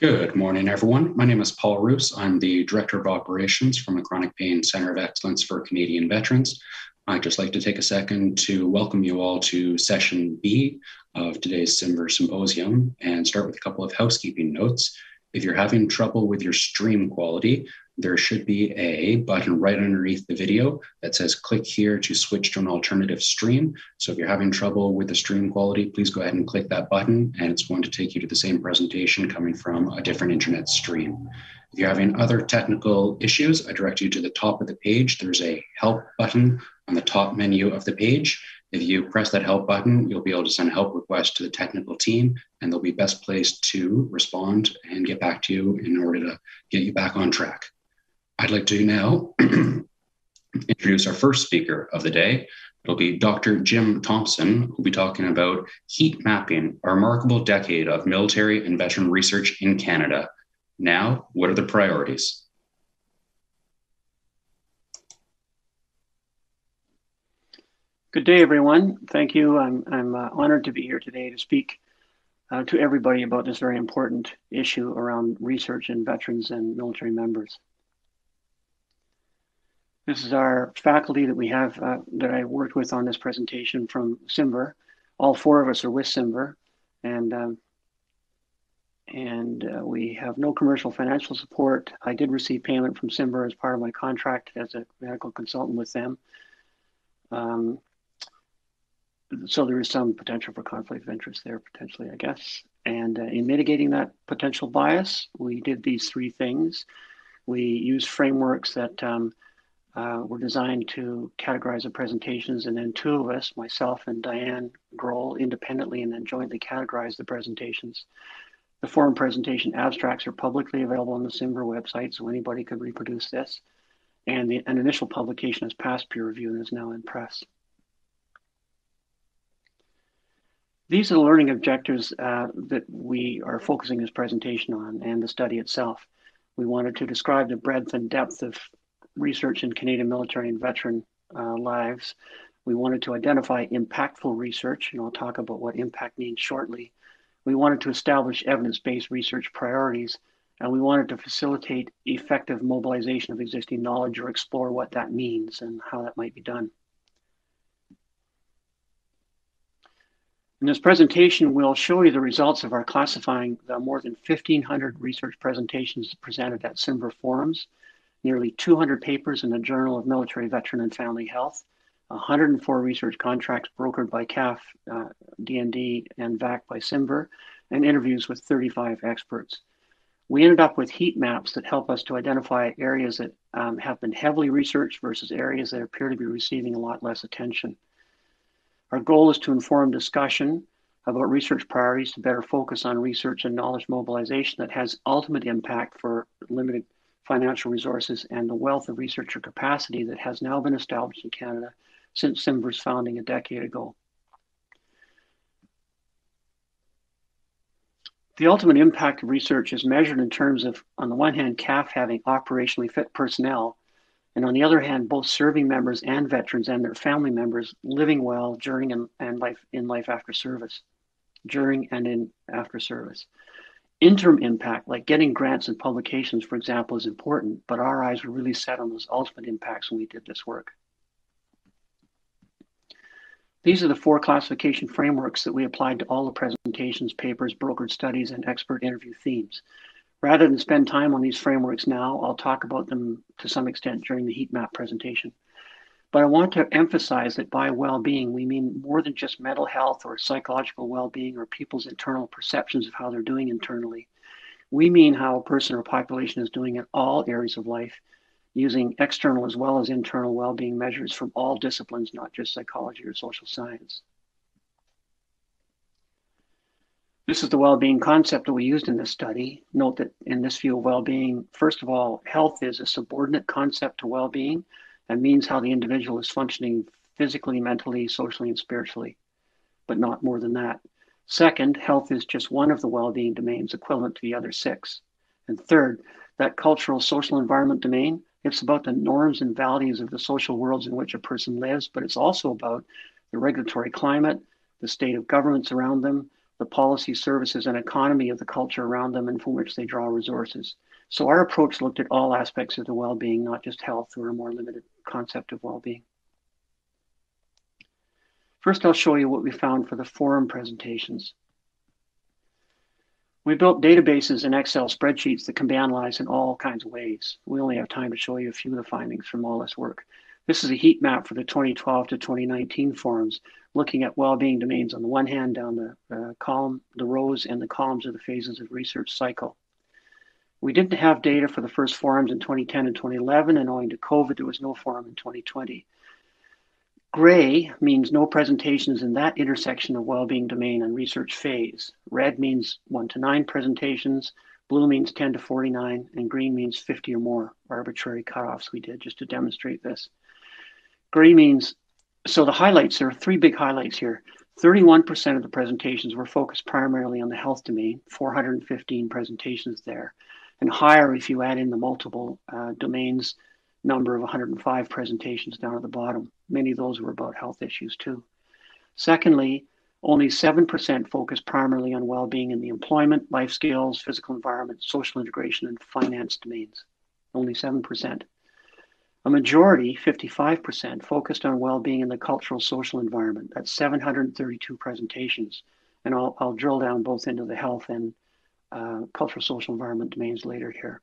Good morning, everyone. My name is Paul Roos. I'm the Director of Operations from the Chronic Pain Center of Excellence for Canadian Veterans. I'd just like to take a second to welcome you all to Session B of today's CIMVHR Symposium and start with a couple of housekeeping notes. If you're having trouble with your stream quality, there should be a button right underneath the video that says click here to switch to an alternative stream. So if you're having trouble with the stream quality, please go ahead and click that button and it's going to take you to the same presentation coming from a different internet stream. If you're having other technical issues, I direct you to the top of the page. There's a help button on the top menu of the page. If you press that help button, you'll be able to send a help request to the technical team and they'll be best placed to respond and get back to you in order to get you back on track. I'd like to now introduce our first speaker of the day. It'll be Dr. Jim Thompson, who'll be talking about heat mapping, a remarkable decade of military and veteran research in Canada. Now, what are the priorities? Good day, everyone. Thank you. I'm honored to be here today to speak to everybody about this very important issue around research in veterans and military members. This is our faculty that we have that I worked with on this presentation from CIMVHR. All four of us are with CIMVHR, and we have no commercial financial support. I did receive payment from CIMVHR as part of my contract as a medical consultant with them. So there is some potential for conflict of interest there, potentially, I guess. And in mitigating that potential bias, we did these three things. We used frameworks that were designed to categorize the presentations, and then two of us, myself and Diane Grohl, independently and then jointly categorized the presentations. The forum presentation abstracts are publicly available on the CIMVHR website, so anybody could reproduce this. And an initial publication has passed peer review and is now in press. These are the learning objectives that we are focusing this presentation on and the study itself. We wanted to describe the breadth and depth of research in Canadian military and veteran lives. We wanted to identify impactful research, and I'll talk about what impact means shortly. We wanted to establish evidence-based research priorities, and we wanted to facilitate effective mobilization of existing knowledge or explore what that means and how that might be done. In this presentation, we'll show you the results of our classifying the more than 1,500 research presentations presented at CIMVHR forums, nearly 200 papers in the Journal of Military, Veteran, and Family Health, 104 research contracts brokered by CAF, DND, and VAC by CIMVHR, and interviews with 35 experts. We ended up with heat maps that help us to identify areas that have been heavily researched versus areas that appear to be receiving a lot less attention. Our goal is to inform discussion about research priorities to better focus on research and knowledge mobilization that has ultimate impact for limited financial resources and the wealth of researcher capacity that has now been established in Canada since CIMVHR's founding a decade ago. The ultimate impact of research is measured in terms of, on the one hand, CAF having operationally fit personnel, and on the other hand, both serving members and veterans and their family members living well during and life after service, during and in after service. Interim impact, like getting grants and publications, for example, is important, but our eyes were really set on those ultimate impacts when we did this work. These are the four classification frameworks that we applied to all the presentations, papers, brokered studies, and expert interview themes. Rather than spend time on these frameworks now, I'll talk about them to some extent during the heat map presentation. But I want to emphasize that by well-being, we mean more than just mental health or psychological well-being or people's internal perceptions of how they're doing internally. We mean how a person or population is doing in all areas of life, using external as well as internal well-being measures from all disciplines, not just psychology or social science. This is the well-being concept that we used in this study. Note that in this view of well-being, first of all, health is a subordinate concept to well-being and means how the individual is functioning physically, mentally, socially, and spiritually, but not more than that. Second, health is just one of the well-being domains equivalent to the other six. And third, that cultural social environment domain, it's about the norms and values of the social worlds in which a person lives, but it's also about the regulatory climate, the state of governments around them, the policy, services, and economy of the culture around them and from which they draw resources. So our approach looked at all aspects of the well-being, not just health or a more limited concept of well-being. First, I'll show you what we found for the forum presentations. We built databases and Excel spreadsheets that can be analyzed in all kinds of ways. We only have time to show you a few of the findings from all this work. This is a heat map for the 2012 to 2019 forums, looking at well-being domains on the one hand down the rows and the columns of the phases of research cycle. We didn't have data for the first forums in 2010 and 2011, and owing to COVID, there was no forum in 2020. Gray means no presentations in that intersection of well-being domain and research phase. Red means 1 to 9 presentations, blue means 10 to 49, and green means 50 or more, arbitrary cutoffs we did just to demonstrate this. Gray means, so the highlights, there are 3 big highlights here. 31% of the presentations were focused primarily on the health domain, 415 presentations there, and higher if you add in the multiple domains number of 105 presentations down at the bottom. Many of those were about health issues too. Secondly, only 7% focused primarily on well-being in the employment, life skills, physical environment, social integration, and finance domains. Only 7%. A majority, 55%, focused on well-being in the cultural social environment. That's 732 presentations. And I'll drill down both into the health and cultural social environment domains later here.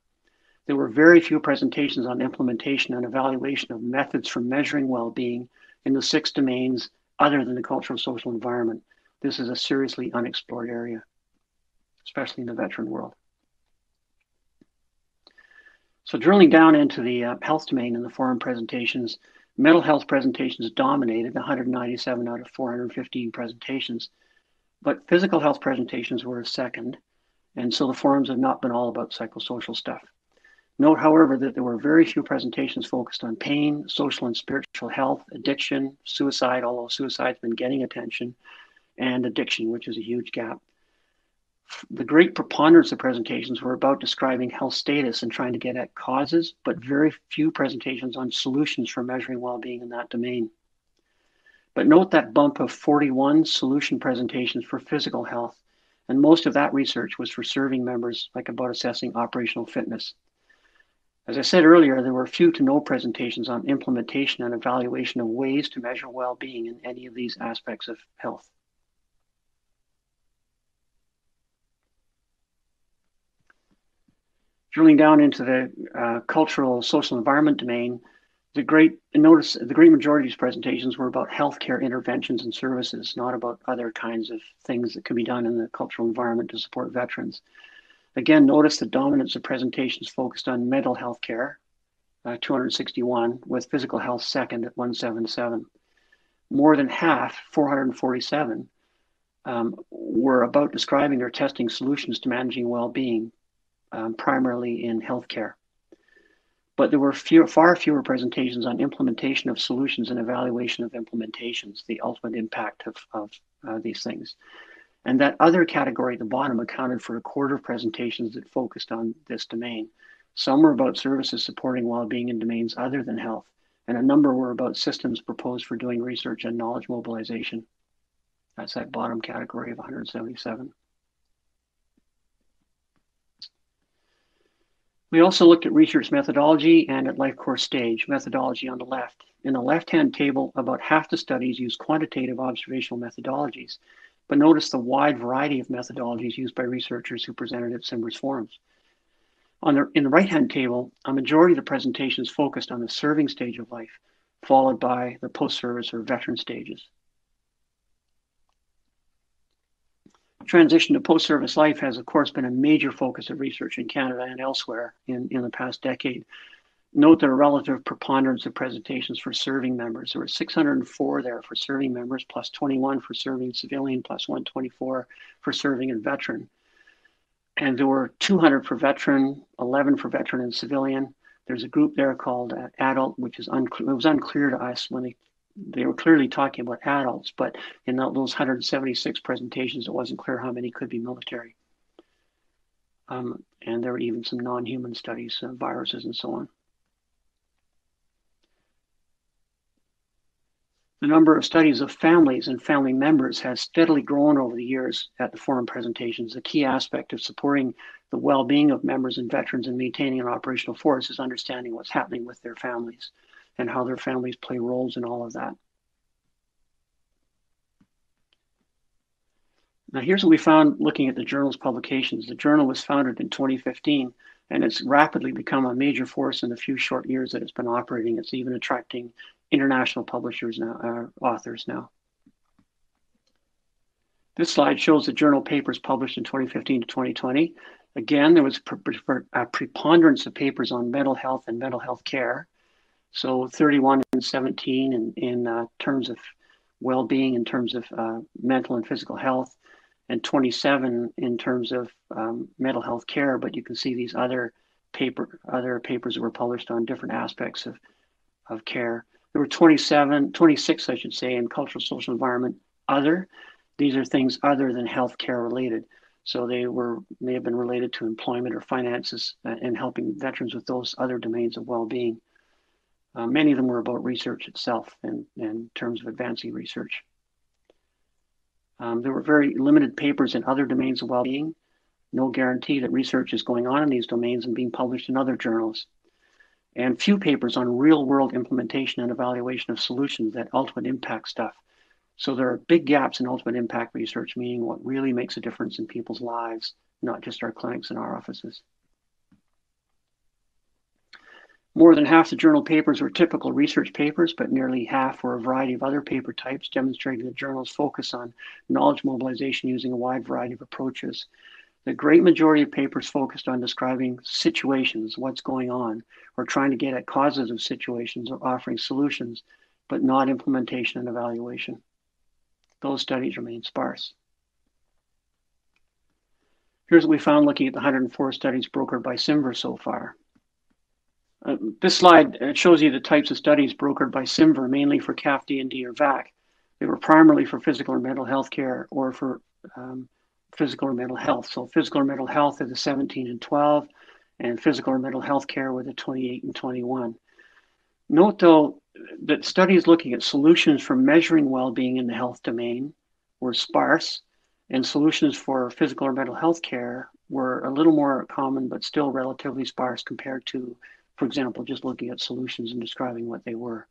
There were very few presentations on implementation and evaluation of methods for measuring well-being in the 6 domains other than the cultural social environment. This is a seriously unexplored area, especially in the veteran world. So drilling down into the health domain in the forum presentations, mental health presentations dominated 197 out of 415 presentations, but physical health presentations were a second, and so the forums have not been all about psychosocial stuff. Note, however, that there were very few presentations focused on pain, social and spiritual health, addiction, suicide, although suicide's been getting attention, and addiction, which is a huge gap. The great preponderance of presentations were about describing health status and trying to get at causes, but very few presentations on solutions for measuring well-being in that domain. But note that bump of 41 solution presentations for physical health, and most of that research was for serving members, like about assessing operational fitness. As I said earlier, there were few to no presentations on implementation and evaluation of ways to measure well-being in any of these aspects of health. Drilling down into the cultural social environment domain, the great majority of these presentations were about healthcare interventions and services, not about other kinds of things that can be done in the cultural environment to support veterans. Again, notice the dominance of presentations focused on mental health care, 261, with physical health second at 177. More than half, 447, were about describing or testing solutions to managing well-being, primarily in healthcare. But there were far fewer presentations on implementation of solutions and evaluation of implementations, the ultimate impact of these things. And that other category at the bottom accounted for a quarter of presentations that focused on this domain. Some were about services supporting well-being in domains other than health, and a number were about systems proposed for doing research and knowledge mobilization. That's that bottom category of 177. We also looked at research methodology and at life course stage methodology on the left. In the left-hand table, about half the studies use quantitative observational methodologies, but notice the wide variety of methodologies used by researchers who presented at CIMVHR's forums. In the right-hand table, a majority of the presentations focused on the serving stage of life, followed by the post-service or veteran stages. Transition to post-service life has, of course, been a major focus of research in Canada and elsewhere in the past decade. Note the relative preponderance of presentations for serving members. There were 604 there for serving members, plus 21 for serving civilian, plus 124 for serving and veteran. And there were 200 for veteran, 11 for veteran and civilian. There's a group there called adult, which is unclear. It was unclear to us when they were clearly talking about adults, but in those 176 presentations, it wasn't clear how many could be military. And there were even some non-human studies, viruses and so on. The number of studies of families and family members has steadily grown over the years at the forum presentations. A key aspect of supporting the well-being of members and veterans and maintaining an operational force is understanding what's happening with their families and how their families play roles in all of that. Now here's what we found looking at the journal's publications. The journal was founded in 2015, and it's rapidly become a major force in the few short years that it's been operating. It's even attracting international publishers now, authors now. This slide shows the journal papers published in 2015 to 2020. Again, there was a preponderance of papers on mental health and mental health care. So 31 and 17 in terms of well-being, in terms of mental and physical health, and 27 in terms of mental health care. But you can see these other papers that were published on different aspects of care. There were 26, I should say, in cultural, social, environment, other. These are things other than healthcare related. So they may have been related to employment or finances and helping veterans with those other domains of well-being. Many of them were about research itself and in terms of advancing research. There were very limited papers in other domains of well-being. No guarantee that research is going on in these domains and being published in other journals. And few papers on real-world implementation and evaluation of solutions that ultimate impact stuff. So there are big gaps in ultimate impact research, meaning what really makes a difference in people's lives, not just our clinics and our offices. More than half the journal papers were typical research papers, but nearly half were a variety of other paper types, demonstrating the journal's focus on knowledge mobilization using a wide variety of approaches. The great majority of papers focused on describing situations, what's going on, or trying to get at causes of situations or offering solutions, but not implementation and evaluation. Those studies remain sparse. Here's what we found looking at the 104 studies brokered by CIMVHR so far. This slide shows you the types of studies brokered by CIMVHR, mainly for CAF, D&D, or VAC. They were primarily for physical or mental health care or for physical or mental health. So physical or mental health are the 17 and 12, and physical or mental health care were the 28 and 21. Note, though, that studies looking at solutions for measuring well-being in the health domain were sparse, and solutions for physical or mental health care were a little more common, but still relatively sparse compared to, for example, just looking at solutions and describing what they were.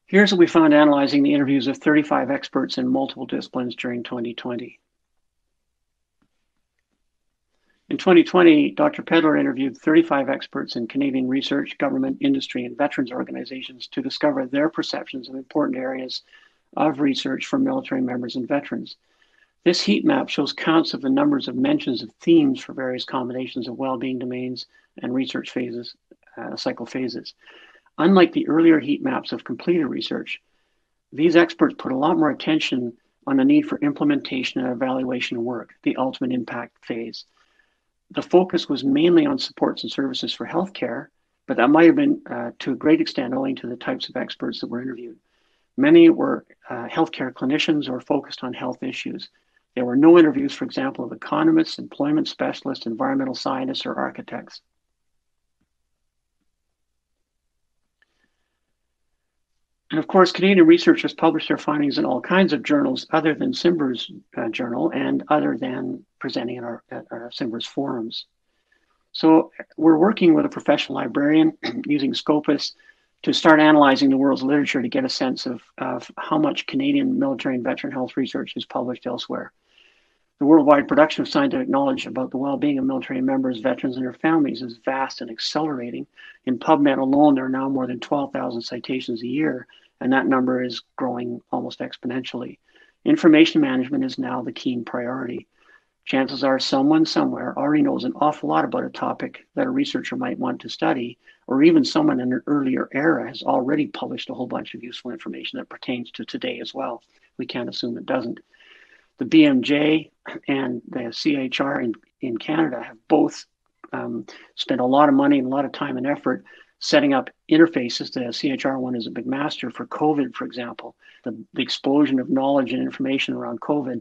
Here's what we found analyzing the interviews of 35 experts in multiple disciplines during 2020. In 2020, Dr. Pedler interviewed 35 experts in Canadian research, government, industry, and veterans organizations to discover their perceptions of important areas of research for military members and veterans. This heat map shows counts of the numbers of mentions of themes for various combinations of well-being domains and research phases, cycle phases. Unlike the earlier heat maps of completed research, these experts put a lot more attention on the need for implementation and evaluation work, the ultimate impact phase. The focus was mainly on supports and services for healthcare, but that might have been to a great extent owing to the types of experts that were interviewed. Many were healthcare clinicians or focused on health issues. There were no interviews, for example, of economists, employment specialists, environmental scientists, or architects. And of course, Canadian researchers published their findings in all kinds of journals other than CIMVHR's journal and other than presenting at our CIMVHR's forums. So we're working with a professional librarian using Scopus to start analyzing the world's literature to get a sense of how much Canadian military and veteran health research is published elsewhere. The worldwide production of scientific knowledge about the well-being of military members, veterans, and their families is vast and accelerating. In PubMed alone, there are now more than 12,000 citations a year, and that number is growing almost exponentially. Information management is now the keen priority. Chances are someone somewhere already knows an awful lot about a topic that a researcher might want to study, or even someone in an earlier era has already published a whole bunch of useful information that pertains to today as well. We can't assume it doesn't. The Bmj and the CIHR in Canada have both spent a lot of money and a lot of time and effort setting up interfaces. The CIHR one is a big master for COVID, for example. The explosion of knowledge and information around COVID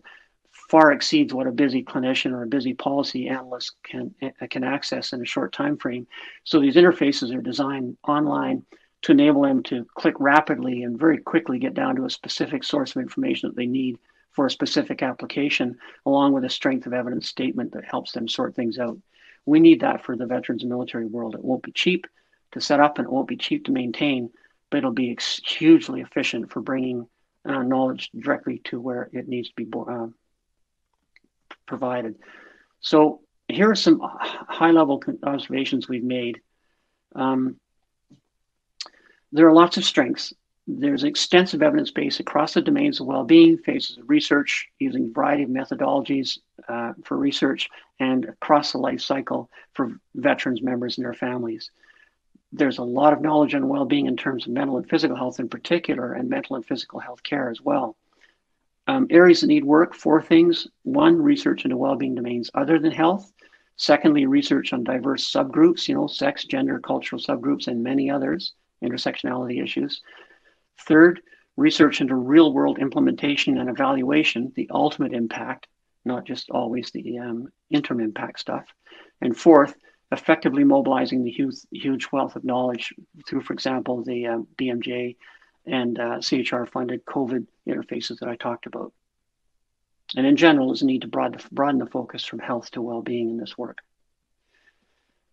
far exceeds what a busy clinician or a busy policy analyst can access in a short time frame. So these interfaces are designed online to enable them to click rapidly and very quickly get down to a specific source of information that they need for a specific application, along with a strength of evidence statement that helps them sort things out. We need that for the veterans and military world. It won't be cheap to set up and it won't be cheap to maintain, but it'll be hugely efficient for bringing knowledge directly to where it needs to be provided. So here are some high-level observations we've made. There are lots of strengths. There's extensive evidence base across the domains of well-being, phases of research, using a variety of methodologies for research, and across the life cycle for veterans, members, and their families. There's a lot of knowledge on well-being in terms of mental and physical health in particular, and mental and physical health care as well. Areas that need work, 4 things. 1, research into well-being domains other than health. Secondly, research on diverse subgroups, sex, gender, cultural subgroups, and many others, intersectionality issues. 3rd, research into real-world implementation and evaluation, the ultimate impact, not just always the interim impact stuff. And 4th, effectively mobilizing the huge wealth of knowledge through, for example, the BMJ and CIHR-funded COVID interfaces that I talked about. And in general, there's a need to broaden the focus from health to well-being in this work.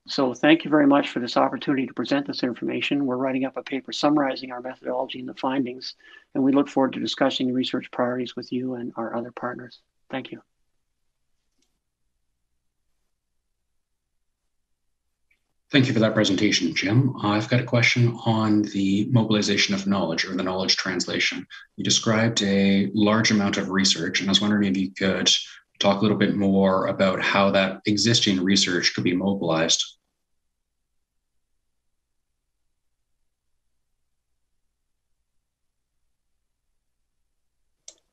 So thank you very much for this opportunity to present this information. We're writing up a paper summarizing our methodology and the findings, and we look forward to discussing research priorities with you and our other partners. Thank you. Thank you for that presentation, Jim. I've got a question on the mobilization of knowledge, or the knowledge translation. You described a large amount of research, and I was wondering if you could talk a little bit more about how that existing research could be mobilized.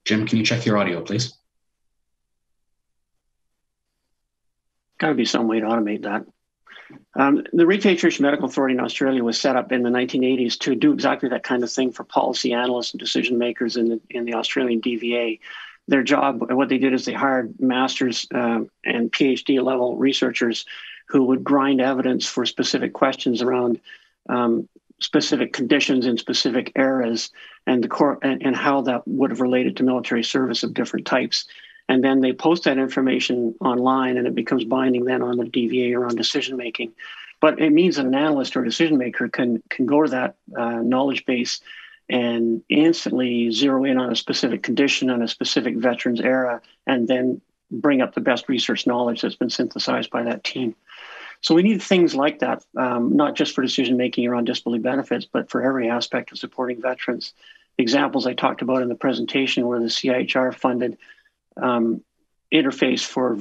Jim, can you check your audio, please? Got to be some way to automate that. The Reintegration Medical Authority in Australia was set up in the 1980s to do exactly that kind of thing for policy analysts and decision makers in the Australian DVA. Their job, what they did is they hired master's and PhD level researchers who would grind evidence for specific questions around specific conditions in specific eras and how that would have related to military service of different types. And then they post that information online and it becomes binding then on the DVA or on decision making. But it means that an analyst or decision maker can go to that knowledge base and instantly zero in on a specific condition, on a specific veteran's era, and then bring up the best research knowledge that's been synthesized by that team. So we need things like that, not just for decision making around disability benefits, but for every aspect of supporting veterans. Examples I talked about in the presentation were the CIHR funded interface for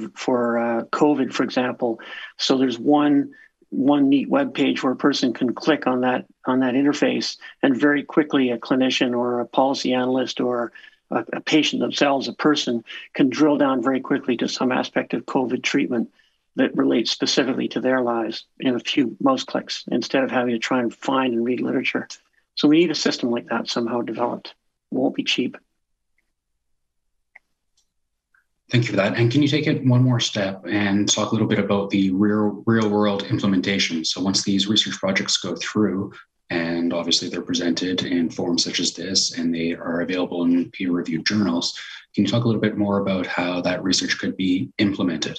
COVID, for example. So there's one neat web page where a person can click on that interface, and very quickly a clinician or a policy analyst or a patient themselves, a person, can drill down very quickly to some aspect of COVID treatment that relates specifically to their lives in a few mouse clicks, instead of having to try and find and read literature. So we need a system like that somehow developed. It won't be cheap. Thank you for that. And can you take it one more step and talk a little bit about the real world implementation? So once these research projects go through, and obviously they're presented in forums such as this, and they are available in peer-reviewed journals, can you talk a little bit more about how that research could be implemented?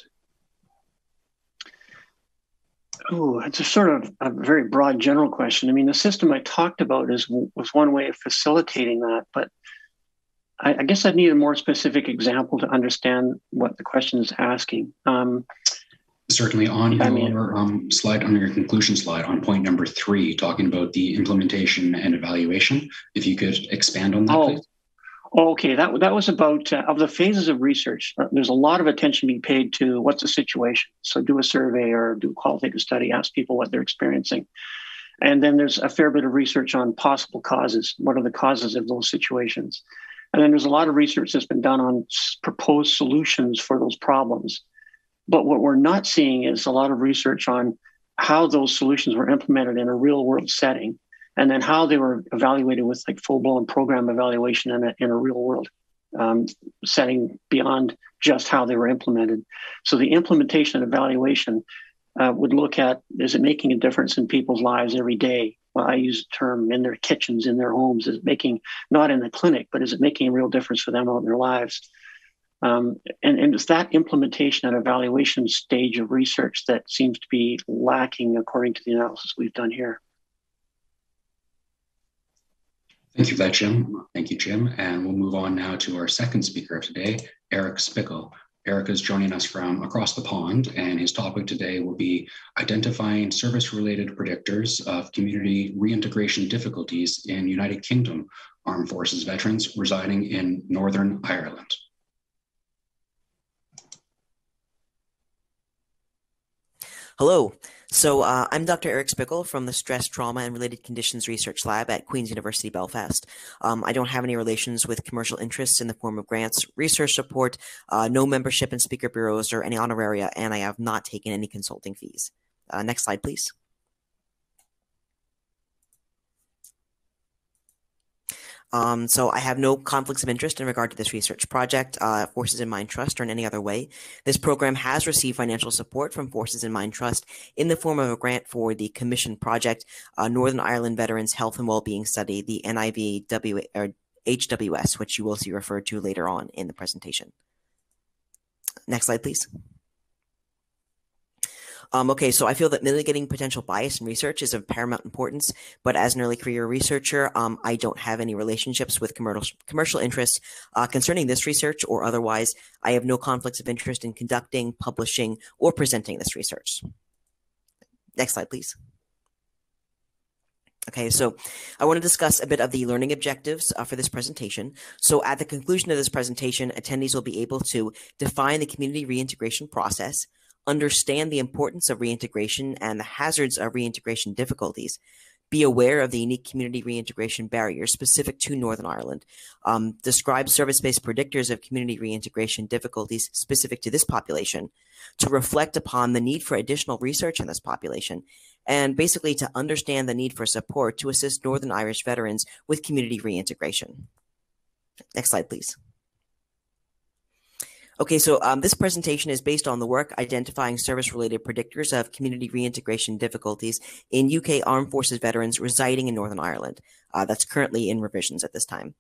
Oh, it's a sort of a very broad general question. I mean, the system I talked about was one way of facilitating that, but I guess I'd need a more specific example to understand what the question is asking. Certainly on your slide, on your conclusion slide, on point number 3, talking about the implementation and evaluation, if you could expand on that, please. Okay, that was about, of the phases of research, there's a lot of attention being paid to what's the situation. So do a survey or do a qualitative study, ask people what they're experiencing. And then there's a fair bit of research on possible causes. What are the causes of those situations? And then there's a lot of research that's been done on proposed solutions for those problems. But what we're not seeing is a lot of research on how those solutions were implemented in a real world setting, and then how they were evaluated with like full-blown program evaluation in a real world setting beyond just how they were implemented. So the implementation and evaluation would look at, is it making a difference in people's lives every day? well, I use the term in their kitchens, in their homes, is making, not in the clinic, but is it making a real difference for them out in their lives? And it's that implementation and evaluation stage of research that seems to be lacking according to the analysis we've done here. Thank you for that, Jim. Thank you, Jim. And we'll move on now to our second speaker of today, Eric Spickle. Eric is joining us from across the pond, and his topic today will be identifying service-related predictors of community reintegration difficulties in United Kingdom Armed Forces veterans residing in Northern Ireland. Hello. So I'm Dr. Eric Spickle from the Stress, Trauma, and Related Conditions Research Lab at Queen's University Belfast. I don't have any relations with commercial interests in the form of grants, research support, no membership in speaker bureaus or any honoraria, and I have not taken any consulting fees. Next slide, please. So I have no conflicts of interest in regard to this research project, Forces in Mind Trust, or in any other way. This program has received financial support from Forces in Mind Trust in the form of a grant for the Commission Project, Northern Ireland Veterans Health and Wellbeing Study, the NIVHWS, which you will see referred to later on in the presentation. Next slide, please. Okay, so I feel that mitigating potential bias in research is of paramount importance, but as an early career researcher, I don't have any relationships with commercial interests concerning this research or otherwise. I have no conflicts of interest in conducting, publishing, or presenting this research. Next slide, please. Okay, so I want to discuss a bit of the learning objectives for this presentation. So at the conclusion of this presentation, attendees will be able to define the community reintegration process, understand the importance of reintegration and the hazards of reintegration difficulties, be aware of the unique community reintegration barriers specific to Northern Ireland, describe service-based predictors of community reintegration difficulties specific to this population, to reflect upon the need for additional research on this population, and basically to understand the need for support to assist Northern Irish veterans with community reintegration. Next slide, please. Okay, so this presentation is based on the work identifying service-related predictors of community reintegration difficulties in UK Armed Forces veterans residing in Northern Ireland. That's currently in revisions at this time.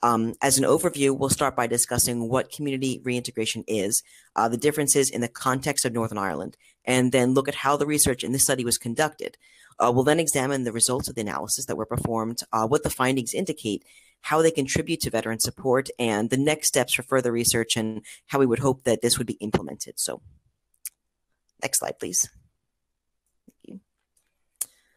As an overview, we'll start by discussing what community reintegration is, the differences in the context of Northern Ireland, and then look at how the research in this study was conducted. We'll then examine the results of the analysis that were performed, what the findings indicate, how they contribute to veteran support, and the next steps for further research and how we would hope that this would be implemented. So next slide, please. Thank you.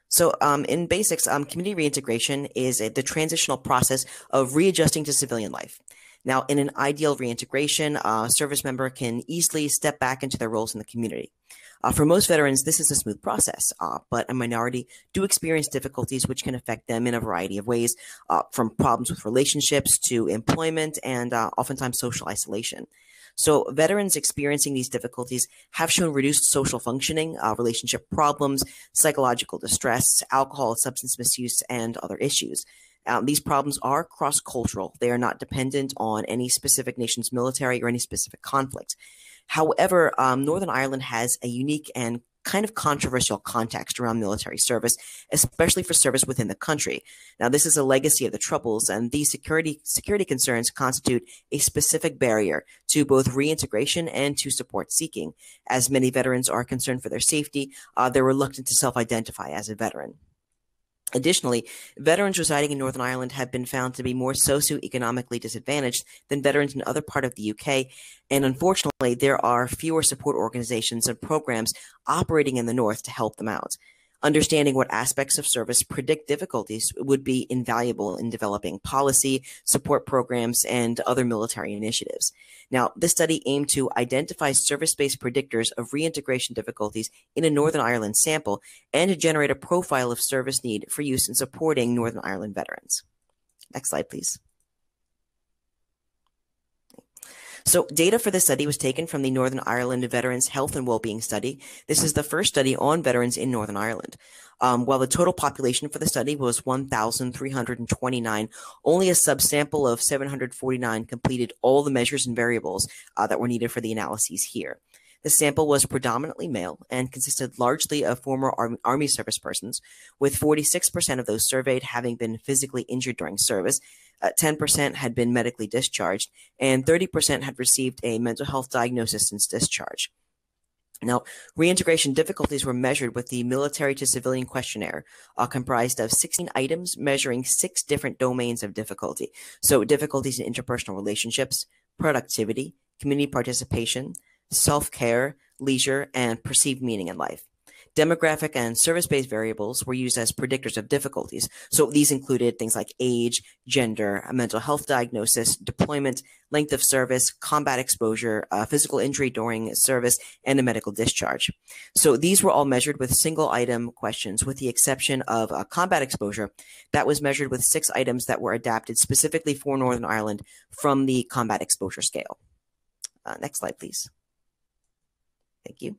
So in basics, community reintegration is the transitional process of readjusting to civilian life. Now, in an ideal reintegration, a service member can easily step back into their roles in the community. For most veterans, this is a smooth process, but a minority do experience difficulties which can affect them in a variety of ways, from problems with relationships to employment and oftentimes social isolation. So veterans experiencing these difficulties have shown reduced social functioning, relationship problems, psychological distress, alcohol, substance misuse, and other issues. These problems are cross-cultural. They are not dependent on any specific nation's military or any specific conflict. However, Northern Ireland has a unique and kind of controversial context around military service, especially for service within the country. Now, this is a legacy of the Troubles, and these security concerns constitute a specific barrier to both reintegration and to support seeking. As many veterans are concerned for their safety, they're reluctant to self-identify as a veteran. Additionally, veterans residing in Northern Ireland have been found to be more socioeconomically disadvantaged than veterans in other parts of the UK, and unfortunately, there are fewer support organizations and programs operating in the North to help them out. Understanding what aspects of service predict difficulties would be invaluable in developing policy, support programs, and other military initiatives. Now, this study aimed to identify service-based predictors of reintegration difficulties in a Northern Ireland sample and to generate a profile of service need for use in supporting Northern Ireland veterans. Next slide, please. So data for this study was taken from the Northern Ireland Veterans Health and Wellbeing Study. This is the first study on veterans in Northern Ireland. While the total population for the study was 1,329, only a subsample of 749 completed all the measures and variables that were needed for the analyses here. The sample was predominantly male and consisted largely of former Army service persons, with 46% of those surveyed having been physically injured during service, 10% had been medically discharged, and 30% had received a mental health diagnosis since discharge. Now, reintegration difficulties were measured with the Military to Civilian Questionnaire, comprised of 16 items measuring 6 different domains of difficulty. So difficulties in interpersonal relationships, productivity, community participation, self-care, leisure, and perceived meaning in life. Demographic and service-based variables were used as predictors of difficulties. So these included things like age, gender, a mental health diagnosis, deployment, length of service, combat exposure, physical injury during service, and a medical discharge. So these were all measured with single-item questions, with the exception of combat exposure. That was measured with 6 items that were adapted specifically for Northern Ireland from the combat exposure scale. Next slide, please. Thank you.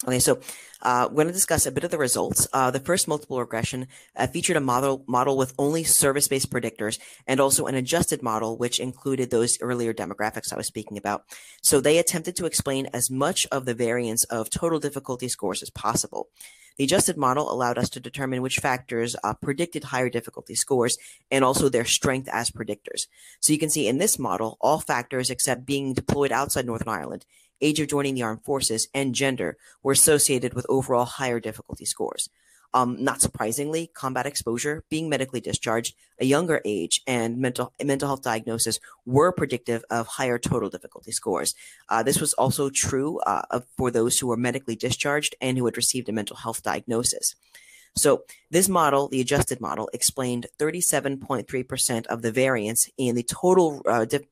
Okay, so we're going to discuss a bit of the results. The first multiple regression featured a model with only service-based predictors and also an adjusted model, which included those earlier demographics I was speaking about. So they attempted to explain as much of the variance of total difficulty scores as possible. The adjusted model allowed us to determine which factors predicted higher difficulty scores and also their strength as predictors. So you can see in this model, all factors except being deployed outside Northern Ireland, age of joining the armed forces, and gender were associated with overall higher difficulty scores. Not surprisingly, combat exposure, being medically discharged, a younger age, and mental health diagnosis were predictive of higher total difficulty scores. This was also true for those who were medically discharged and who had received a mental health diagnosis. So this model, the adjusted model, explained 37.3% of the variance in the total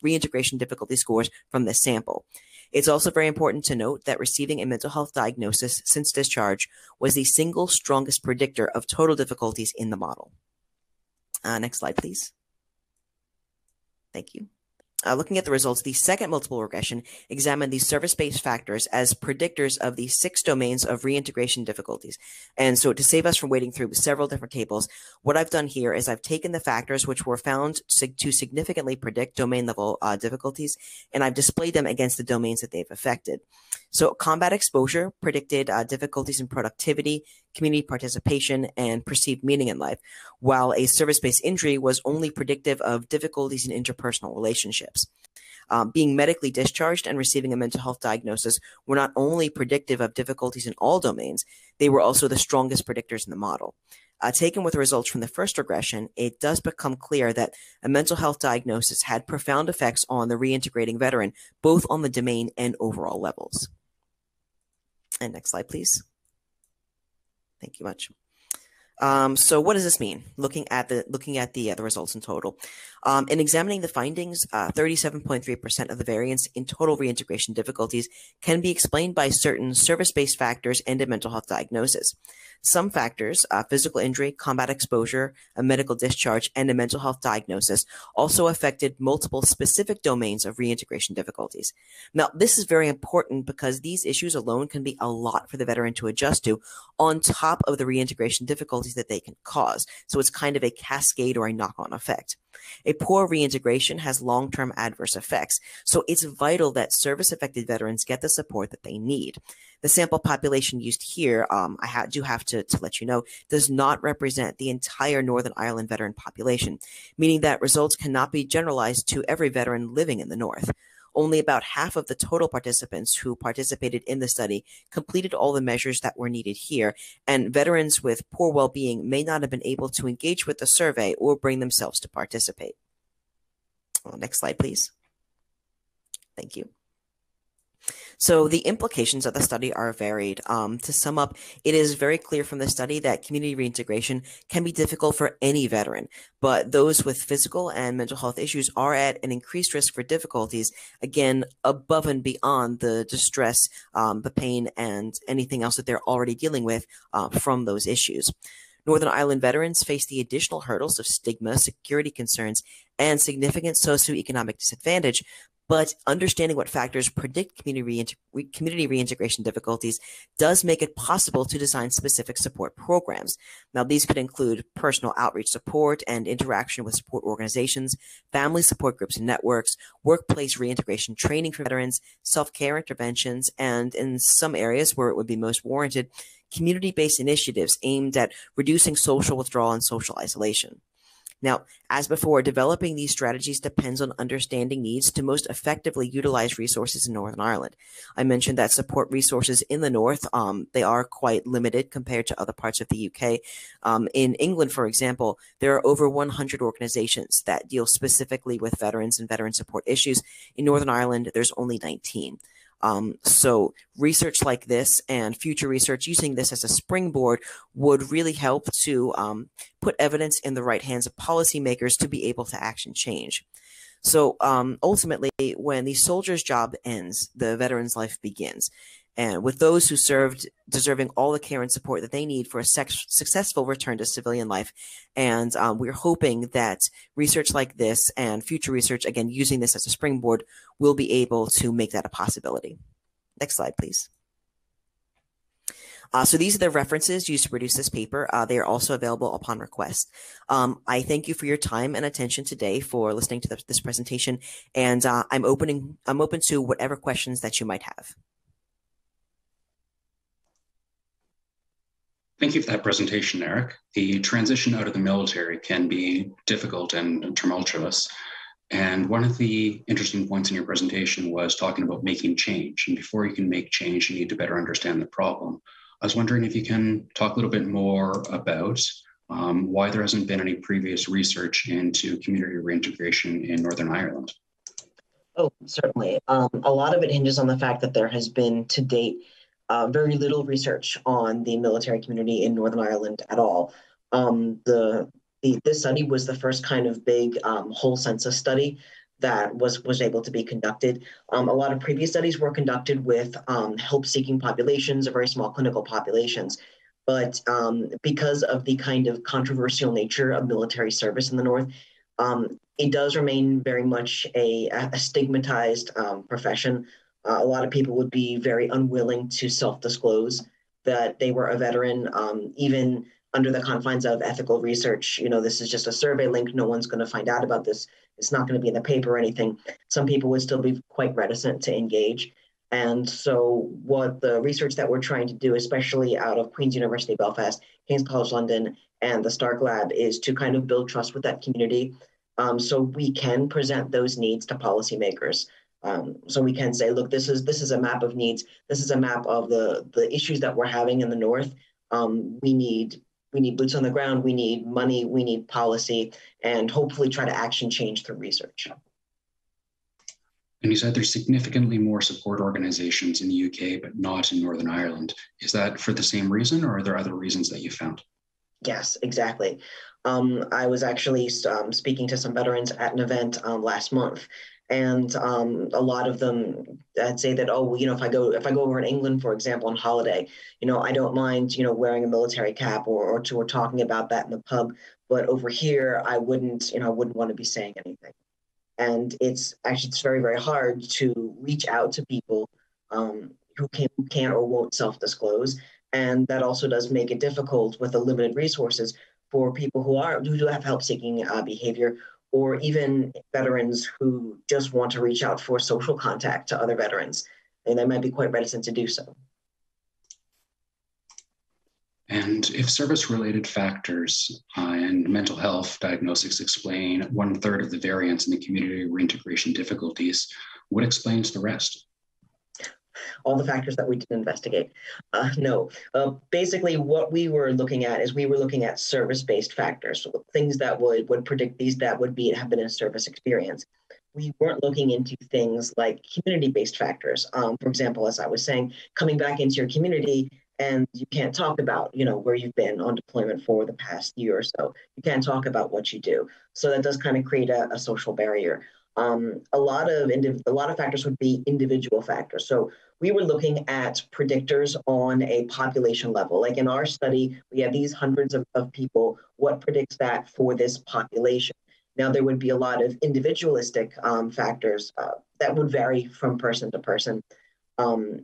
reintegration difficulty scores from the sample. It's also very important to note that receiving a mental health diagnosis since discharge was the single strongest predictor of total difficulties in the model. Next slide, please. Thank you. Looking at the results, the second multiple regression examined the service-based factors as predictors of the 6 domains of reintegration difficulties. And so to save us from wading through several different tables, what I've done here is I've taken the factors which were found to significantly predict domain-level difficulties, and I've displayed them against the domains that they've affected. So combat exposure predicted difficulties in productivity, community participation, and perceived meaning in life, while a service-based injury was only predictive of difficulties in interpersonal relationships. Being medically discharged and receiving a mental health diagnosis were not only predictive of difficulties in all domains, they were also the strongest predictors in the model. Taken with the results from the first regression, it does become clear that a mental health diagnosis had profound effects on the reintegrating veteran, both on the domain and overall levels. And next slide, please. Thank you much. So what does this mean? Looking at the results in total, in examining the findings, 37.3% of the variance in total reintegration difficulties can be explained by certain service-based factors and a mental health diagnosis. Some factors, physical injury, combat exposure, a medical discharge, and a mental health diagnosis, also affected multiple specific domains of reintegration difficulties. Now, this is very important because these issues alone can be a lot for the veteran to adjust to, on top of the reintegration difficulties that they can cause. So it's kind of a cascade or a knock-on effect. A poor reintegration has long-term adverse effects, so it's vital that service-affected veterans get the support that they need. The sample population used here, I do have to let you know, does not represent the entire Northern Ireland veteran population, meaning that results cannot be generalized to every veteran living in the North. Only about half of the total participants who participated in the study completed all the measures that were needed here, and veterans with poor well-being may not have been able to engage with the survey or bring themselves to participate. Next slide, please. Thank you. So the implications of the study are varied. To sum up, it is very clear from the study that community reintegration can be difficult for any veteran, but those with physical and mental health issues are at an increased risk for difficulties, again, above and beyond the distress, the pain, and anything else that they're already dealing with from those issues. Northern Ireland veterans face the additional hurdles of stigma, security concerns, and significant socioeconomic disadvantage, But understanding what factors predict community reintegration difficulties does make it possible to design specific support programs. Now, these could include personal outreach support and interaction with support organizations, family support groups and networks, workplace reintegration training for veterans, self-care interventions, and in some areas where it would be most warranted, community-based initiatives aimed at reducing social withdrawal and social isolation. Now, as before, developing these strategies depends on understanding needs to most effectively utilize resources in Northern Ireland. I mentioned that support resources in the North, they are quite limited compared to other parts of the UK. In England, for example, there are over 100 organizations that deal specifically with veterans and veteran support issues. In Northern Ireland, there's only 19. So research like this and future research using this as a springboard would really help to put evidence in the right hands of policymakers to be able to action change. So ultimately, when the soldier's job ends, the veteran's life begins. And with those who served deserving all the care and support that they need for a successful return to civilian life. And we're hoping that research like this and future research, again, using this as a springboard, will be able to make that a possibility. Next slide, please. So these are the references used to produce this paper. They are also available upon request. I thank you for your time and attention today for listening to this presentation, and I'm open to whatever questions that you might have. Thank you for that presentation, Eric. The transition out of the military can be difficult and tumultuous. And one of the interesting points in your presentation was talking about making change. And before you can make change, you need to better understand the problem. I was wondering if you can talk a little bit more about why there hasn't been any previous research into community reintegration in Northern Ireland. Oh, certainly. A lot of it hinges on the fact that there has been to date very little research on the military community in Northern Ireland at all. This study was the first kind of big whole census study that was able to be conducted. A lot of previous studies were conducted with help-seeking populations, or very small clinical populations. But because of the kind of controversial nature of military service in the North, it does remain very much a stigmatized profession. A lot of people would be very unwilling to self-disclose that they were a veteran, even under the confines of ethical research. You know, this is just a survey link. No one's going to find out about this. It's not going to be in the paper or anything. Some people would still be quite reticent to engage. And so what the research that we're trying to do, especially out of Queen's University Belfast, King's College London, and the Stark Lab, is to kind of build trust with that community, so we can present those needs to policymakers. So we can say, look, this is a map of needs. This is a map of the issues that we're having in the North. We need boots on the ground. We need money. We need policy, and hopefully try to action change through research. And you said there's significantly more support organizations in the UK, but not in Northern Ireland. Is that for the same reason, or are there other reasons that you found? Yes, exactly. I was actually speaking to some veterans at an event last month, and a lot of them I'd say that, oh, well, you know, if I go over in England, for example, on holiday, you know, I don't mind, you know, wearing a military cap or talking about that in the pub, but over here, I wouldn't want to be saying anything. And it's very, very hard to reach out to people who can't or won't self-disclose. And that also does make it difficult with the limited resources for people who do have help-seeking behavior, or even veterans who just want to reach out for social contact to other veterans. And they might be quite reticent to do so. And if service-related factors and mental health diagnostics explain 1/3 of the variance in the community reintegration difficulties, what explains the rest? All the factors that we didn't investigate. No, basically what we were looking at is service-based factors, so things that would predict these that have been a service experience. We weren't looking into things like community-based factors. For example, as I was saying, coming back into your community and you can't talk about, you know, where you've been on deployment for the past year or so. You can't talk about what you do. So that does kind of create a social barrier. A lot of factors would be individual factors. So we were looking at predictors on a population level. Like in our study, we have these hundreds of people. What predicts that for this population? Now, there would be a lot of individualistic factors that would vary from person to person.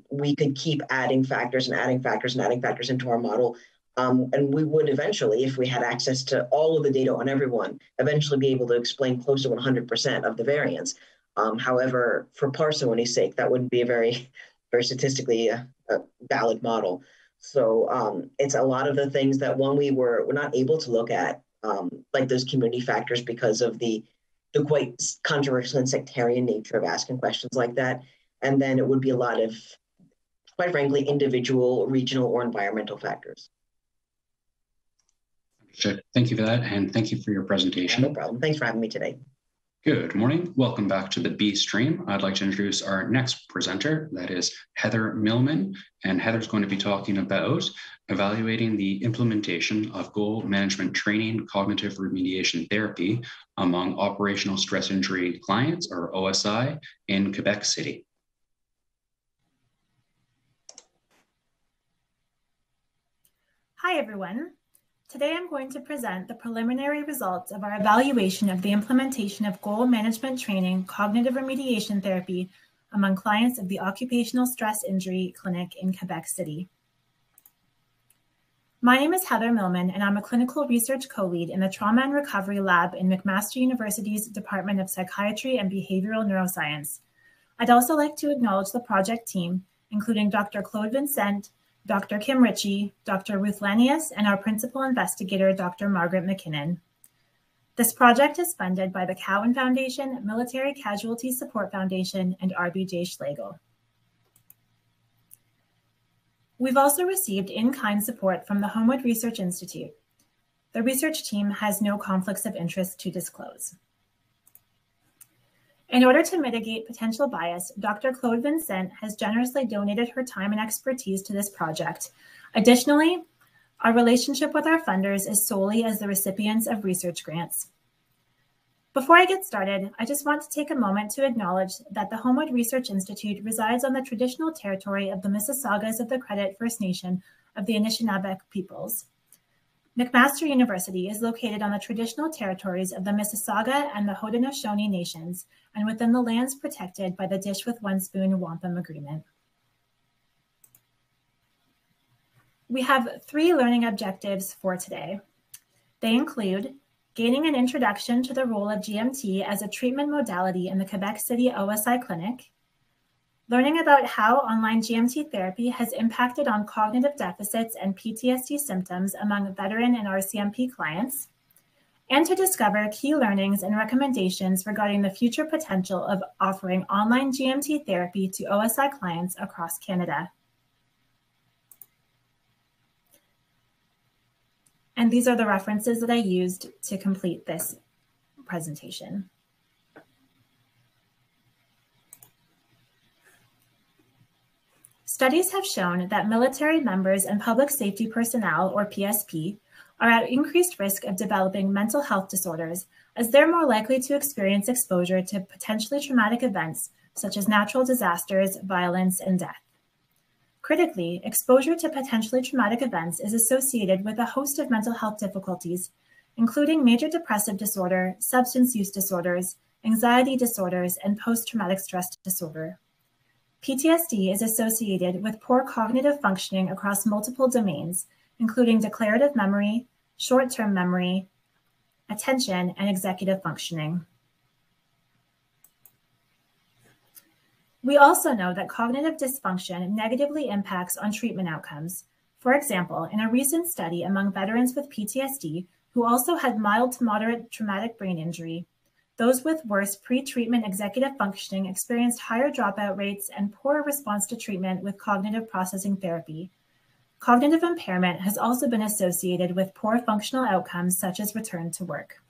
We could keep adding factors and adding factors and adding factors into our model. And we would eventually, if we had access to all of the data on everyone, eventually be able to explain close to 100% of the variance. However, for parsimony's sake, that wouldn't be a very statistically valid model. So it's a lot of the things that we're not able to look at, like those community factors, because of the quite controversial and sectarian nature of asking questions like that. And then it would be a lot of, quite frankly, individual, regional, or environmental factors. Understood. Thank you for that, and thank you for your presentation. Yeah, no problem. Thanks for having me today. Good morning. Welcome back to the B stream. I'd like to introduce our next presenter, that is Heather Millman. And Heather's going to be talking about evaluating the implementation of goal management training, cognitive remediation therapy among operational stress injury clients, or OSI, in Quebec City. Hi, everyone. Today, I'm going to present the preliminary results of our evaluation of the implementation of goal management training, cognitive remediation therapy among clients of the Occupational Stress Injury Clinic in Quebec City. My name is Heather Millman, and I'm a clinical research co-lead in the Trauma and Recovery Lab in McMaster University's Department of Psychiatry and Behavioral Neuroscience. I'd also like to acknowledge the project team, including Dr. Claude Vincent, Dr. Kim Ritchie, Dr. Ruth Lanius, and our principal investigator, Dr. Margaret McKinnon. This project is funded by the Cowan Foundation, Military Casualty Support Foundation, and RBJ Schlegel. We've also received in-kind support from the Homewood Research Institute. The research team has no conflicts of interest to disclose. In order to mitigate potential bias, Dr. Claude Vincent has generously donated her time and expertise to this project. Additionally, our relationship with our funders is solely as the recipients of research grants. Before I get started, I just want to take a moment to acknowledge that the Homewood Research Institute resides on the traditional territory of the Mississaugas of the Credit First Nation of the Anishinaabe peoples. McMaster University is located on the traditional territories of the Mississauga and the Haudenosaunee nations, and within the lands protected by the Dish with One Spoon Wampum Agreement. We have 3 learning objectives for today. They include gaining an introduction to the role of GMT as a treatment modality in the Quebec City OSI Clinic, learning about how online GMT therapy has impacted on cognitive deficits and PTSD symptoms among veteran and RCMP clients, and to discover key learnings and recommendations regarding the future potential of offering online GMT therapy to OSI clients across Canada. And these are the references that I used to complete this presentation. Studies have shown that military members and public safety personnel, or PSP, are at increased risk of developing mental health disorders, as they're more likely to experience exposure to potentially traumatic events such as natural disasters, violence, and death. Critically, exposure to potentially traumatic events is associated with a host of mental health difficulties, including major depressive disorder, substance use disorders, anxiety disorders, and post-traumatic stress disorder. PTSD is associated with poor cognitive functioning across multiple domains, including declarative memory, short-term memory, attention, and executive functioning. We also know that cognitive dysfunction negatively impacts on treatment outcomes. For example, in a recent study among veterans with PTSD who also had mild to moderate traumatic brain injury, those with worse pre-treatment executive functioning experienced higher dropout rates and poorer response to treatment with cognitive processing therapy. Cognitive impairment has also been associated with poor functional outcomes such as return to work.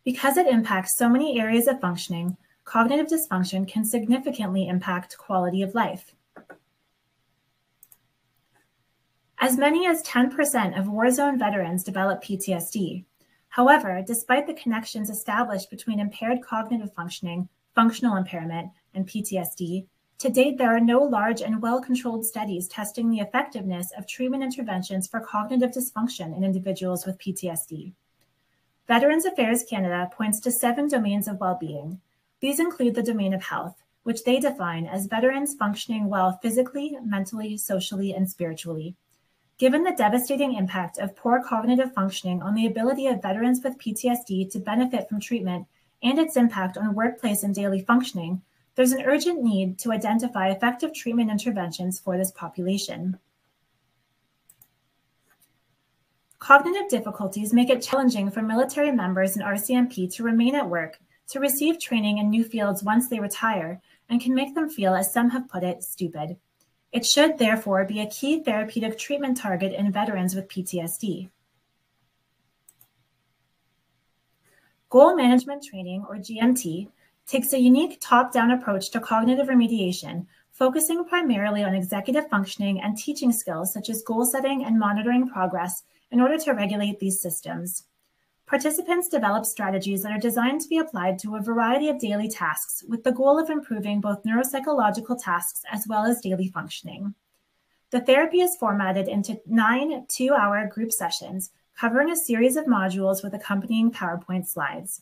Because it impacts so many areas of functioning, cognitive dysfunction can significantly impact quality of life. As many as 10% of war zone veterans develop PTSD. However, despite the connections established between impaired cognitive functioning, functional impairment, and PTSD, to date there are no large and well-controlled studies testing the effectiveness of treatment interventions for cognitive dysfunction in individuals with PTSD. Veterans Affairs Canada points to 7 domains of well-being. These include the domain of health, which they define as veterans functioning well physically, mentally, socially, and spiritually. Given the devastating impact of poor cognitive functioning on the ability of veterans with PTSD to benefit from treatment and its impact on workplace and daily functioning, there's an urgent need to identify effective treatment interventions for this population. Cognitive difficulties make it challenging for military members in RCMP to remain at work, to receive training in new fields once they retire, and can make them feel, as some have put it, stupid. It should, therefore, be a key therapeutic treatment target in veterans with PTSD. Goal Management Training, or GMT, takes a unique top-down approach to cognitive remediation, focusing primarily on executive functioning and teaching skills such as goal setting and monitoring progress in order to regulate these systems. Participants develop strategies that are designed to be applied to a variety of daily tasks with the goal of improving both neuropsychological tasks as well as daily functioning. The therapy is formatted into 9 two-hour group sessions covering a series of modules with accompanying PowerPoint slides.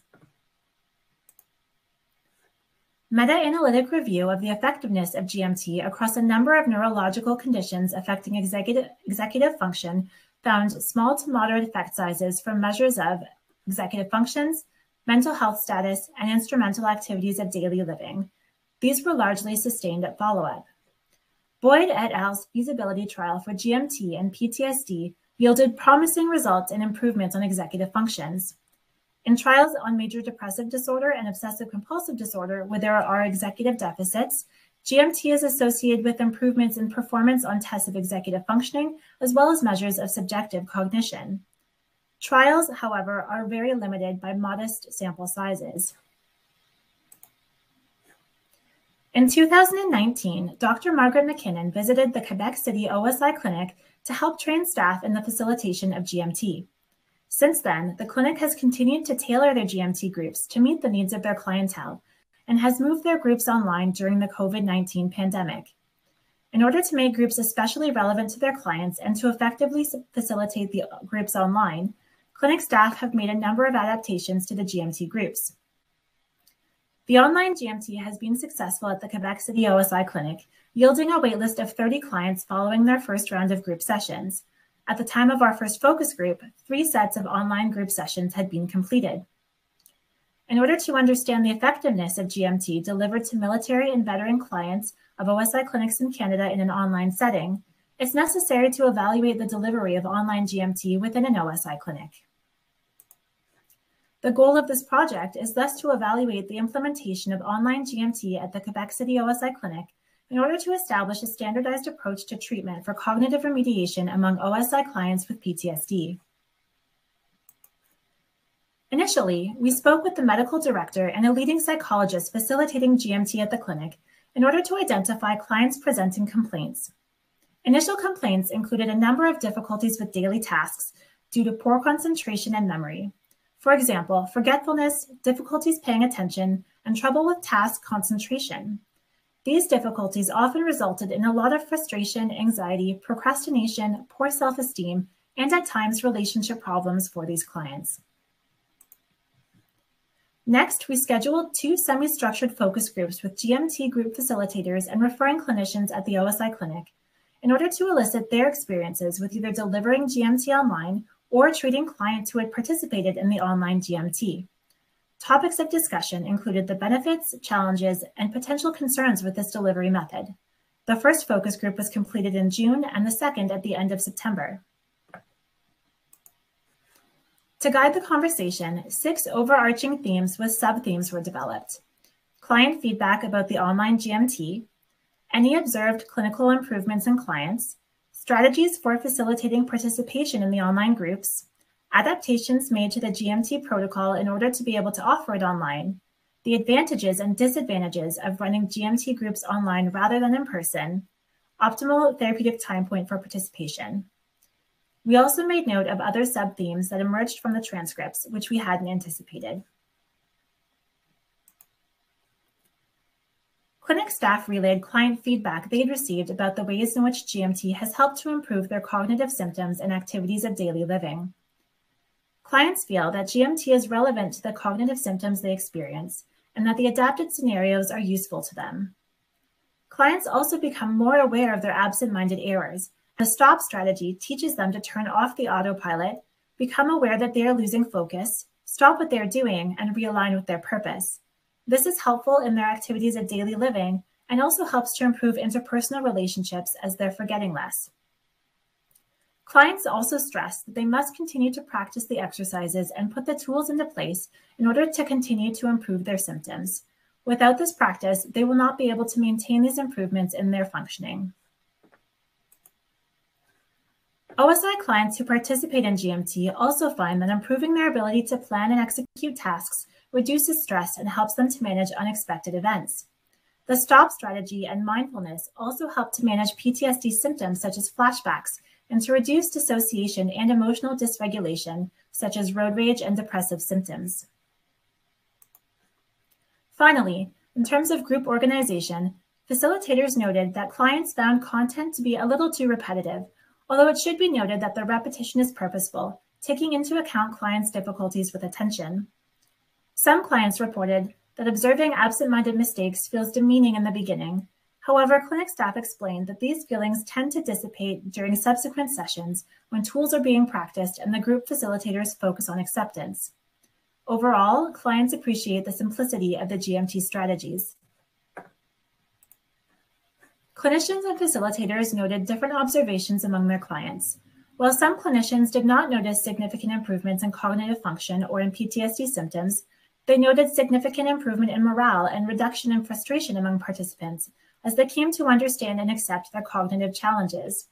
Meta-analytic review of the effectiveness of GMT across a number of neurological conditions affecting executive function found small to moderate effect sizes from measures of executive functions, mental health status, and instrumental activities of daily living. These were largely sustained at follow-up. Boyd et al.'s feasibility trial for GMT and PTSD yielded promising results and improvements on executive functions. In trials on major depressive disorder and obsessive compulsive disorder, where there are executive deficits, GMT is associated with improvements in performance on tests of executive functioning, as well as measures of subjective cognition. Trials, however, are very limited by modest sample sizes. In 2019, Dr. Margaret McKinnon visited the Quebec City OSI clinic to help train staff in the facilitation of GMT. Since then, the clinic has continued to tailor their GMT groups to meet the needs of their clientele and has moved their groups online during the COVID-19 pandemic. In order to make groups especially relevant to their clients and to effectively facilitate the groups online, clinic staff have made a number of adaptations to the GMT groups. The online GMT has been successful at the Quebec City OSI clinic, yielding a waitlist of 30 clients following their first round of group sessions. At the time of our first focus group, 3 sets of online group sessions had been completed. In order to understand the effectiveness of GMT delivered to military and veteran clients of OSI clinics in Canada in an online setting, it's necessary to evaluate the delivery of online GMT within an OSI clinic. The goal of this project is thus to evaluate the implementation of online GMT at the Quebec City OSI clinic in order to establish a standardized approach to treatment for cognitive remediation among OSI clients with PTSD. Initially, we spoke with the medical director and a leading psychologist facilitating GMT at the clinic in order to identify clients presenting complaints. Initial complaints included a number of difficulties with daily tasks due to poor concentration and memory. For example, forgetfulness, difficulties paying attention, and trouble with task concentration. These difficulties often resulted in a lot of frustration, anxiety, procrastination, poor self-esteem, and at times relationship problems for these clients. Next, we scheduled 2 semi-structured focus groups with GMT group facilitators and referring clinicians at the OSI clinic in order to elicit their experiences with either delivering GMT online or treating clients who had participated in the online GMT. Topics of discussion included the benefits, challenges, and potential concerns with this delivery method. The first focus group was completed in June and the second at the end of September. To guide the conversation, 6 overarching themes with sub-themes were developed. Client feedback about the online GMT, any observed clinical improvements in clients, strategies for facilitating participation in the online groups, adaptations made to the GMT protocol in order to be able to offer it online, the advantages and disadvantages of running GMT groups online rather than in person, optimal therapeutic time point for participation. We also made note of other sub-themes that emerged from the transcripts, which we hadn't anticipated. Clinic staff relayed client feedback they'd received about the ways in which GMT has helped to improve their cognitive symptoms and activities of daily living. Clients feel that GMT is relevant to the cognitive symptoms they experience and that the adapted scenarios are useful to them. Clients also become more aware of their absent-minded errors. The STOP strategy teaches them to turn off the autopilot, become aware that they are losing focus, stop what they're doing, and realign with their purpose. This is helpful in their activities of daily living and also helps to improve interpersonal relationships as they're forgetting less. Clients also stress that they must continue to practice the exercises and put the tools into place in order to continue to improve their symptoms. Without this practice, they will not be able to maintain these improvements in their functioning. OSI clients who participate in GMT also find that improving their ability to plan and execute tasks reduces stress and helps them to manage unexpected events. The STOP strategy and mindfulness also help to manage PTSD symptoms such as flashbacks and to reduce dissociation and emotional dysregulation, such as road rage and depressive symptoms. Finally, in terms of group organization, facilitators noted that clients found content to be a little too repetitive, although it should be noted that the repetition is purposeful, taking into account clients' difficulties with attention. Some clients reported that observing absent-minded mistakes feels demeaning in the beginning. However, clinic staff explained that these feelings tend to dissipate during subsequent sessions when tools are being practiced and the group facilitators focus on acceptance. Overall, clients appreciate the simplicity of the GMT strategies. Clinicians and facilitators noted different observations among their clients. While some clinicians did not notice significant improvements in cognitive function or in PTSD symptoms, they noted significant improvement in morale and reduction in frustration among participants as they came to understand and accept their cognitive challenges.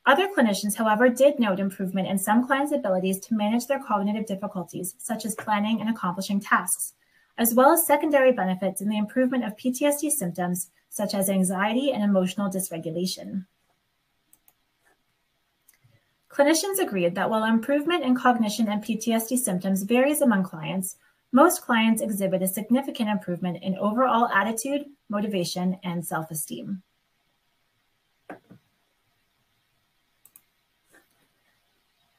Other clinicians, however, did note improvement in some clients' abilities to manage their cognitive difficulties, such as planning and accomplishing tasks, as well as secondary benefits in the improvement of PTSD symptoms, such as anxiety and emotional dysregulation. Clinicians agreed that while improvement in cognition and PTSD symptoms varies among clients, most clients exhibit a significant improvement in overall attitude, motivation, and self-esteem.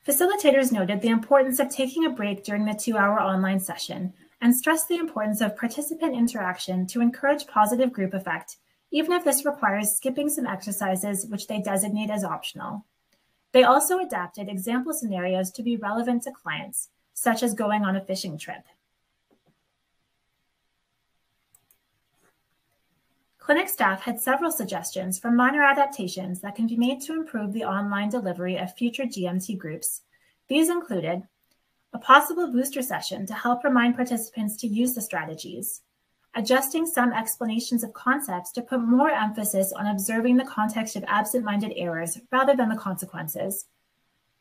Facilitators noted the importance of taking a break during the 2-hour online session and stressed the importance of participant interaction to encourage positive group effect, even if this requires skipping some exercises which they designate as optional. They also adapted example scenarios to be relevant to clients, such as going on a fishing trip. Clinic staff had several suggestions for minor adaptations that can be made to improve the online delivery of future GMT groups. These included a possible booster session to help remind participants to use the strategies, adjusting some explanations of concepts to put more emphasis on observing the context of absent-minded errors rather than the consequences,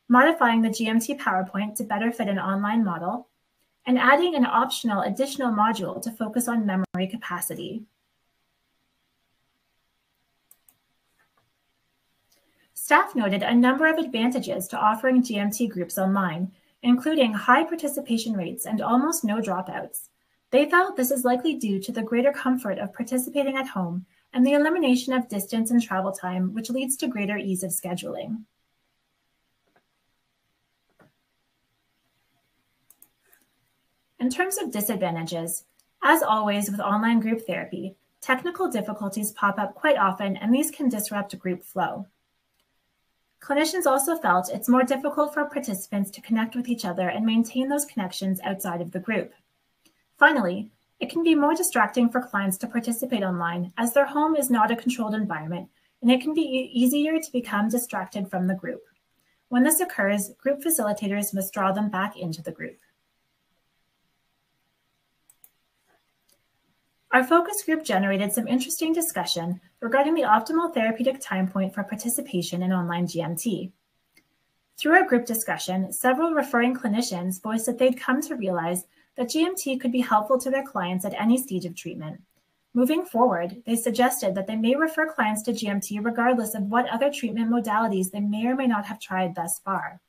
modifying the GMT PowerPoint to better fit an online model, and adding an optional additional module to focus on memory capacity. Staff noted a number of advantages to offering GMT groups online, including high participation rates and almost no dropouts. They felt this is likely due to the greater comfort of participating at home and the elimination of distance and travel time, which leads to greater ease of scheduling. In terms of disadvantages, as always with online group therapy, technical difficulties pop up quite often, and these can disrupt group flow. Clinicians also felt it's more difficult for participants to connect with each other and maintain those connections outside of the group. Finally, it can be more distracting for clients to participate online as their home is not a controlled environment, and it can be easier to become distracted from the group. When this occurs, group facilitators must draw them back into the group. Our focus group generated some interesting discussion regarding the optimal therapeutic time point for participation in online GMT. Through our group discussion, several referring clinicians voiced that they'd come to realize that GMT could be helpful to their clients at any stage of treatment. Moving forward, they suggested that they may refer clients to GMT regardless of what other treatment modalities they may or may not have tried thus far.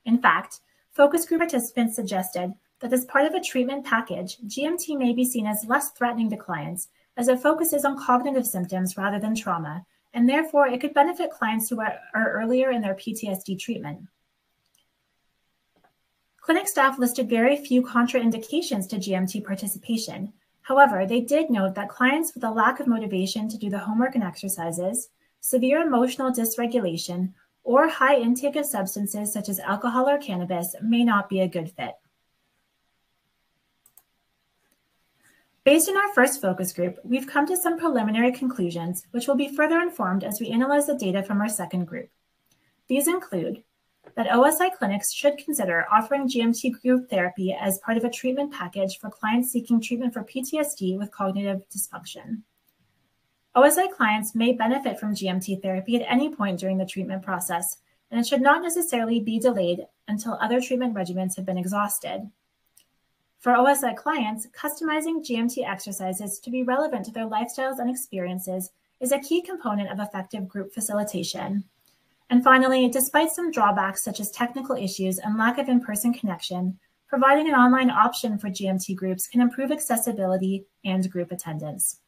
In fact, focus group participants suggested that as part of a treatment package, GMT may be seen as less threatening to clients as it focuses on cognitive symptoms rather than trauma, and therefore it could benefit clients who are earlier in their PTSD treatment. Clinic staff listed very few contraindications to GMT participation. However, they did note that clients with a lack of motivation to do the homework and exercises, severe emotional dysregulation, or high intake of substances such as alcohol or cannabis may not be a good fit. Based on our first focus group, we've come to some preliminary conclusions, which will be further informed as we analyze the data from our second group. These include that OSI clinics should consider offering GMT group therapy as part of a treatment package for clients seeking treatment for PTSD with cognitive dysfunction. OSI clients may benefit from GMT therapy at any point during the treatment process, and it should not necessarily be delayed until other treatment regimens have been exhausted. For OSI clients, customizing GMT exercises to be relevant to their lifestyles and experiences is a key component of effective group facilitation. And finally, despite some drawbacks such as technical issues and lack of in-person connection, providing an online option for GMT groups can improve accessibility and group attendance.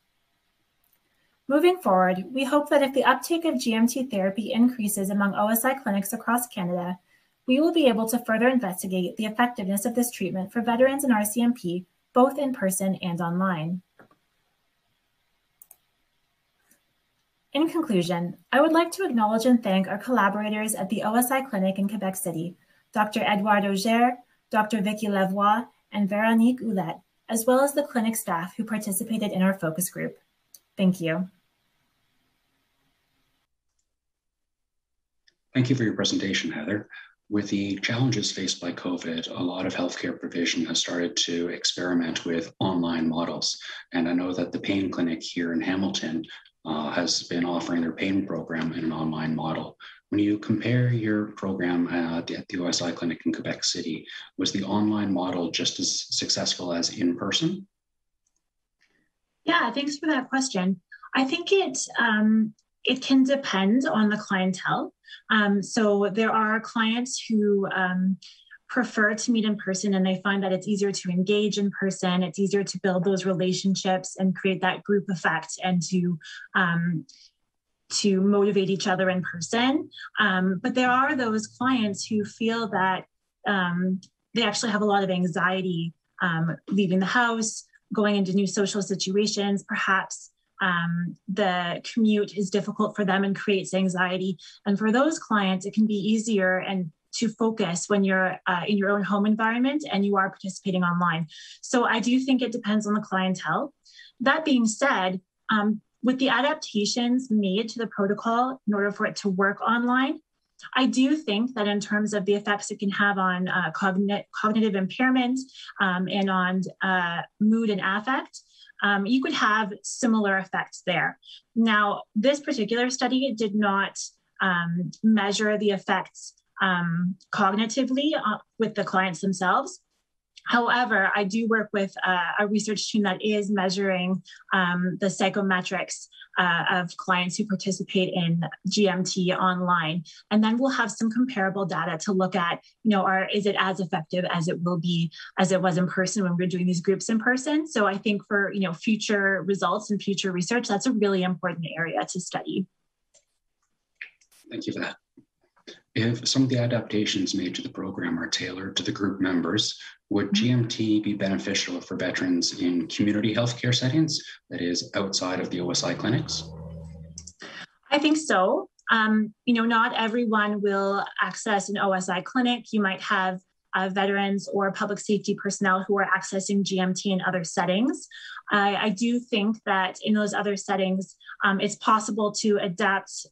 Moving forward, we hope that if the uptake of GMT therapy increases among OSI clinics across Canada, we will be able to further investigate the effectiveness of this treatment for veterans and RCMP, both in person and online. In conclusion, I would like to acknowledge and thank our collaborators at the OSI Clinic in Quebec City, Dr. Edouard Auger, Dr. Vicky Lavoie, and Véronique Houlette, as well as the clinic staff who participated in our focus group. Thank you. Thank you for your presentation, Heather. With the challenges faced by COVID, a lot of healthcare provision has started to experiment with online models. And I know that the pain clinic here in Hamilton has been offering their pain program in an online model. When you compare your program at the OSI clinic in Quebec City, was the online model just as successful as in person? Yeah, thanks for that question. I think it can depend on the clientele. So there are clients who prefer to meet in person, and they find that it's easier to engage in person. It's easier to build those relationships and create that group effect and to motivate each other in person. But there are those clients who feel that they actually have a lot of anxiety leaving the house, going into new social situations. Perhaps the commute is difficult for them and creates anxiety. And for those clients, it can be easier and to focus when you're in your own home environment and you are participating online. So I do think it depends on the clientele. That being said, with the adaptations made to the protocol in order for it to work online, I do think that in terms of the effects it can have on cognitive impairment and on mood and affect, you could have similar effects there. Now, this particular study did not measure the effects cognitively with the clients themselves. However, I do work with a research team that is measuring the psychometrics of clients who participate in GMT online. And then we'll have some comparable data to look at, is it as effective as it will be, as it was in person when we were doing these groups in person. So I think for, future results and future research, that's a really important area to study. Thank you for that. If some of the adaptations made to the program are tailored to the group members, would GMT be beneficial for veterans in community healthcare settings, that is outside of the OSI clinics? I think so. Not everyone will access an OSI clinic. You might have veterans or public safety personnel who are accessing GMT in other settings. I do think that in those other settings, it's possible to adapt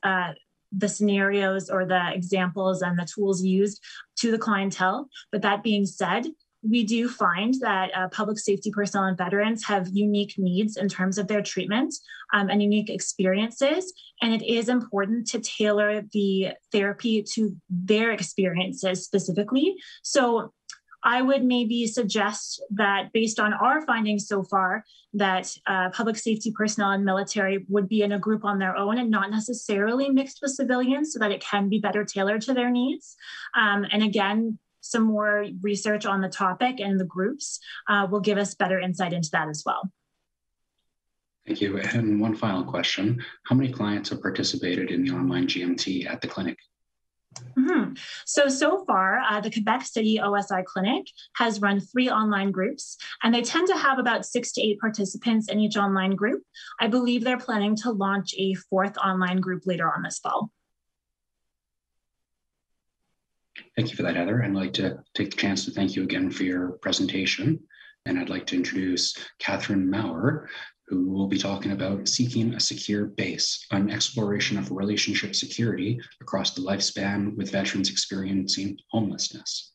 the scenarios or the examples and the tools used to the clientele. But that being said, we do find that public safety personnel and veterans have unique needs in terms of their treatment and unique experiences. And it is important to tailor the therapy to their experiences specifically. So I would maybe suggest that based on our findings so far, that public safety personnel and military would be in a group on their own and not necessarily mixed with civilians so that it can be better tailored to their needs. And again, some more research on the topic and the groups will give us better insight into that as well. Thank you. And one final question. How many clients have participated in the online GMT at the clinic? So far, the Quebec City OSI Clinic has run 3 online groups, and they tend to have about 6 to 8 participants in each online group. I believe they're planning to launch a 4th online group later on this fall. Thank you for that, Heather. I'd like to take the chance to thank you again for your presentation. And I'd like to introduce Catherine Maurer, who will be talking about Seeking a Secure Base, an exploration of relationship security across the lifespan with veterans experiencing homelessness.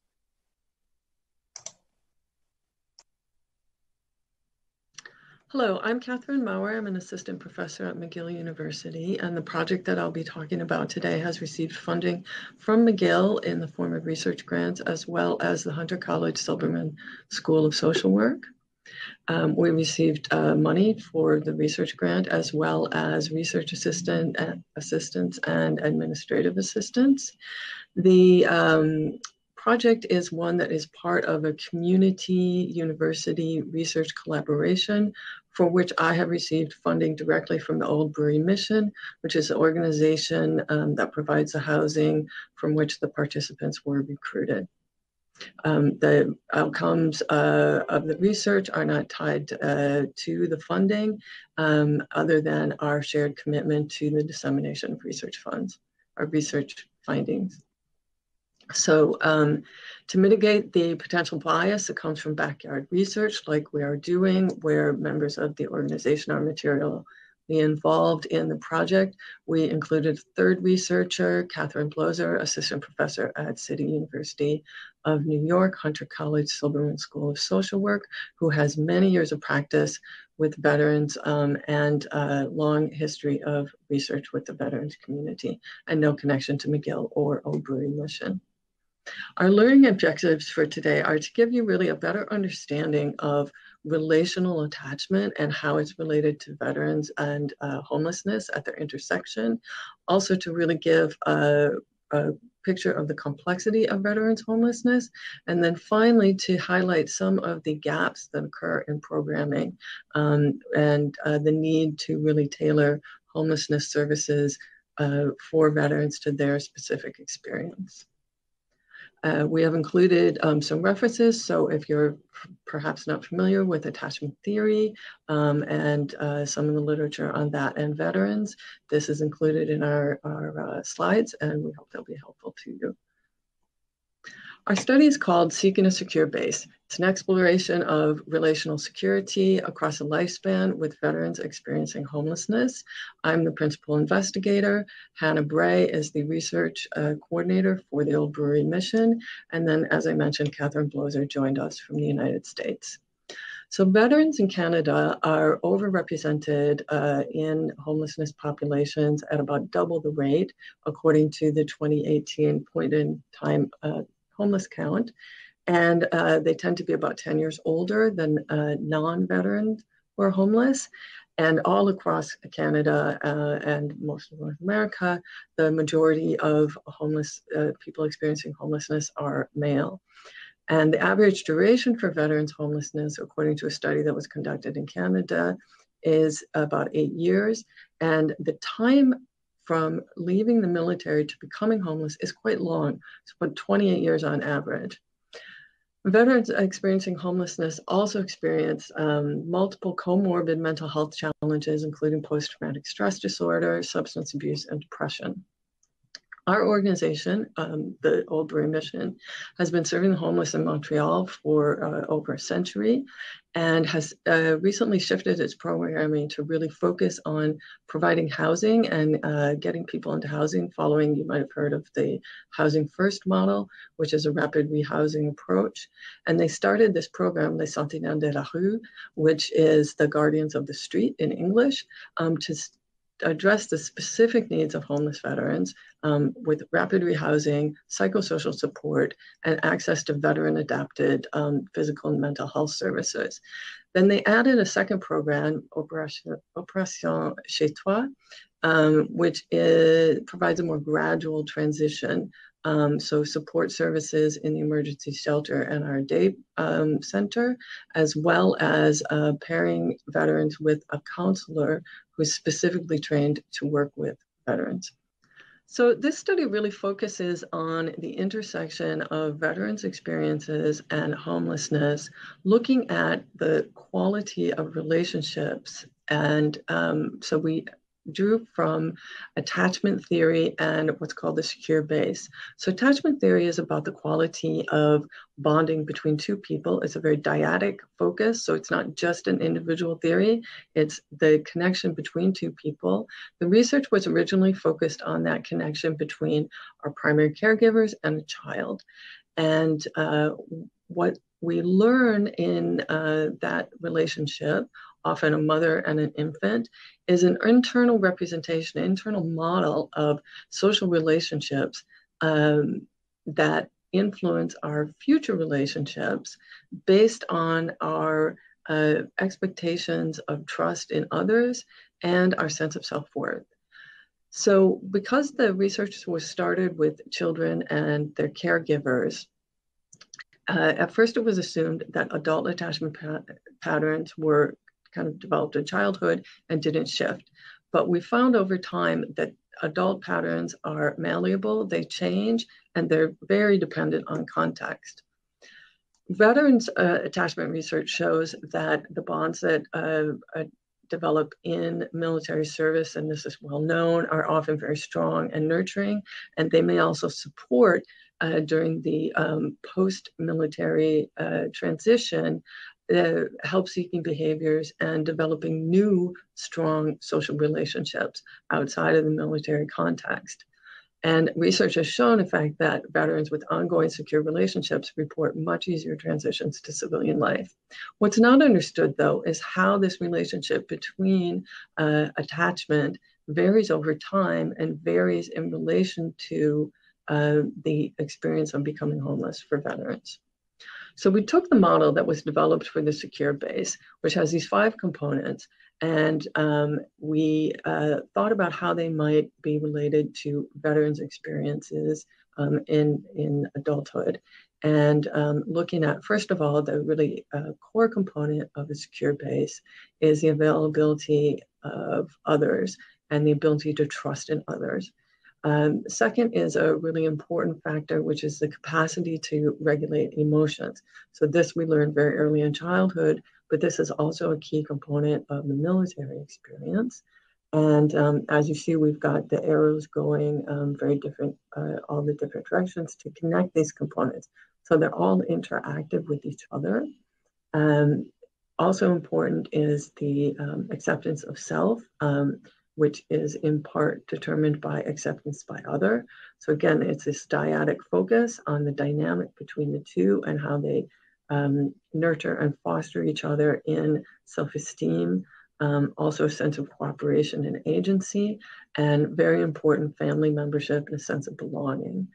Hello, I'm Catherine Maurer. I'm an assistant professor at McGill University, and the project that I'll be talking about today has received funding from McGill in the form of research grants, as well as the Hunter College Silberman School of Social Work. We received money for the research grant, as well as research assistance and administrative assistance. The project is one that is part of a community university research collaboration for which I have received funding directly from the Old Brewery Mission, which is an organization that provides the housing from which the participants were recruited. The outcomes of the research are not tied to the funding, other than our shared commitment to the dissemination of research funds, or research findings. So to mitigate the potential bias that comes from backyard research, like we are doing, where members of the organization are materially involved in the project, we included a 3rd researcher, Catherine Bloser, assistant professor at City University of New York, Hunter College Silberman School of Social Work, who has many years of practice with veterans and a long history of research with the veterans community, and no connection to McGill or Old Brewery Mission. Our learning objectives for today are to give you really a better understanding of relational attachment and how it's related to veterans and homelessness at their intersection. Also to really give a picture of the complexity of veterans homelessness. And then finally to highlight some of the gaps that occur in programming and the need to really tailor homelessness services for veterans to their specific experience. We have included some references, so if you're perhaps not familiar with attachment theory and some of the literature on that and veterans, this is included in our slides, and we hope they'll be helpful to you. Our study is called Seeking a Secure Base. It's an exploration of relational security across a lifespan with veterans experiencing homelessness. I'm the principal investigator. Hannah Bray is the research coordinator for the Old Brewery Mission. And then, as I mentioned, Catherine Bloser joined us from the United States. So veterans in Canada are overrepresented in homelessness populations at about double the rate, according to the 2018 point-in-time homeless count, and they tend to be about 10 years older than non-veterans who are homeless. And all across Canada and most of North America, the majority of homeless people experiencing homelessness are male. And the average duration for veterans homelessness, according to a study that was conducted in Canada, is about 8 years. And the time from leaving the military to becoming homeless is quite long. It's about 28 years on average. Veterans experiencing homelessness also experience multiple comorbid mental health challenges, including post-traumatic stress disorder, substance abuse, and depression. Our organization, the Old Brewery Mission, has been serving the homeless in Montreal for over a century and has recently shifted its programming to really focus on providing housing and getting people into housing following, you might have heard of the Housing First model, which is a rapid rehousing approach. And they started this program, Les Sentinelles de la Rue, which is the Guardians of the Street in English, to address the specific needs of homeless veterans with rapid rehousing, psychosocial support, and access to veteran-adapted physical and mental health services. Then they added a second program, Opération Chez Toi, which provides a more gradual transition. So support services in the emergency shelter and our day center, as well as pairing veterans with a counselor who's specifically trained to work with veterans. So this study really focuses on the intersection of veterans' experiences and homelessness, looking at the quality of relationships. And so we drew from attachment theory and what's called the secure base. So attachment theory is about the quality of bonding between two people. It's a very dyadic focus, so it's not just an individual theory, it's the connection between two people. The research was originally focused on that connection between our primary caregivers and a child. And what we learn in that relationship, often a mother and an infant, is an internal representation, an internal model of social relationships that influence our future relationships based on our expectations of trust in others and our sense of self-worth. So because the research was started with children and their caregivers, at first it was assumed that adult attachment patterns were kind of developed in childhood and didn't shift. But we found over time that adult patterns are malleable, they change, and they're very dependent on context. Veterans attachment research shows that the bonds that develop in military service, and this is well known, are often very strong and nurturing, and they may also support during the post-military transition help-seeking behaviors and developing new strong social relationships outside of the military context. And research has shown, in fact, that veterans with ongoing secure relationships report much easier transitions to civilian life. What's not understood, though, is how this relationship between attachment varies over time and varies in relation to the experience of becoming homeless for veterans. So we took the model that was developed for the secure base, which has these 5 components, and we thought about how they might be related to veterans' experiences in adulthood. And looking at, first of all, the really core component of a secure base is the availability of others and the ability to trust in others. Second is a really important factor, which is the capacity to regulate emotions. So this we learned very early in childhood, but this is also a key component of the military experience. And as you see, we've got the arrows going very different, all the different directions to connect these components. So they're all interactive with each other. Also important is the acceptance of self, which is in part determined by acceptance by other. So again, it's this dyadic focus on the dynamic between the two and how they nurture and foster each other in self-esteem, also a sense of cooperation and agency, and very important family membership and a sense of belonging.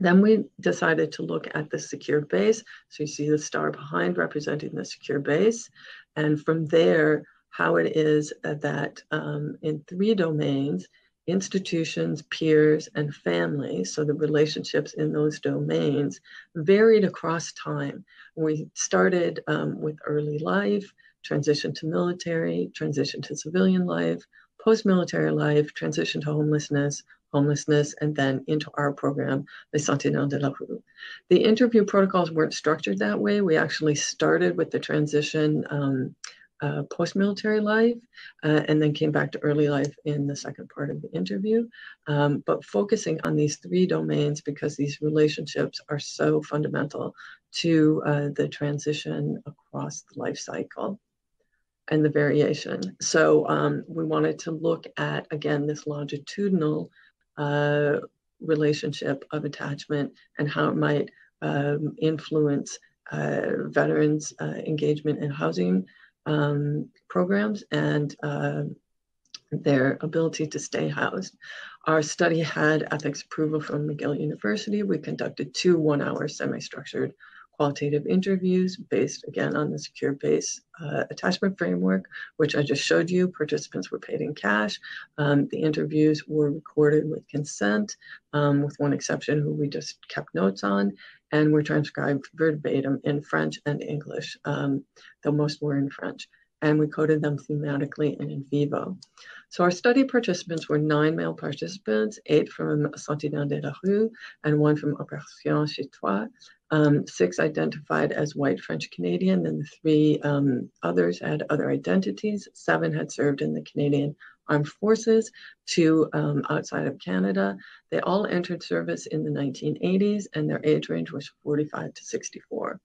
Then we decided to look at the secure base. So you see the star behind representing the secure base. And from there, how it is that in 3 domains, institutions, peers, and family, so the relationships in those domains varied across time. We started with early life, transition to military, transition to civilian life, post-military life, transition to homelessness, and then into our program, the Sentinelle de la Rue. The interview protocols weren't structured that way. We actually started with the transition post-military life, and then came back to early life in the second part of the interview, but focusing on these 3 domains because these relationships are so fundamental to the transition across the life cycle and the variation. So we wanted to look at, again, this longitudinal relationship of attachment and how it might influence veterans' engagement in housing programs and their ability to stay housed. Our study had ethics approval from McGill University. We conducted 2 one-hour semi-structured qualitative interviews based, again, on the secure base attachment framework, which I just showed you. Participants were paid in cash. The interviews were recorded with consent, with one exception who we just kept notes on, and were transcribed verbatim in French and English, though most were in French. and we coded them thematically and in vivo. So our study participants were 9 male participants, 8 from Sentinelle de la Rue and 1 from Opération Chez Toi. 6 identified as white French Canadian, and the 3 others had other identities. 7 had served in the Canadian Armed Forces, 2 outside of Canada. They all entered service in the 1980s, and their age range was 45 to 64.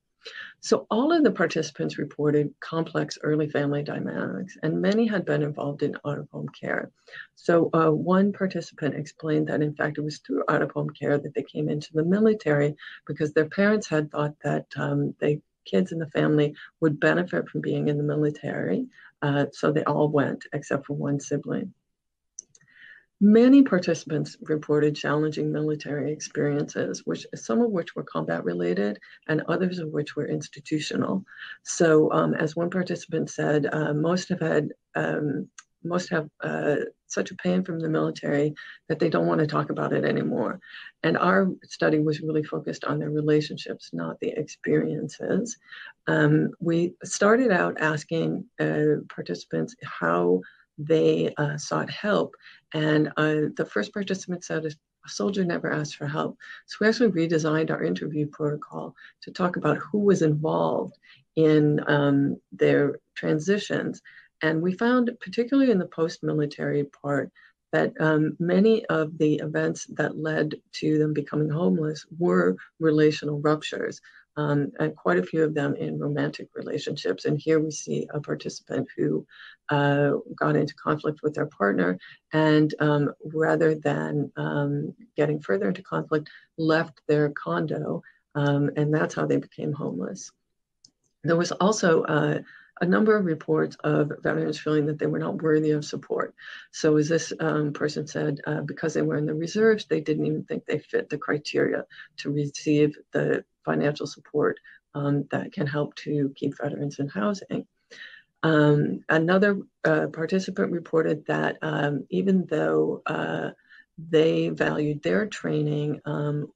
So all of the participants reported complex early family dynamics, and many had been involved in out-of-home care. So one participant explained that, in fact, it was through out-of-home care that they came into the military because their parents had thought that the kids in the family would benefit from being in the military. So they all went, except for one sibling. Many participants reported challenging military experiences, some of which were combat related and others of which were institutional. So as one participant said, most have such a pain from the military that they don't want to talk about it anymore. And our study was really focused on their relationships, not the experiences. We started out asking participants how they sought help. And the first participant said, a soldier never asked for help. So we actually redesigned our interview protocol to talk about who was involved in their transitions. And we found, particularly in the post-military part, that many of the events that led to them becoming homeless were relational ruptures. And quite a few of them in romantic relationships. And here we see a participant who got into conflict with their partner and rather than getting further into conflict, left their condo, and that's how they became homeless. There was also a number of reports of veterans feeling that they were not worthy of support. So as this person said, because they were in the reserves, they didn't even think they fit the criteria to receive the financial support that can help to keep veterans in housing. Another participant reported that even though they valued their training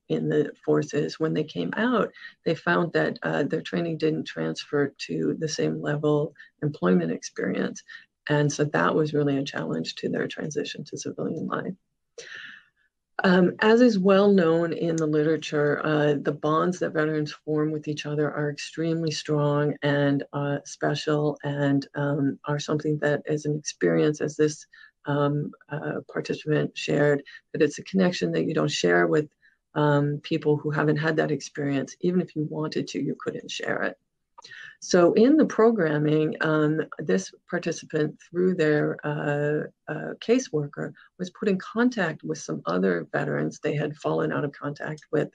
in the forces, when they came out, they found that their training didn't transfer to the same level employment experience. And so that was really a challenge to their transition to civilian life. As is well known in the literature, the bonds that veterans form with each other are extremely strong and special, and are something that is an experience, as this participant shared, that it's a connection that you don't share with people who haven't had that experience. Even if you wanted to, you couldn't share it. So in the programming, this participant, through their caseworker, was put in contact with some other veterans. They had fallen out of contact with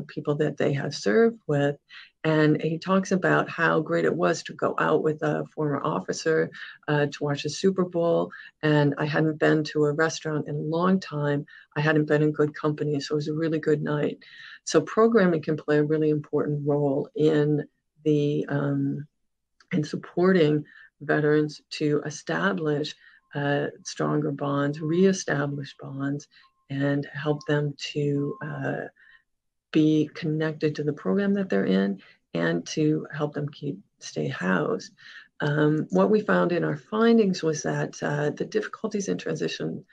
people that they had served with. And he talks about how great it was to go out with a former officer to watch a Super Bowl. And I hadn't been to a restaurant in a long time. I hadn't been in good company, so it was a really good night. So programming can play a really important role in supporting veterans to establish stronger bonds, reestablish bonds, and help them to be connected to the program that they're in and to help them stay housed. What we found in our findings was that the difficulties in transition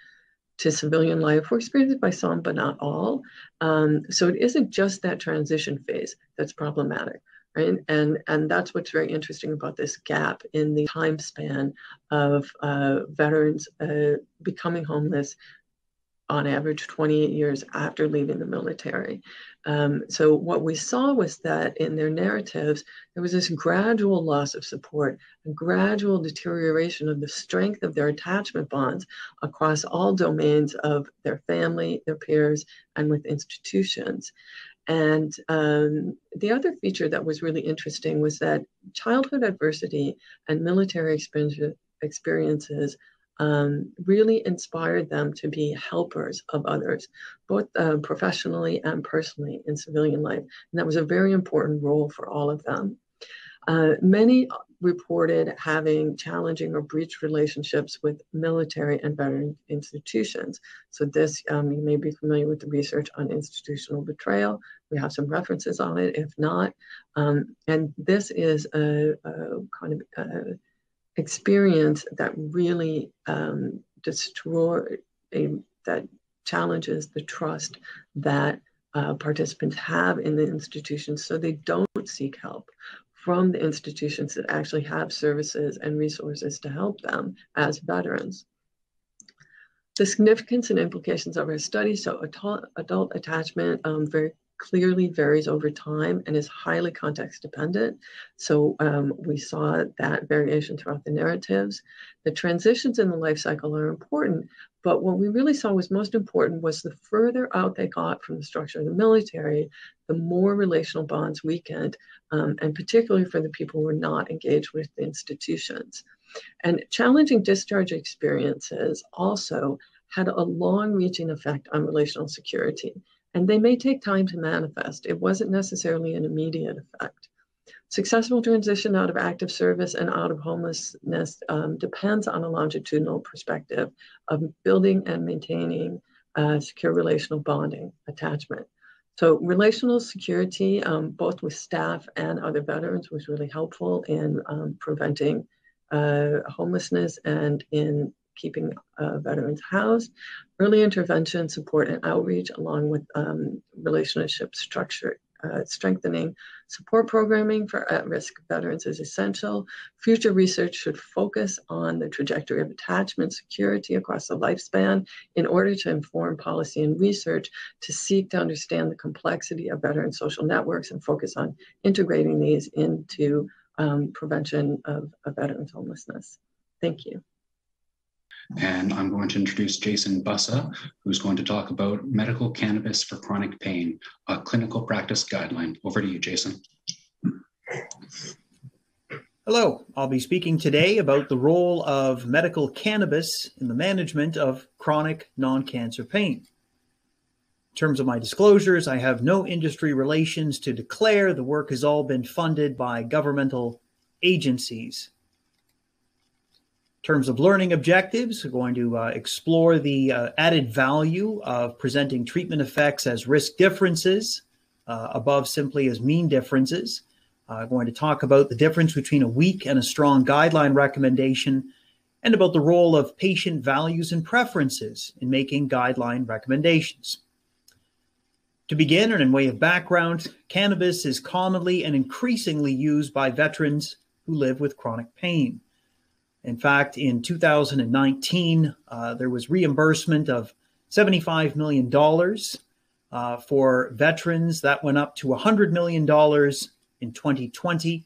to civilian life were experienced by some, but not all. So it isn't just that transition phase that's problematic. Right? And that's what's very interesting about this gap in the time span of veterans becoming homeless, on average 28 years after leaving the military. So what we saw was that in their narratives, there was this gradual loss of support, a gradual deterioration of the strength of their attachment bonds across all domains of their family, their peers, and with institutions. And the other feature that was really interesting was that childhood adversity and military experiences really inspired them to be helpers of others, both professionally and personally in civilian life. And that was a very important role for all of them. Many reported having challenging or breached relationships with military and veteran institutions. So this, you may be familiar with the research on institutional betrayal. We have some references on it, if not. And this is a kind of experience that really that challenges the trust that participants have in the institutions, so they don't seek help from the institutions that actually have services and resources to help them as veterans. The significance and implications of our study, so adult attachment very clearly varies over time and is highly context dependent. So we saw that variation throughout the narratives. The transitions in the life cycle are important, but what we really saw was most important was the further out they got from the structure of the military, the more relational bonds weakened, and particularly for the people who were not engaged with the institutions. And challenging discharge experiences also had a long-reaching effect on relational security, and they may take time to manifest. It wasn't necessarily an immediate effect. Successful transition out of active service and out of homelessness depends on a longitudinal perspective of building and maintaining secure relational bonding, attachment. So relational security, both with staff and other veterans, was really helpful in preventing homelessness and in keeping veterans housed. Early intervention, support, and outreach, along with relationship structure, strengthening support programming for at-risk veterans is essential. Future research should focus on the trajectory of attachment security across the lifespan in order to inform policy and research to seek to understand the complexity of veteran social networks and focus on integrating these into prevention of veterans' homelessness. Thank you. And I'm going to introduce Jason Bussa, who's going to talk about medical cannabis for chronic pain, a clinical practice guideline. Over to you, Jason. Hello, I'll be speaking today about the role of medical cannabis in the management of chronic non-cancer pain. In terms of my disclosures, I have no industry relations to declare. The work has all been funded by governmental agencies. In terms of learning objectives, we're going to explore the added value of presenting treatment effects as risk differences above simply as mean differences. Going to talk about the difference between a weak and a strong guideline recommendation, and about the role of patient values and preferences in making guideline recommendations. To begin, and in way of background, cannabis is commonly and increasingly used by veterans who live with chronic pain. In fact, in 2019, there was reimbursement of $75 million for veterans. That went up to $100 million in 2020.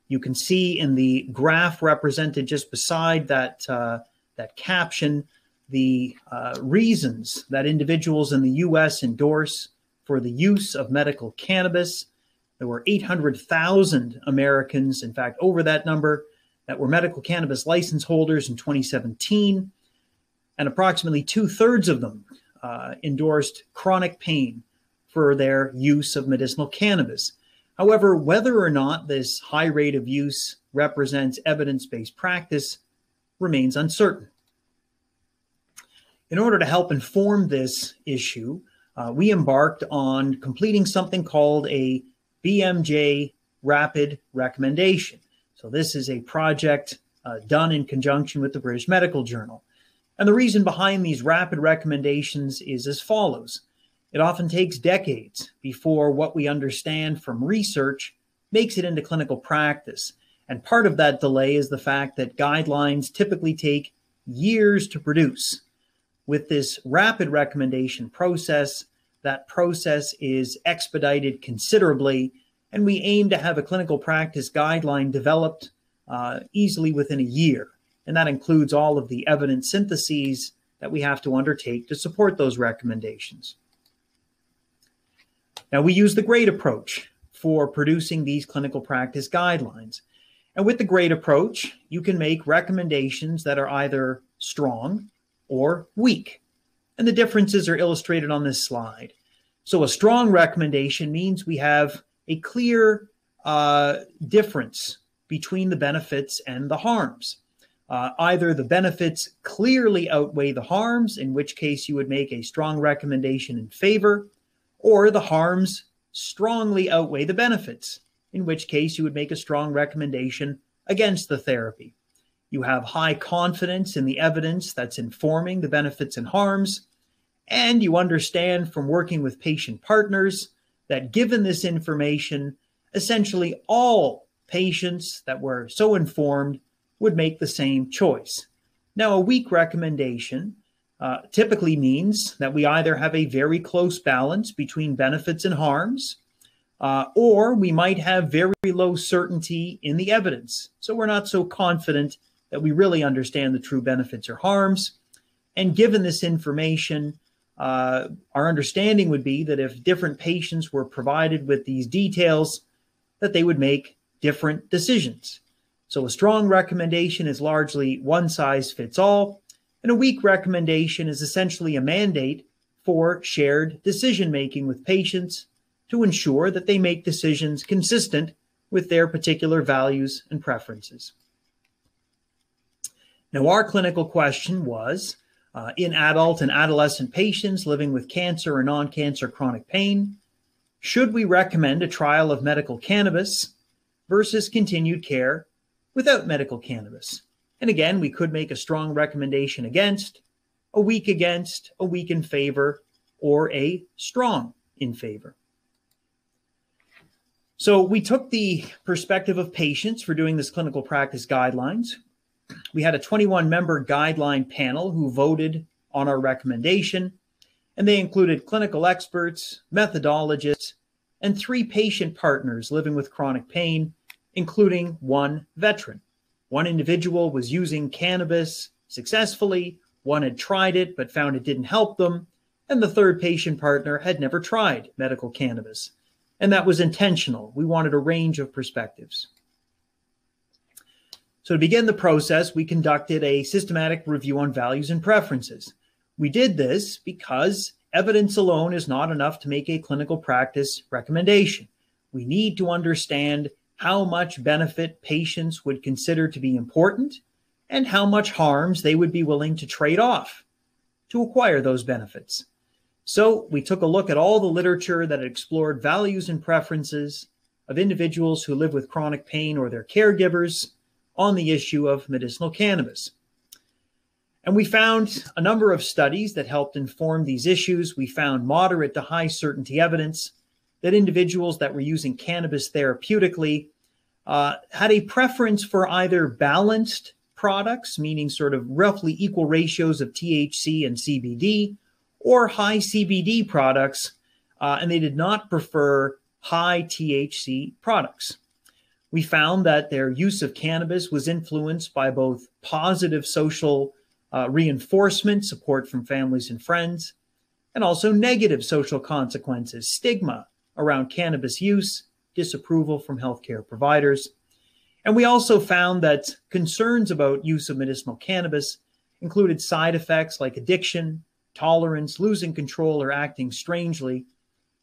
You can see in the graph represented just beside that, that caption the reasons that individuals in the U.S. endorse for the use of medical cannabis. There were 800,000 Americans, in fact, over that number, that were medical cannabis license holders in 2017, and approximately 2/3 of them endorsed chronic pain for their use of medicinal cannabis. However, whether or not this high rate of use represents evidence-based practice remains uncertain. In order to help inform this issue, we embarked on completing something called a Bmj Rapid Recommendation. So this is a project done in conjunction with the British Medical Journal. And the reason behind these rapid recommendations is as follows. It often takes decades before what we understand from research makes it into clinical practice. And part of that delay is the fact that guidelines typically take years to produce. With this rapid recommendation process, that process is expedited considerably, and we aim to have a clinical practice guideline developed easily within a year. And that includes all of the evidence syntheses that we have to undertake to support those recommendations. Now, we use the GRADE approach for producing these clinical practice guidelines. And with the GRADE approach, you can make recommendations that are either strong or weak. And the differences are illustrated on this slide. So a strong recommendation means we have a clear difference between the benefits and the harms. Either the benefits clearly outweigh the harms, in which case you would make a strong recommendation in favor, or the harms strongly outweigh the benefits, in which case you would make a strong recommendation against the therapy. you have high confidence in the evidence that's informing the benefits and harms, and you understand from working with patient partners that given this information, essentially all patients that were so informed would make the same choice. Now, a weak recommendation typically means that we either have a very close balance between benefits and harms, or we might have very low certainty in the evidence. So we're not so confident that we really understand the true benefits or harms. And given this information, our understanding would be that if different patients were provided with these details, that they would make different decisions. So a strong recommendation is largely one size fits all, and a weak recommendation is essentially a mandate for shared decision-making with patients to ensure that they make decisions consistent with their particular values and preferences. Now, our clinical question was, in adult and adolescent patients living with cancer or non-cancer chronic pain, should we recommend a trial of medical cannabis versus continued care without medical cannabis? And again, we could make a strong recommendation against, a weak against, a weak in favor, or a strong in favor. So we took the perspective of patients for doing this clinical practice guidelines. We had a 21-member guideline panel who voted on our recommendation, and they included clinical experts, methodologists, and 3 patient partners living with chronic pain, including 1 veteran. 1 individual was using cannabis successfully, 1 had tried it but found it didn't help them, and the 3rd patient partner had never tried medical cannabis. And that was intentional. We wanted a range of perspectives. So to begin the process, we conducted a systematic review on values and preferences. We did this because evidence alone is not enough to make a clinical practice recommendation. We need to understand how much benefit patients would consider to be important and how much harms they would be willing to trade off to acquire those benefits. So we took a look at all the literature that explored values and preferences of individuals who live with chronic pain or their caregivers on the issue of medicinal cannabis. And we found a number of studies that helped inform these issues. We found moderate to high certainty evidence that individuals that were using cannabis therapeutically had a preference for either balanced products, meaning sort of roughly equal ratios of THC and CBD, or high CBD products, and they did not prefer high THC products. We found that their use of cannabis was influenced by both positive social reinforcement, support from families and friends, and also negative social consequences, stigma around cannabis use, disapproval from healthcare providers. And we also found that concerns about use of medicinal cannabis included side effects like addiction, tolerance, losing control, or acting strangely.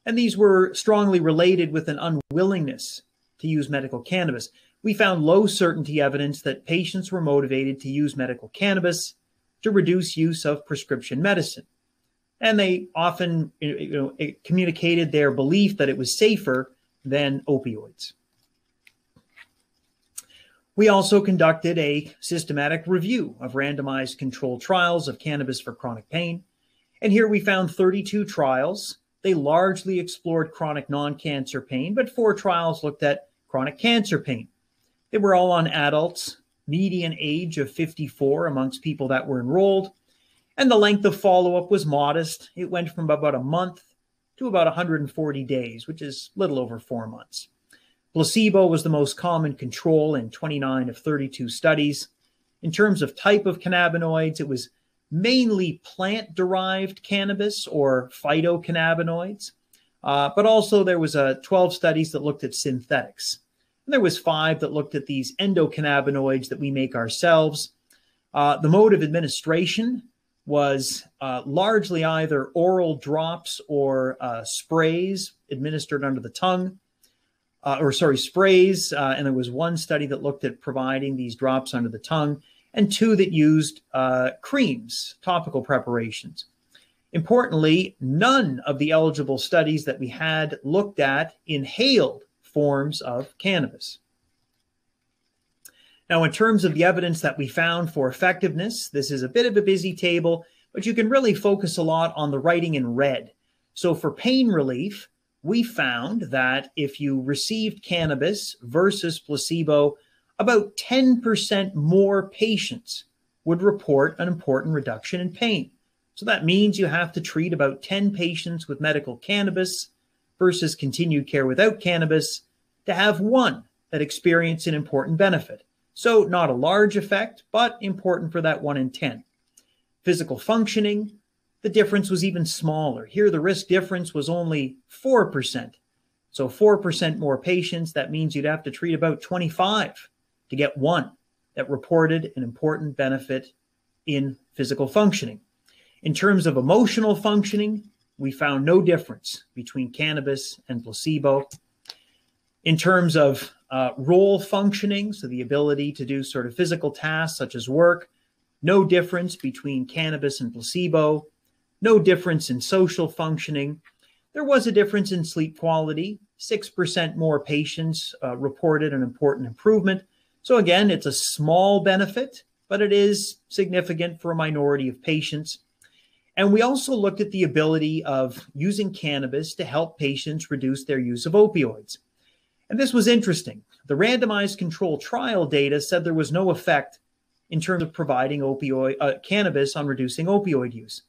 And these were strongly related with an unwillingness to use medical cannabis. We found low certainty evidence that patients were motivated to use medical cannabis to reduce use of prescription medicine. And they often communicated their belief that it was safer than opioids. We also conducted a systematic review of randomized controlled trials of cannabis for chronic pain. And here we found 32 trials. They largely explored chronic non-cancer pain, but 4 trials looked at chronic cancer pain. They were all on adults, median age of 54 amongst people that were enrolled, and the length of follow-up was modest. It went from about a month to about 140 days, which is a little over 4 months. Placebo was the most common control in 29 of 32 studies. In terms of type of cannabinoids, it was mainly plant-derived cannabis or phytocannabinoids, but also there was 12 studies that looked at synthetics. And there was 5 that looked at these endocannabinoids that we make ourselves. The mode of administration was largely either oral drops or sprays administered under the tongue, sprays. And there was 1 study that looked at providing these drops under the tongue, and 2 that used creams, topical preparations. Importantly, none of the eligible studies that we had looked at inhaled forms of cannabis. Now, in terms of the evidence that we found for effectiveness, this is a bit of a busy table, but you can really focus a lot on the writing in red. So for pain relief, we found that if you received cannabis versus placebo, about 10% more patients would report an important reduction in pain. So that means you have to treat about 10 patients with medical cannabis versus continued care without cannabis to have one that experienced an important benefit. So not a large effect, but important for that 1 in 10. Physical functioning, the difference was even smaller. Here, the risk difference was only 4%. So 4% more patients, that means you'd have to treat about 25 to get one that reported an important benefit in physical functioning. In terms of emotional functioning, we found no difference between cannabis and placebo. In terms of role functioning, so the ability to do sort of physical tasks such as work, no difference between cannabis and placebo, no difference in social functioning. There was a difference in sleep quality. 6% more patients reported an important improvement. So again, it's a small benefit, but it is significant for a minority of patients. And we also looked at the ability of using cannabis to help patients reduce their use of opioids. And this was interesting. The randomized control trial data said there was no effect in terms of providing cannabis on reducing opioid use.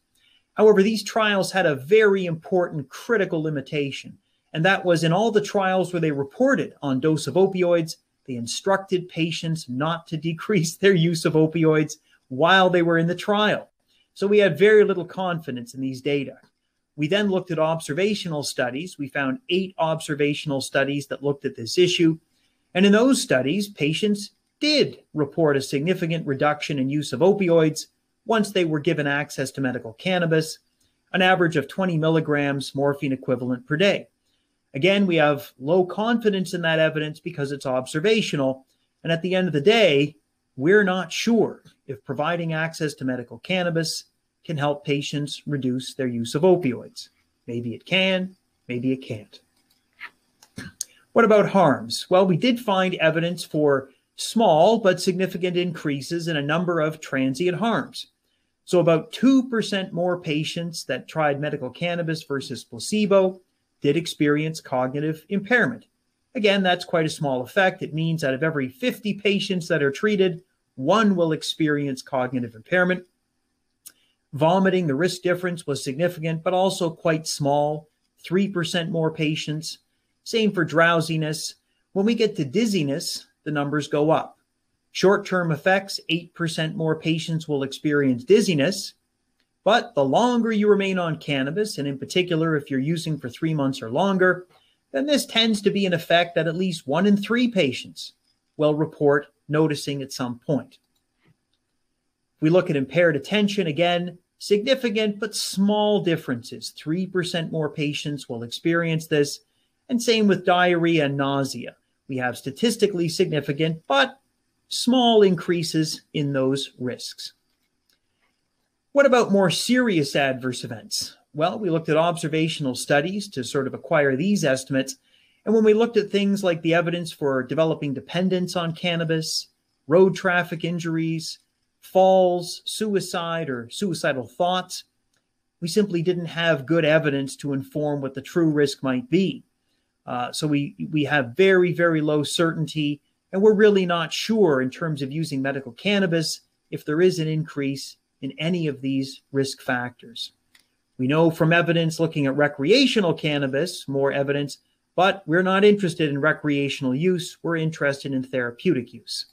However, these trials had a very important critical limitation, and that was in all the trials where they reported on dose of opioids, they instructed patients not to decrease their use of opioids while they were in the trial. So we had very little confidence in these data. We then looked at observational studies. We found 8 observational studies that looked at this issue. And in those studies, patients did report a significant reduction in use of opioids once they were given access to medical cannabis, an average of 20 milligrams morphine equivalent per day. Again, we have low confidence in that evidence because it's observational. And at the end of the day, we're not sure if providing access to medical cannabis can help patients reduce their use of opioids. Maybe it can, maybe it can't. What about harms? Well, we did find evidence for small but significant increases in a number of transient harms. So about 2% more patients that tried medical cannabis versus placebo did experience cognitive impairment. Again, that's quite a small effect. It means out of every 50 patients that are treated, one will experience cognitive impairment. Vomiting, the risk difference was significant, but also quite small, 3% more patients. Same for drowsiness. When we get to dizziness, the numbers go up. Short-term effects, 8% more patients will experience dizziness. But the longer you remain on cannabis, and in particular, if you're using for 3 months or longer, then this tends to be an effect that at least 1 in 3 patients will report noticing at some point. If we look at impaired attention, again, significant but small differences. 3% more patients will experience this, and same with diarrhea and nausea. We have statistically significant but small increases in those risks. What about more serious adverse events? Well, we looked at observational studies to sort of acquire these estimates. And when we looked at things like the evidence for developing dependence on cannabis, road traffic injuries, falls, suicide, or suicidal thoughts, we simply didn't have good evidence to inform what the true risk might be. So we have very, very low certainty, and we're really not sure in terms of using medical cannabis if there is an increase in any of these risk factors. We know from evidence looking at recreational cannabis, more evidence, but we're not interested in recreational use. We're interested in therapeutic use.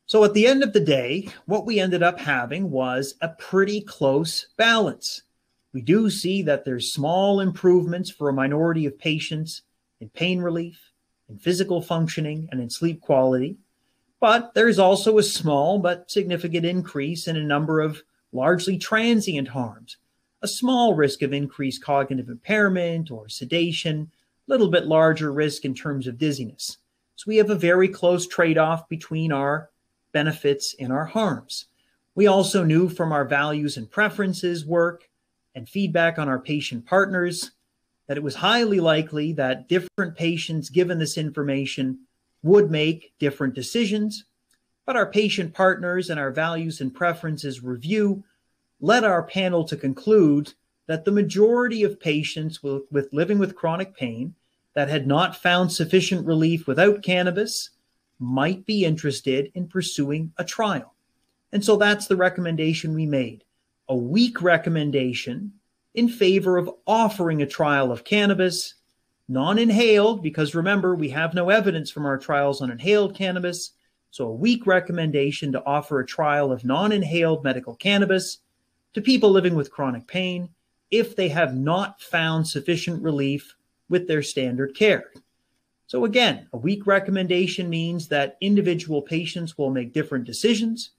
So at the end of the day, what we ended up having was a pretty close balance. We do see that there's small improvements for a minority of patients in pain relief, in physical functioning, and in sleep quality. But there's also a small but significant increase in a number of largely transient harms, a small risk of increased cognitive impairment or sedation, a little bit larger risk in terms of dizziness. So we have a very close trade-off between our benefits and our harms. We also knew from our values and preferences work and feedback on our patient partners that it was highly likely that different patients given this information would make different decisions, but our patient partners and our values and preferences review led our panel to conclude that the majority of patients with living with chronic pain that had not found sufficient relief without cannabis might be interested in pursuing a trial. And so that's the recommendation we made, a weak recommendation in favor of offering a trial of cannabis, non-inhaled, because remember, we have no evidence from our trials on inhaled cannabis. So a weak recommendation to offer a trial of non-inhaled medical cannabis to people living with chronic pain if they have not found sufficient relief with their standard care. So again, a weak recommendation means that individual patients will make different decisions,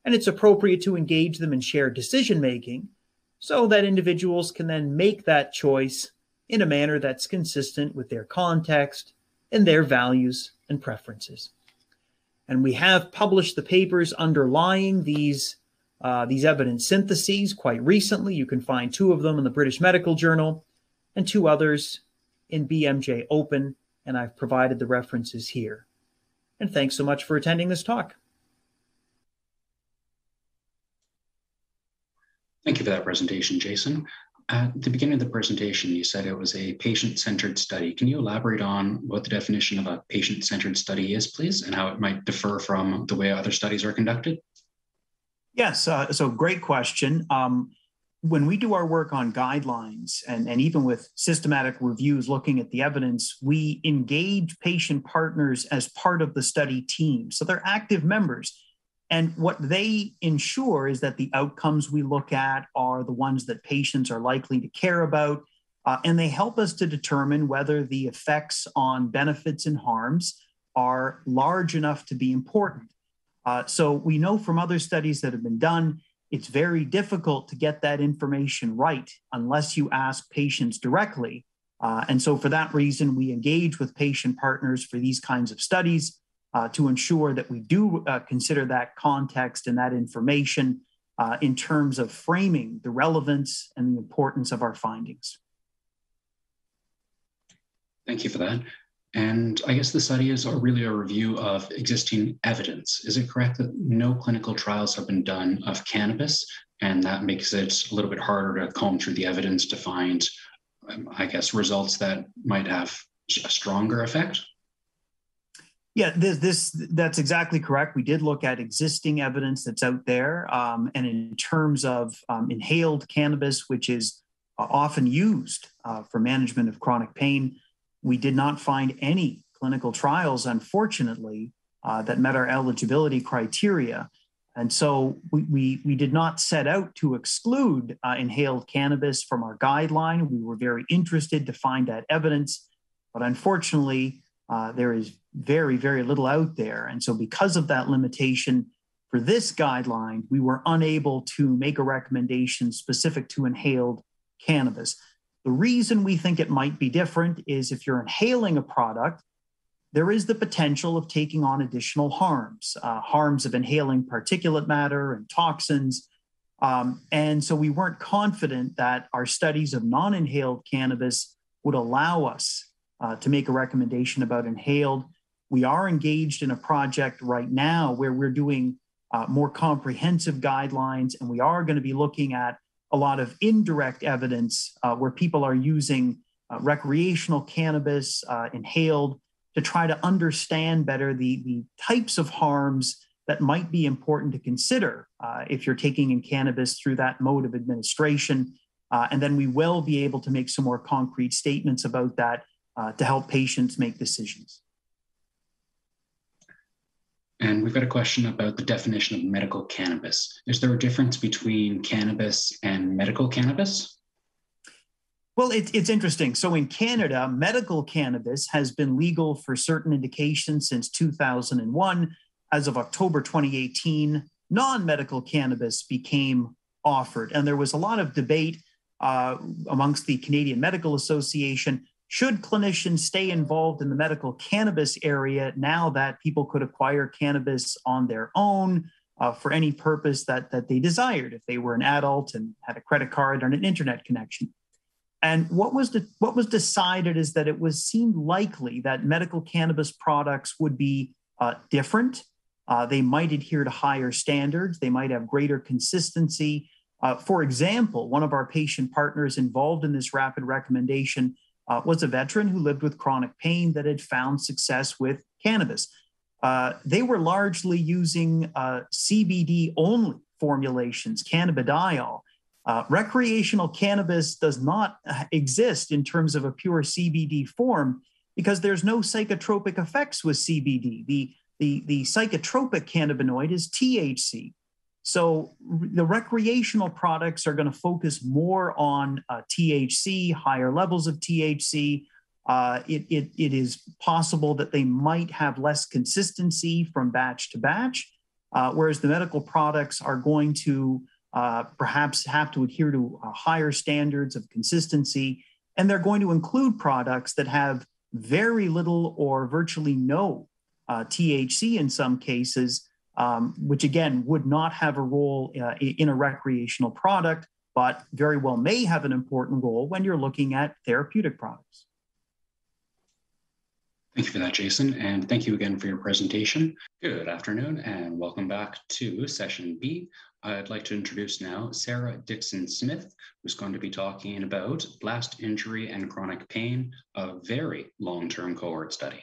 and it's appropriate to engage them in shared decision-making so that individuals can then make that choice in a manner that's consistent with their context and their values and preferences. And we have published the papers underlying these evidence syntheses quite recently. You can find 2 of them in the British Medical Journal and 2 others in BMJ Open, and I've provided the references here. And thanks so much for attending this talk. Thank you for that presentation, Jason. At the beginning of the presentation, you said it was a patient-centered study. Can you elaborate on what the definition of a patient-centered study is, please, and how it might differ from the way other studies are conducted? Yes, so great question. When we do our work on guidelines and even with systematic reviews looking at the evidence, we engage patient partners as part of the study team. So they're active members. And what they ensure is that the outcomes we look at are the ones that patients are likely to care about. And they help us to determine whether the effects on benefits and harms are large enough to be important. So we know from other studies that have been done, it's very difficult to get that information right unless you ask patients directly. And so for that reason, we engage with patient partners for these kinds of studies to ensure that we do consider that context and that information in terms of framing the relevance and the importance of our findings. Thank you for that. And I guess the study is really a review of existing evidence. Is it correct that no clinical trials have been done of cannabis, and that makes it a little bit harder to comb through the evidence to find, I guess, results that might have a stronger effect? Yeah, that's exactly correct. We did look at existing evidence that's out there. And in terms of inhaled cannabis, which is often used for management of chronic pain, we did not find any clinical trials, unfortunately, that met our eligibility criteria. And so we did not set out to exclude inhaled cannabis from our guideline. We were very interested to find that evidence, but unfortunately, there is very, very little out there. And so because of that limitation for this guideline, we were unable to make a recommendation specific to inhaled cannabis. The reason we think it might be different is if you're inhaling a product, there is the potential of taking on additional harms, harms of inhaling particulate matter and toxins. And so we weren't confident that our studies of non-inhaled cannabis would allow us to make a recommendation about inhaled. We are engaged in a project right now where we're doing more comprehensive guidelines, and we are going to be looking at a lot of indirect evidence where people are using recreational cannabis inhaled to try to understand better the types of harms that might be important to consider if you're taking in cannabis through that mode of administration. And then we will be able to make some more concrete statements about that to help patients make decisions. And we've got a question about the definition of medical cannabis. Is there a difference between cannabis and medical cannabis? Well, it's interesting. So in Canada, medical cannabis has been legal for certain indications since 2001. As of October 2018, non-medical cannabis became offered. And there was a lot of debate amongst the Canadian Medical Association. Should clinicians stay involved in the medical cannabis area now that people could acquire cannabis on their own for any purpose that they desired, if they were an adult and had a credit card and an internet connection? And what was decided is that it seemed likely that medical cannabis products would be different. They might adhere to higher standards. They might have greater consistency. For example, one of our patient partners involved in this rapid recommendation was a veteran who lived with chronic pain that had found success with cannabis. They were largely using CBD-only formulations, cannabidiol. Recreational cannabis does not exist in terms of a pure CBD form because there's no psychotropic effects with CBD. The psychotropic cannabinoid is THC. So the recreational products are going to focus more on THC, higher levels of THC. It is possible that they might have less consistency from batch to batch, whereas the medical products are going to perhaps have to adhere to higher standards of consistency, and they're going to include products that have very little or virtually no THC in some cases, which again would not have a role in a recreational product, but very well may have an important role when you're looking at therapeutic products. Thank you for that, Jason, and thank you again for your presentation. Good afternoon, and welcome back to session B. I'd like to introduce now Sarah Dixon-Smith, who's going to be talking about blast injury and chronic pain, a very long-term cohort study.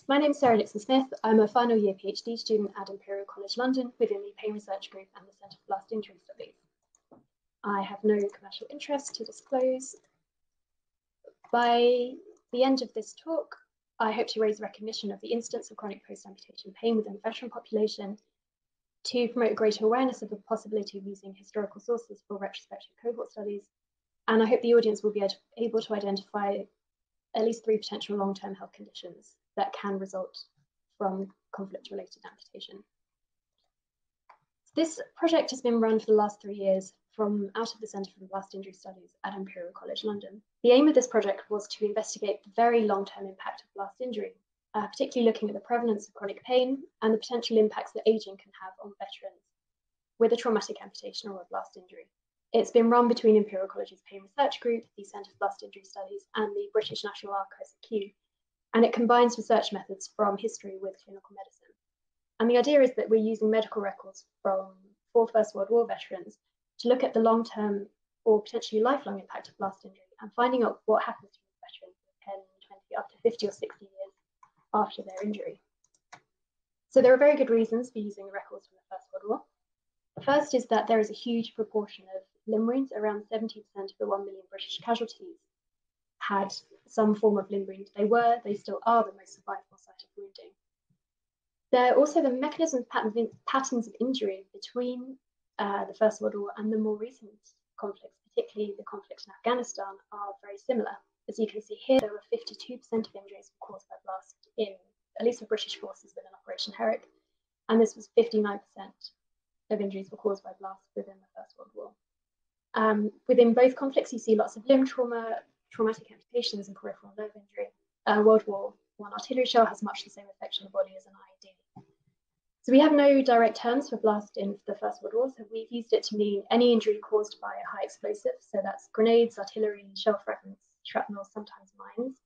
My name is Sarah Dixon-Smith. I'm a final year PhD student at Imperial College London within the Pain Research Group and the Centre for Blast Injury Studies. I have no commercial interest to disclose. By the end of this talk, I hope to raise recognition of the incidence of chronic post-amputation pain within the veteran population, to promote greater awareness of the possibility of using historical sources for retrospective cohort studies, and I hope the audience will be able to identify at least 3 potential long-term health conditions that can result from conflict-related amputation. This project has been run for the last 3 years out of the Centre for Blast Injury Studies at Imperial College London. The aim of this project was to investigate the very long-term impact of blast injury, particularly looking at the prevalence of chronic pain and the potential impacts that aging can have on veterans with a traumatic amputation or a blast injury. It's been run between Imperial College's Pain Research Group, the Centre for Blast Injury Studies, and the British National Archives at Kew, and it combines research methods from history with clinical medicine. And the idea is that we're using medical records for First World War veterans to look at the long-term or potentially lifelong impact of blast injury and finding out what happens to veterans 10, 20, up to 50 or 60 years after their injury. So there are very good reasons for using the records from the First World War. The first is that there is a huge proportion of limb wounds. Around 70% of the 1 million British casualties had some form of limb wound. They still are the most survivable site of wounding. There are also the mechanisms, patterns of injury between the First World War and the more recent conflicts, particularly the conflict in Afghanistan, are very similar. As you can see here, there were 52% of injuries caused by blast in at least the British forces within Operation Herrick, and this was 59% of injuries were caused by blast within the First World War. Within both conflicts, you see lots of limb trauma, traumatic amputations, and peripheral nerve injury. World War I artillery shell has much the same effect on the body as an IED. So we have no direct terms for blast in the First World War, so we've used it to mean any injury caused by a high explosive. So that's grenades, artillery, shell fragments, shrapnel, sometimes mines.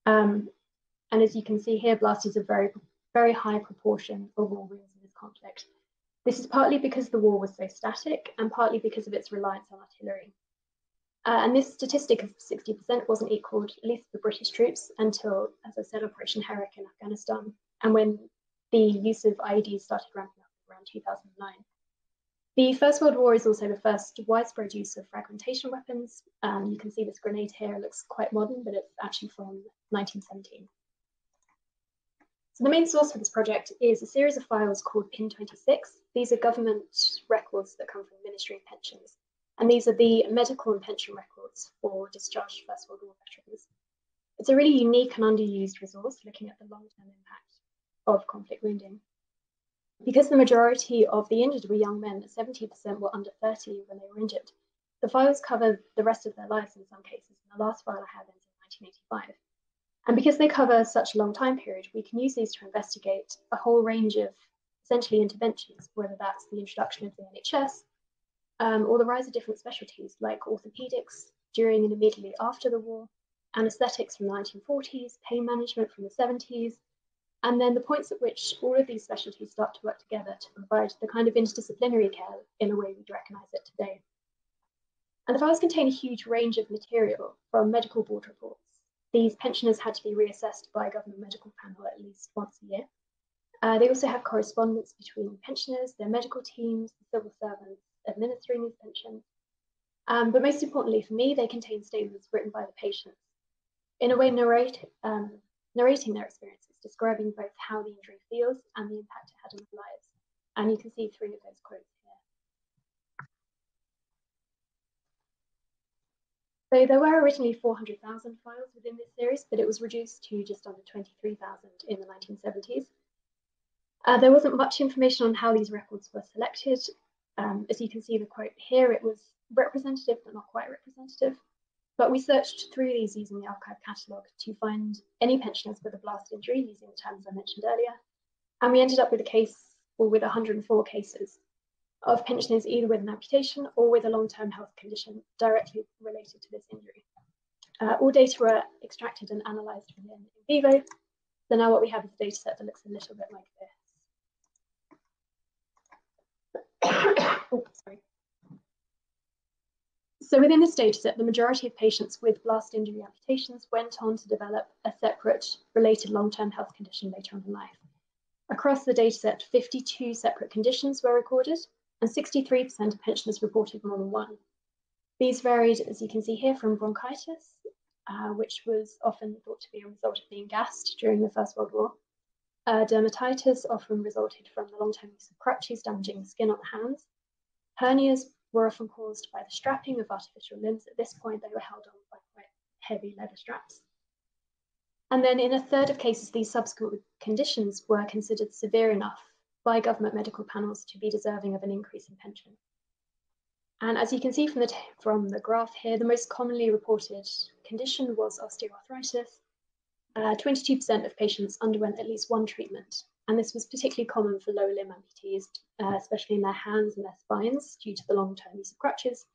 And as you can see here, blast is a very, very high proportion of all wounds in this conflict. This is partly because the war was so static and partly because of its reliance on artillery. And this statistic of 60% wasn't equaled, at least for British troops, until, as I said, Operation Herrick in Afghanistan, and when the use of IEDs started ramping up around 2009. The First World War is also the first widespread use of fragmentation weapons. You can see this grenade here, it looks quite modern, but it's actually from 1917. So the main source for this project is a series of files called PIN26. These are government records that come from the Ministry of Pensions. And these are the medical and pension records for discharged First World War veterans. It's a really unique and underused resource looking at the long-term impact of conflict wounding. Because the majority of the injured were young men, 70% were under 30 when they were injured, the files cover the rest of their lives in some cases, and the last file I have ends in 1985. And because they cover such a long time period, we can use these to investigate a whole range of essentially interventions, whether that's the introduction of the NHS, or the rise of different specialties like orthopedics, during and immediately after the war, anesthetics from the 1940s, pain management from the 70s, and then the points at which all of these specialties start to work together to provide the kind of interdisciplinary care in a way we'd recognise it today. And the files contain a huge range of material from medical board reports. These pensioners had to be reassessed by a government medical panel at least once a year. They also have correspondence between pensioners, their medical teams, the civil servants administering these pensions. But most importantly for me, they contain statements written by the patients, in a way narrating their experiences, describing both how the injury feels and the impact it had on their lives. And you can see 3 of those quotes here. So there were originally 400,000 files within this series, but it was reduced to just under 23,000 in the 1970s. There wasn't much information on how these records were selected. As you can see the quote here, it was representative, but not quite representative. But we searched through these using the archive catalogue to find any pensioners with a blast injury using the terms I mentioned earlier. And we ended up with a case, or with 104 cases of pensioners either with an amputation or with a long-term health condition directly related to this injury. All data were extracted and analysed within in vivo. So now what we have is a data set that looks a little bit like this. Oh, sorry. So within this data set, the majority of patients with blast injury amputations went on to develop a separate related long-term health condition later on in life. Across the data set, 52 separate conditions were recorded, and 63% of pensioners reported more than one. These varied, as you can see here, from bronchitis, which was often thought to be a result of being gassed during the First World War. Dermatitis often resulted from the long-term use of crutches damaging the skin on the hands. Hernias were often caused by the strapping of artificial limbs. At this point, they were held on by quite heavy leather straps. And then in a third of cases, these subsequent conditions were considered severe enough by government medical panels to be deserving of an increase in pension. And as you can see from the graph here, the most commonly reported condition was osteoarthritis. 22% of patients underwent at least one treatment, and this was particularly common for lower limb amputees, especially in their hands and their spines due to the long-term use of crutches.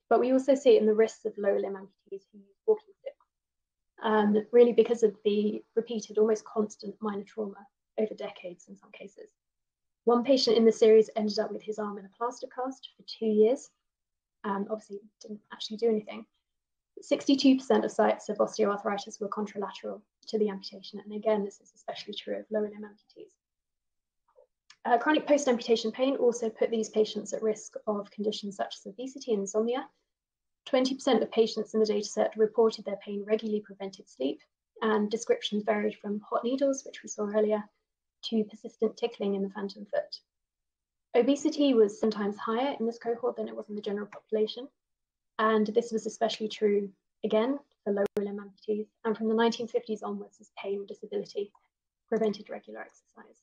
But we also see it in the wrists of lower limb amputees who use walking sticks, really because of the repeated, almost constant minor trauma over decades in some cases. One patient in the series ended up with his arm in a plaster cast for 2 years. Obviously didn't actually do anything. 62% of sites of osteoarthritis were contralateral to the amputation, and again, this is especially true of lower limb amputees. Chronic post-amputation pain also put these patients at risk of conditions such as obesity and insomnia. 20% of patients in the dataset reported their pain regularly prevented sleep, and descriptions varied from hot needles, which we saw earlier, to persistent tickling in the phantom foot. Obesity was sometimes higher in this cohort than it was in the general population, and this was especially true, again, for lower limb amputees, and from the 1950s onwards as pain and disability prevented regular exercise.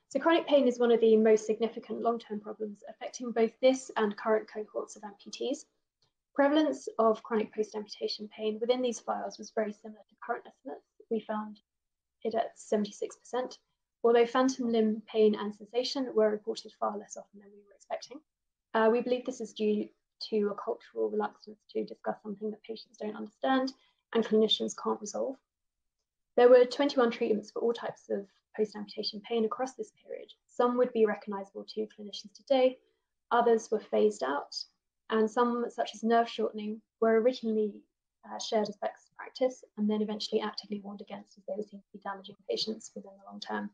So chronic pain is one of the most significant long-term problems affecting both this and current cohorts of amputees. Prevalence of chronic post-amputation pain within these files was very similar to current estimates. We found it at 76%, although phantom limb pain and sensation were reported far less often than we were expecting. We believe this is due to a cultural reluctance to discuss something that patients don't understand and clinicians can't resolve. There were 21 treatments for all types of post-amputation pain across this period. Some would be recognizable to clinicians today, others were phased out, and some, such as nerve shortening, were originally shared as best practice and then eventually actively warned against as they were seen to be damaging patients within the long term.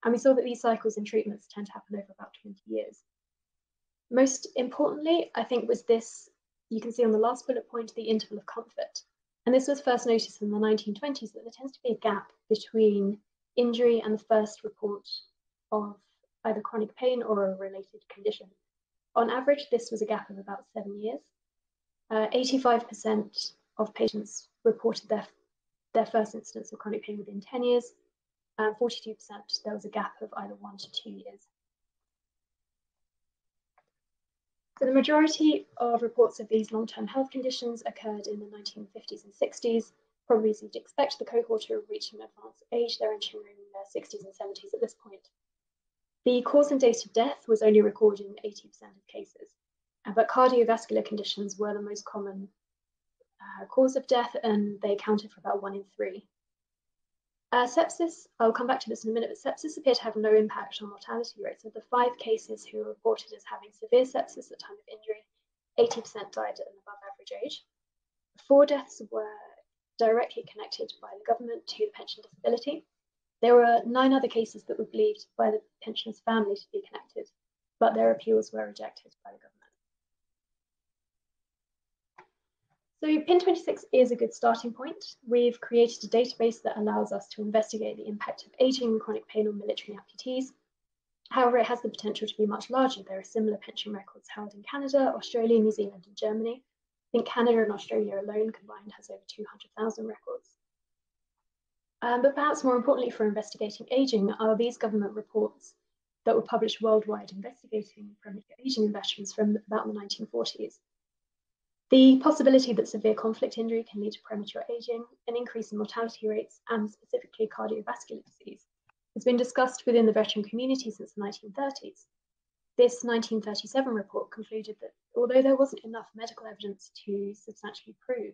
And we saw that these cycles in treatments tend to happen over about 20 years. Most importantly, I think, was this, you can see on the last bullet point, the interval of comfort. And this was first noticed in the 1920s, that there tends to be a gap between injury and the first report of either chronic pain or a related condition. On average, this was a gap of about 7 years. 85% of patients reported their first instance of chronic pain within 10 years, and 42% there was a gap of either 1 to 2 years. So the majority of reports of these long-term health conditions occurred in the 1950s and 60s. Probably as you'd expect, the cohort who reached an advanced age, they're entering their 60s and 70s at this point. The cause and date of death was only recorded in 80% of cases. But cardiovascular conditions were the most common cause of death, and they accounted for about 1 in 3. Sepsis, I'll come back to this in a minute, but sepsis appeared to have no impact on mortality rates. Of the 5 cases who were reported as having severe sepsis at time of injury, 80% died at an above average age. 4 deaths were directly connected by the government to the pension disability. There were 9 other cases that were believed by the pensioner's family to be connected, but their appeals were rejected by the government. So PIN26 is a good starting point. We've created a database that allows us to investigate the impact of aging and chronic pain on military amputees. However, it has the potential to be much larger. There are similar pension records held in Canada, Australia, New Zealand, and Germany. I think Canada and Australia alone combined has over 200,000 records. But perhaps more importantly for investigating aging are these government reports that were published worldwide investigating premature aging in veterans from about the 1940s. The possibility that severe conflict injury can lead to premature aging, an increase in mortality rates, and specifically cardiovascular disease has been discussed within the veteran community since the 1930s. This 1937 report concluded that although there wasn't enough medical evidence to substantially prove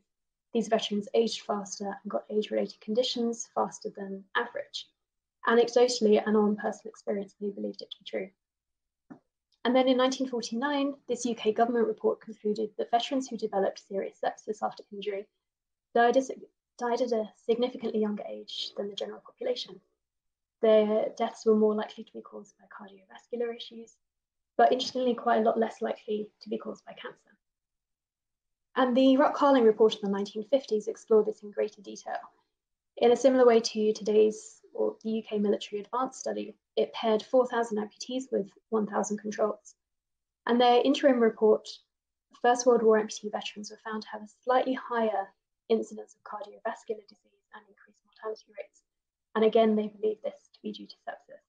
these veterans aged faster and got age-related conditions faster than average, anecdotally and on personal experience, they believed it to be true. And then in 1949, this UK government report concluded that veterans who developed serious sepsis after injury died at a significantly younger age than the general population. Their deaths were more likely to be caused by cardiovascular issues, but interestingly, quite a lot less likely to be caused by cancer. And the Rock-Carling report in the 1950s explored this in greater detail. In a similar way to today's or the UK military advanced study, it paired 4,000 amputees with 1,000 controls. And their interim report, First World War amputee veterans were found to have a slightly higher incidence of cardiovascular disease and increased mortality rates. And again, they believe this to be due to sepsis.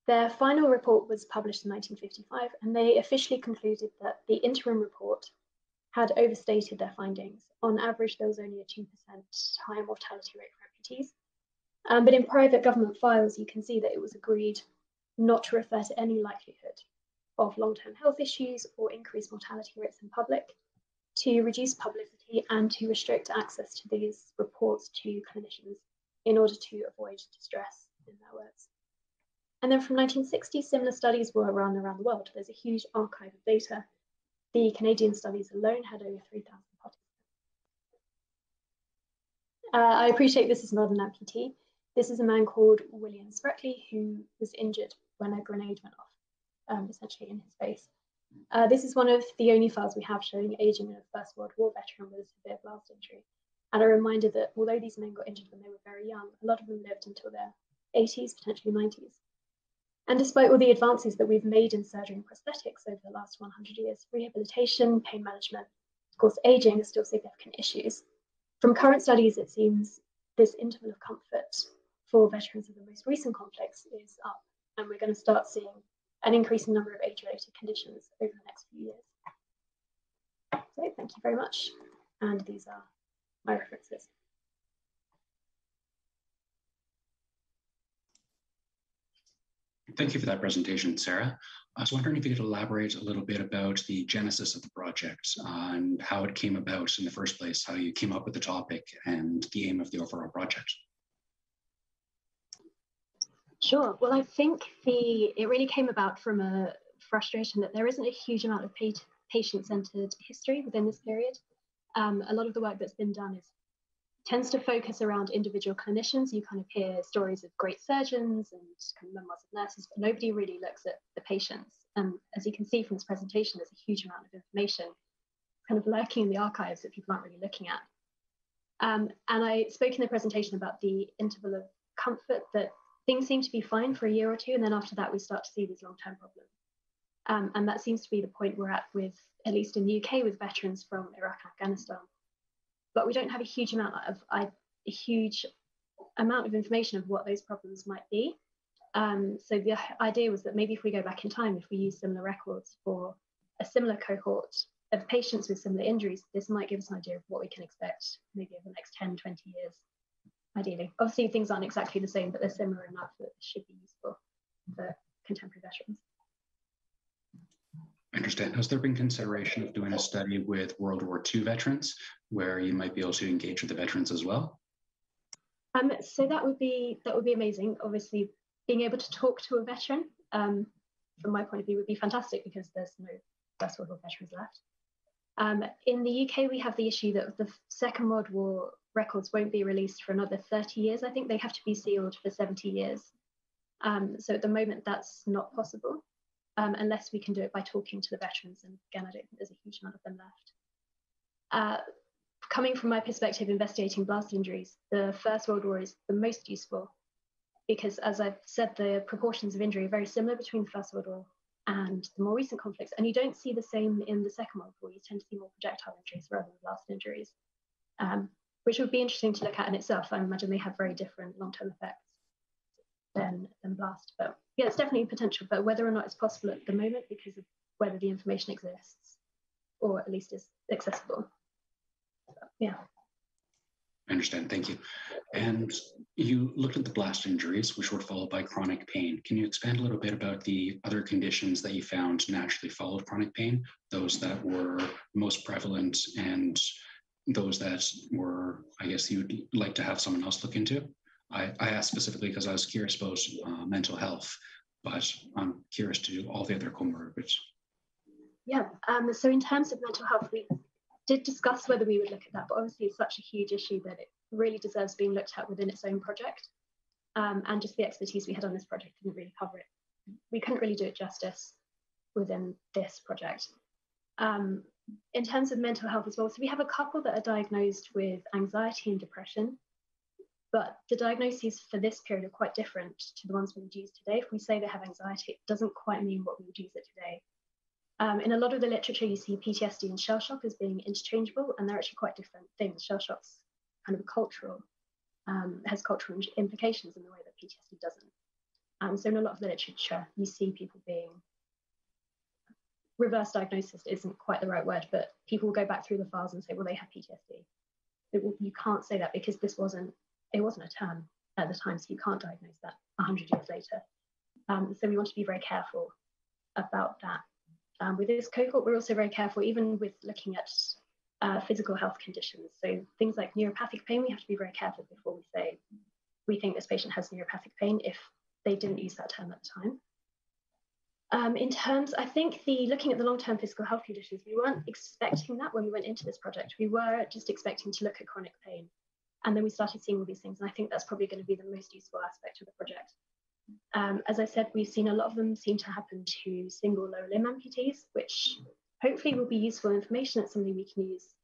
Their final report was published in 1955, and they officially concluded that the interim report had overstated their findings. On average, there was only a 2% higher mortality rate for amputees. But in private government files, you can see that it was agreed not to refer to any likelihood of long-term health issues or increased mortality rates in public, to reduce publicity and to restrict access to these reports to clinicians in order to avoid distress, in their words. And then from 1960, similar studies were run around the world. There's a huge archive of data. The Canadian studies alone had over 3,000 participants. I appreciate this is not an amputee. This is a man called William Spreckley who was injured when a grenade went off, essentially in his face. This is one of the only files we have showing aging in a First World War veteran with a severe blast injury. And a reminder that although these men got injured when they were very young, a lot of them lived until their 80s, potentially 90s. And despite all the advances that we've made in surgery and prosthetics over the last 100 years, rehabilitation, pain management, of course, aging are still significant issues. From current studies, it seems this interval of comfort for veterans of the most recent conflicts is up, and we're going to start seeing an increasing number of age-related conditions over the next few years. So thank you very much, and these are my references. Thank you for that presentation, Sarah. I was wondering if you could elaborate a little bit about the genesis of the project and how it came about in the first place, how you came up with the topic and the aim of the overall project. Sure. Well, I think it really came about from a frustration that there isn't a huge amount of patient-centered history within this period. A lot of the work that's been done tends to focus around individual clinicians. You kind of hear stories of great surgeons and kind of memoirs of nurses, but nobody really looks at the patients. As you can see from this presentation, there's a huge amount of information kind of lurking in the archives that people aren't really looking at. And I spoke in the presentation about the interval of comfort, that things seem to be fine for a year or two, and then after that we start to see these long-term problems. And that seems to be the point we're at with, at least in the UK, with veterans from Iraq and Afghanistan. But we don't have a huge amount of information of what those problems might be. So the idea was that maybe if we go back in time, if we use similar records for a similar cohort of patients with similar injuries, this might give us an idea of what we can expect maybe over the next 10, 20 years, ideally. Obviously, things aren't exactly the same, but they're similar enough that this should be useful for contemporary veterans. I understand. Has there been consideration of doing a study with World War II veterans where you might be able to engage with the veterans as well? So that would be amazing. Obviously, being able to talk to a veteran, from my point of view, would be fantastic because there's no First World War veterans left. In the UK, we have the issue that the Second World War records won't be released for another 30 years. I think they have to be sealed for 70 years. So at the moment, that's not possible. Unless we can do it by talking to the veterans. And again, I don't think there's a huge amount of them left. Coming from my perspective, investigating blast injuries, the First World War is the most useful because, as I've said, the proportions of injury are very similar between the First World War and the more recent conflicts. And you don't see the same in the Second World War. You tend to see more projectile injuries rather than blast injuries, which would be interesting to look at in itself. I imagine they have very different long-term effects than blast. But yeah, it's definitely a potential, but whether or not it's possible at the moment because of whether the information exists or at least is accessible. So, yeah. I understand, thank you. And you looked at the blast injuries, which were followed by chronic pain. Can you expand a little bit about the other conditions that you found naturally followed chronic pain, those that were most prevalent and those that were, I guess, you'd like to have someone else look into? I asked specifically because I was curious about mental health, but I'm curious to do all the other comorbidities. Yeah, so in terms of mental health, we did discuss whether we would look at that, but obviously it's such a huge issue that it really deserves being looked at within its own project. And just the expertise we had on this project didn't really cover it. We couldn't really do it justice within this project. In terms of mental health as well, so we have a couple that are diagnosed with anxiety and depression, but the diagnoses for this period are quite different to the ones we would use today. If we say they have anxiety, it doesn't quite mean what we would use it today. In a lot of the literature, you see PTSD and shell shock as being interchangeable, and they're actually quite different things. Shell shock's kind of a cultural, has cultural implications in the way that PTSD doesn't. So in a lot of the literature, you see people being, reverse diagnosis isn't quite the right word, but people will go back through the files and say, well, they have PTSD. You can't say that because it wasn't a term at the time, so you can't diagnose that 100 years later. So we want to be very careful about that. With this cohort, we're also very careful, even with looking at physical health conditions. So things like neuropathic pain, we have to be very careful before we say, we think this patient has neuropathic pain if they didn't use that term at the time. In terms, I think looking at the long-term physical health conditions, we weren't expecting that when we went into this project. We were just expecting to look at chronic pain. And then we started seeing all these things. And I think that's probably going to be the most useful aspect of the project. As I said, we've seen a lot of them seem to happen to single lower limb amputees, which hopefully will be useful information. It's something we can use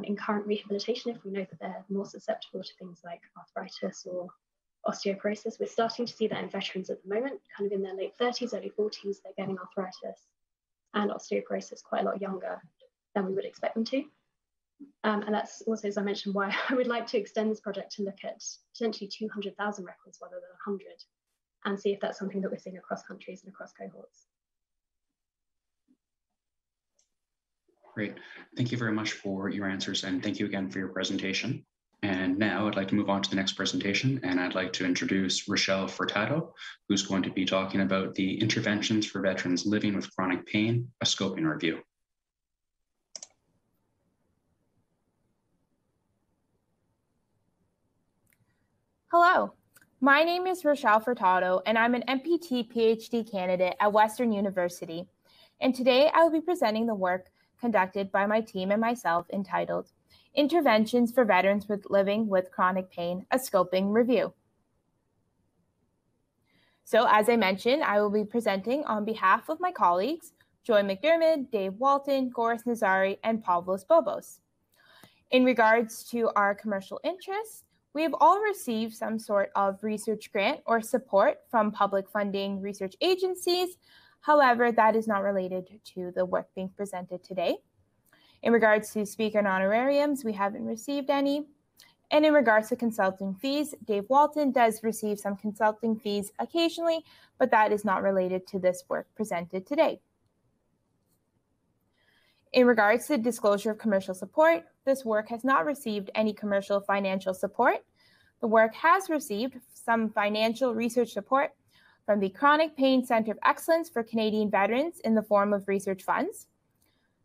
in current rehabilitation if we know that they're more susceptible to things like arthritis or osteoporosis. We're starting to see that in veterans at the moment, kind of in their late 30s, early 40s, they're getting arthritis and osteoporosis quite a lot younger than we would expect them to. And that's also, as I mentioned, why I would like to extend this project to look at potentially 200,000 records rather than 100, and see if that's something that we're seeing across countries and across cohorts. Great. Thank you very much for your answers, and thank you again for your presentation. And now I'd like to move on to the next presentation, and I'd like to introduce Rochelle Furtado, who's going to be talking about the interventions for veterans living with chronic pain, a scoping review. Hello, my name is Rochelle Furtado, and I'm an MPT PhD candidate at Western University. And today I will be presenting the work conducted by my team and myself entitled Interventions for Veterans Living with Chronic Pain, a Scoping Review. So as I mentioned, I will be presenting on behalf of my colleagues, Joy McDermott, Dave Walton, Goris Nazari, and Pavlos Bobos. In regards to our commercial interests, we have all received some sort of research grant or support from public funding research agencies. However, that is not related to the work being presented today. In regards to speaker and honorariums, we haven't received any. And in regards to consulting fees, Dave Walton does receive some consulting fees occasionally, but that is not related to this work presented today. In regards to disclosure of commercial support, this work has not received any commercial financial support. The work has received some financial research support from the Chronic Pain Centre of Excellence for Canadian Veterans in the form of research funds.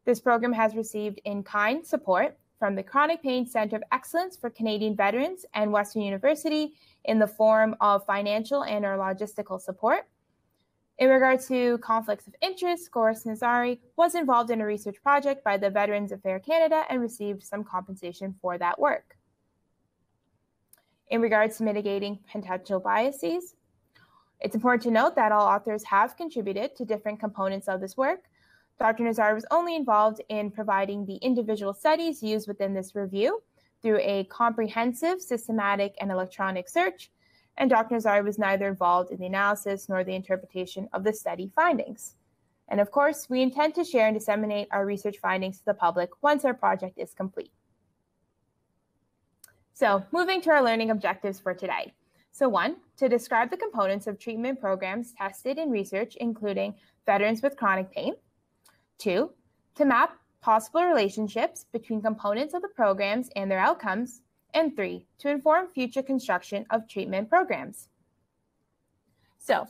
This program has received in-kind support from the Chronic Pain Centre of Excellence for Canadian Veterans and Western University in the form of financial and or logistical support. In regards to conflicts of interest, Goris Nazari was involved in a research project by the Veterans Affairs Canada and received some compensation for that work. In regards to mitigating potential biases, it's important to note that all authors have contributed to different components of this work. Dr. Nazari was only involved in providing the individual studies used within this review through a comprehensive, systematic, and electronic search, and Dr. Nazari was neither involved in the analysis nor the interpretation of the study findings. And of course, we intend to share and disseminate our research findings to the public once our project is complete. So moving to our learning objectives for today. So 1, to describe the components of treatment programs tested in research, including veterans with chronic pain. 2, to map possible relationships between components of the programs and their outcomes. And 3, to inform future construction of treatment programs. So,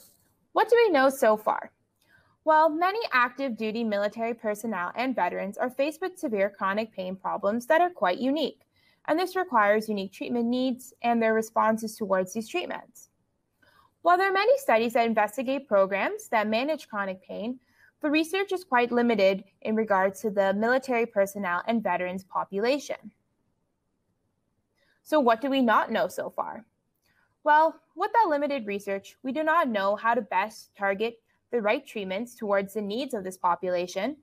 what do we know so far? Well, many active duty military personnel and veterans are faced with severe chronic pain problems that are quite unique, and this requires unique treatment needs and their responses towards these treatments. While there are many studies that investigate programs that manage chronic pain, the research is quite limited in regards to the military personnel and veterans population. So what do we not know so far? Well, with that limited research, we do not know how to best target the right treatments towards the needs of this population.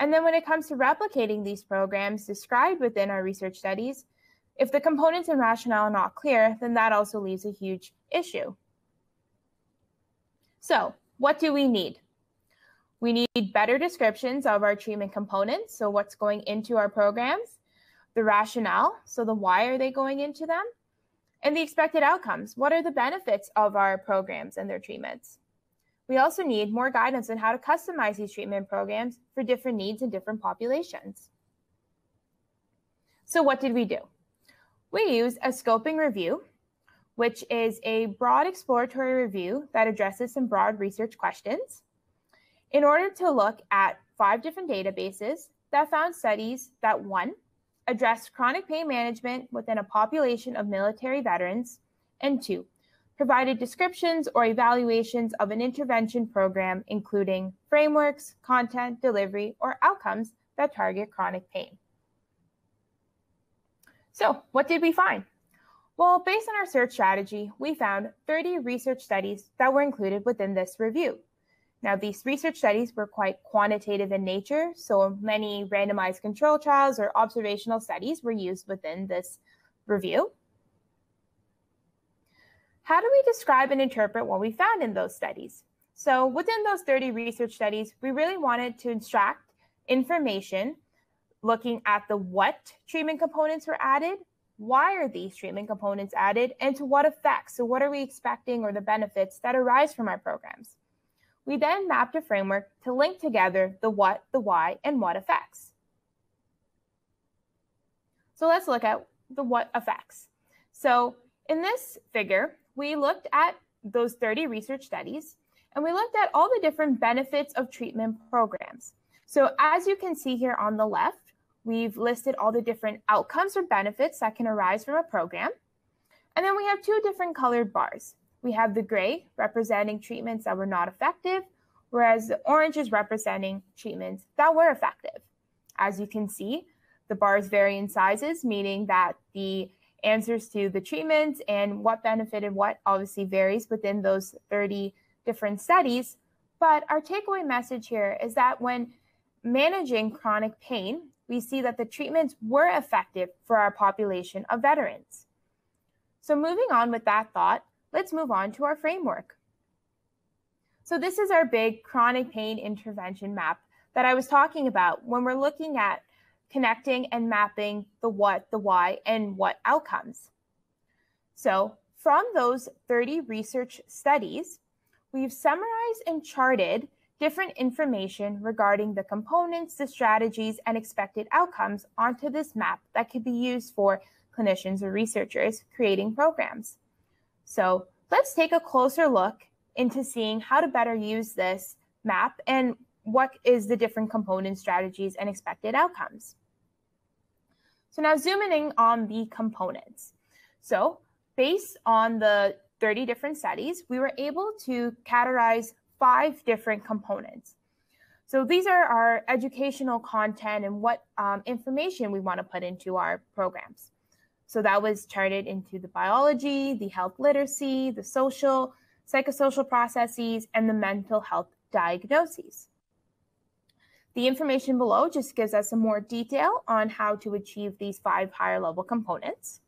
And then when it comes to replicating these programs described within our research studies, if the components and rationale are not clear, then that also leaves a huge issue. So what do we need? We need better descriptions of our treatment components, so what's going into our programs, the rationale, so the why are they going into them, and the expected outcomes. What are the benefits of our programs and their treatments? We also need more guidance on how to customize these treatment programs for different needs in different populations. So what did we do? We used a scoping review, which is a broad exploratory review that addresses some broad research questions, in order to look at 5 different databases that found studies that 1, addressed chronic pain management within a population of military veterans, and 2, provided descriptions or evaluations of an intervention program, including frameworks, content, delivery, or outcomes that target chronic pain. So what did we find? Well, based on our search strategy, we found 30 research studies that were included within this review. Now, these research studies were quite quantitative in nature, so many randomized control trials or observational studies were used within this review. How do we describe and interpret what we found in those studies? So within those 30 research studies, we really wanted to extract information looking at the what treatment components were added, why are these treatment components added, and to what effects. So what are we expecting or the benefits that arise from our programs? We then mapped a framework to link together the what, the why, and what effects. So let's look at the what effects. So in this figure, we looked at those 30 research studies, and we looked at all the different benefits of treatment programs. So as you can see here on the left, we've listed all the different outcomes or benefits that can arise from a program. And then we have 2 different colored bars. We have the gray representing treatments that were not effective, whereas the orange is representing treatments that were effective. As you can see, the bars vary in sizes, meaning that the answers to the treatments and what benefited what obviously varies within those 30 different studies. But our takeaway message here is that when managing chronic pain, we see that the treatments were effective for our population of veterans. So moving on with that thought, let's move on to our framework. So this is our big chronic pain intervention map that I was talking about when we're looking at connecting and mapping the what, the why, and what outcomes. So from those 30 research studies, we've summarized and charted different information regarding the components, the strategies, and expected outcomes onto this map that could be used for clinicians or researchers creating programs. So let's take a closer look into seeing how to better use this map and what is the different component strategies and expected outcomes. So now zooming in on the components. So based on the 30 different studies, we were able to categorize 5 different components. So these are our educational content and what information we want to put into our programs. So that was charted into the biology, the health literacy, the social, psychosocial processes, and the mental health diagnoses. The information below just gives us some more detail on how to achieve these 5 higher level components.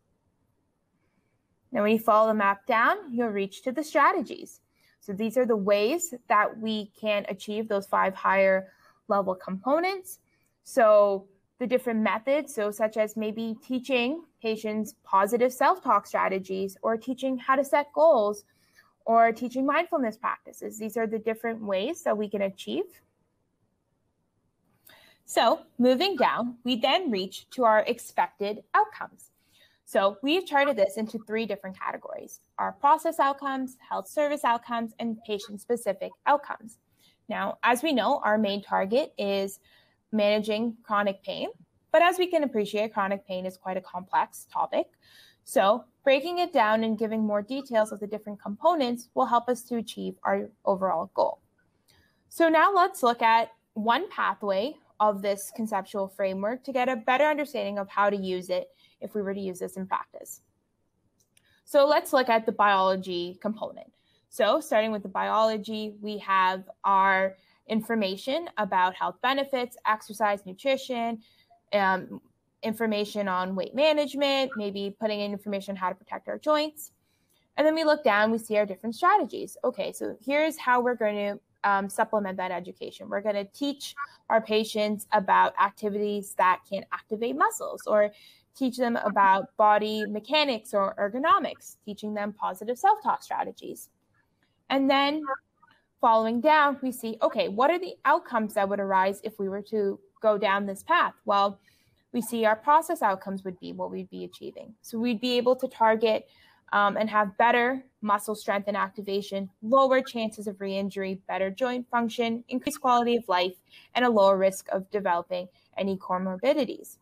Now, when you follow the map down, you'll reach to the strategies. So these are the ways that we can achieve those 5 higher level components. So the different methods, so such as maybe teaching patients positive self-talk strategies, or teaching how to set goals, or teaching mindfulness practices. These are the different ways that we can achieve. So moving down, we then reach to our expected outcomes. So we've charted this into 3 different categories: our process outcomes, health service outcomes, and patient-specific outcomes. Now, as we know, our main target is managing chronic pain, but as we can appreciate, chronic pain is quite a complex topic. So breaking it down and giving more details of the different components will help us to achieve our overall goal. So now let's look at one pathway of this conceptual framework to get a better understanding of how to use it if we were to use this in practice. So let's look at the biology component. So starting with the biology, we have our information about health benefits, exercise, nutrition, information on weight management, maybe putting in information on how to protect our joints. And then we look down, we see our different strategies. Okay, so here's how we're going to supplement that education. We're going to teach our patients about activities that can activate muscles, or teach them about body mechanics or ergonomics, teaching them positive self-talk strategies. And then following down, we see, okay, what are the outcomes that would arise if we were to go down this path? Well, we see our process outcomes would be what we'd be achieving. So we'd be able to target and have better muscle strength and activation, lower chances of re-injury, better joint function, increased quality of life, and a lower risk of developing any comorbidities.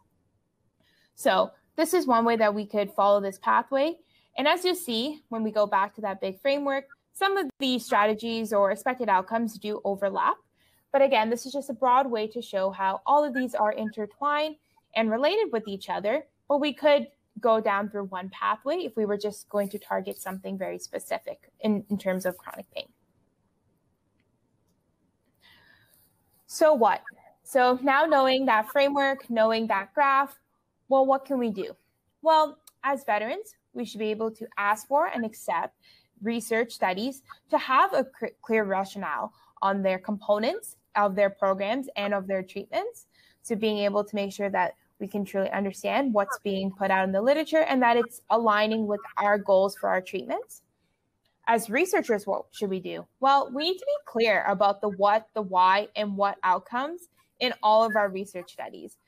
So this is one way that we could follow this pathway. And as you see, when we go back to that big framework, some of the strategies or expected outcomes do overlap. But again, this is just a broad way to show how all of these are intertwined and related with each other, but we could go down through one pathway if we were just going to target something very specific in terms of chronic pain. So what? So now knowing that framework, knowing that graph, well, what can we do? Well, as veterans, we should be able to ask for and accept research studies to have a clear rationale on their components of their programs and of their treatments. So being able to make sure that we can truly understand what's being put out in the literature and that it's aligning with our goals for our treatments. As researchers, what should we do? Well, we need to be clear about the what, the why, and what outcomes in all of our research studies.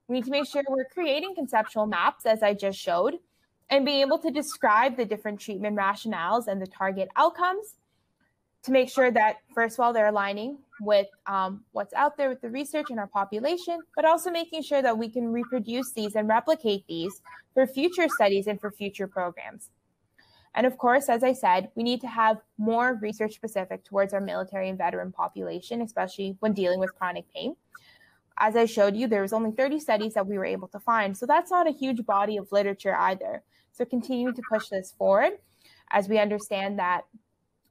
We need to make sure we're creating conceptual maps, as I just showed, and being able to describe the different treatment rationales and the target outcomes to make sure that, first of all, they're aligning with what's out there with the research in our population, but also making sure that we can reproduce these and replicate these for future studies and for future programs. And of course, as I said, we need to have more research specific towards our military and veteran population, especially when dealing with chronic pain. As I showed you, there was only 30 studies that we were able to find. So that's not a huge body of literature either. So continue to push this forward as we understand that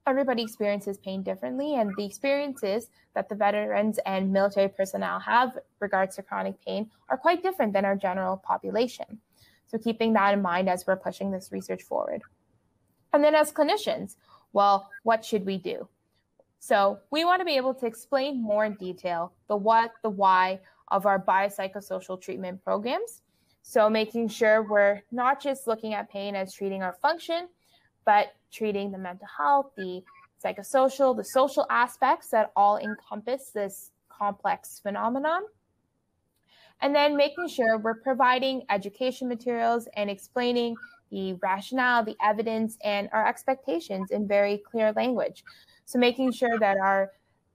everybody experiences pain differently, and the experiences that the veterans and military personnel have regards to chronic pain are quite different than our general population. So keeping that in mind as we're pushing this research forward. And then as clinicians, well, what should we do? So we want to be able to explain more in detail the what, the why of our biopsychosocial treatment programs. So making sure we're not just looking at pain as treating our function, but treating the mental health, the psychosocial, the social aspects that all encompass this complex phenomenon. And then making sure we're providing education materials and explaining the rationale, the evidence, and our expectations in very clear language. So making sure that our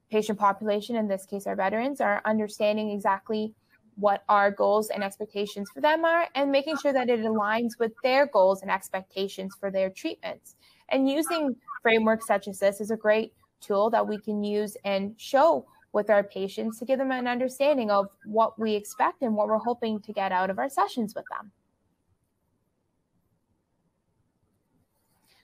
patient population, in this case our veterans, are understanding exactly what our goals and expectations for them are, and making sure that it aligns with their goals and expectations for their treatments. And using frameworks such as this is a great tool that we can use and show with our patients to give them an understanding of what we expect and what we're hoping to get out of our sessions with them.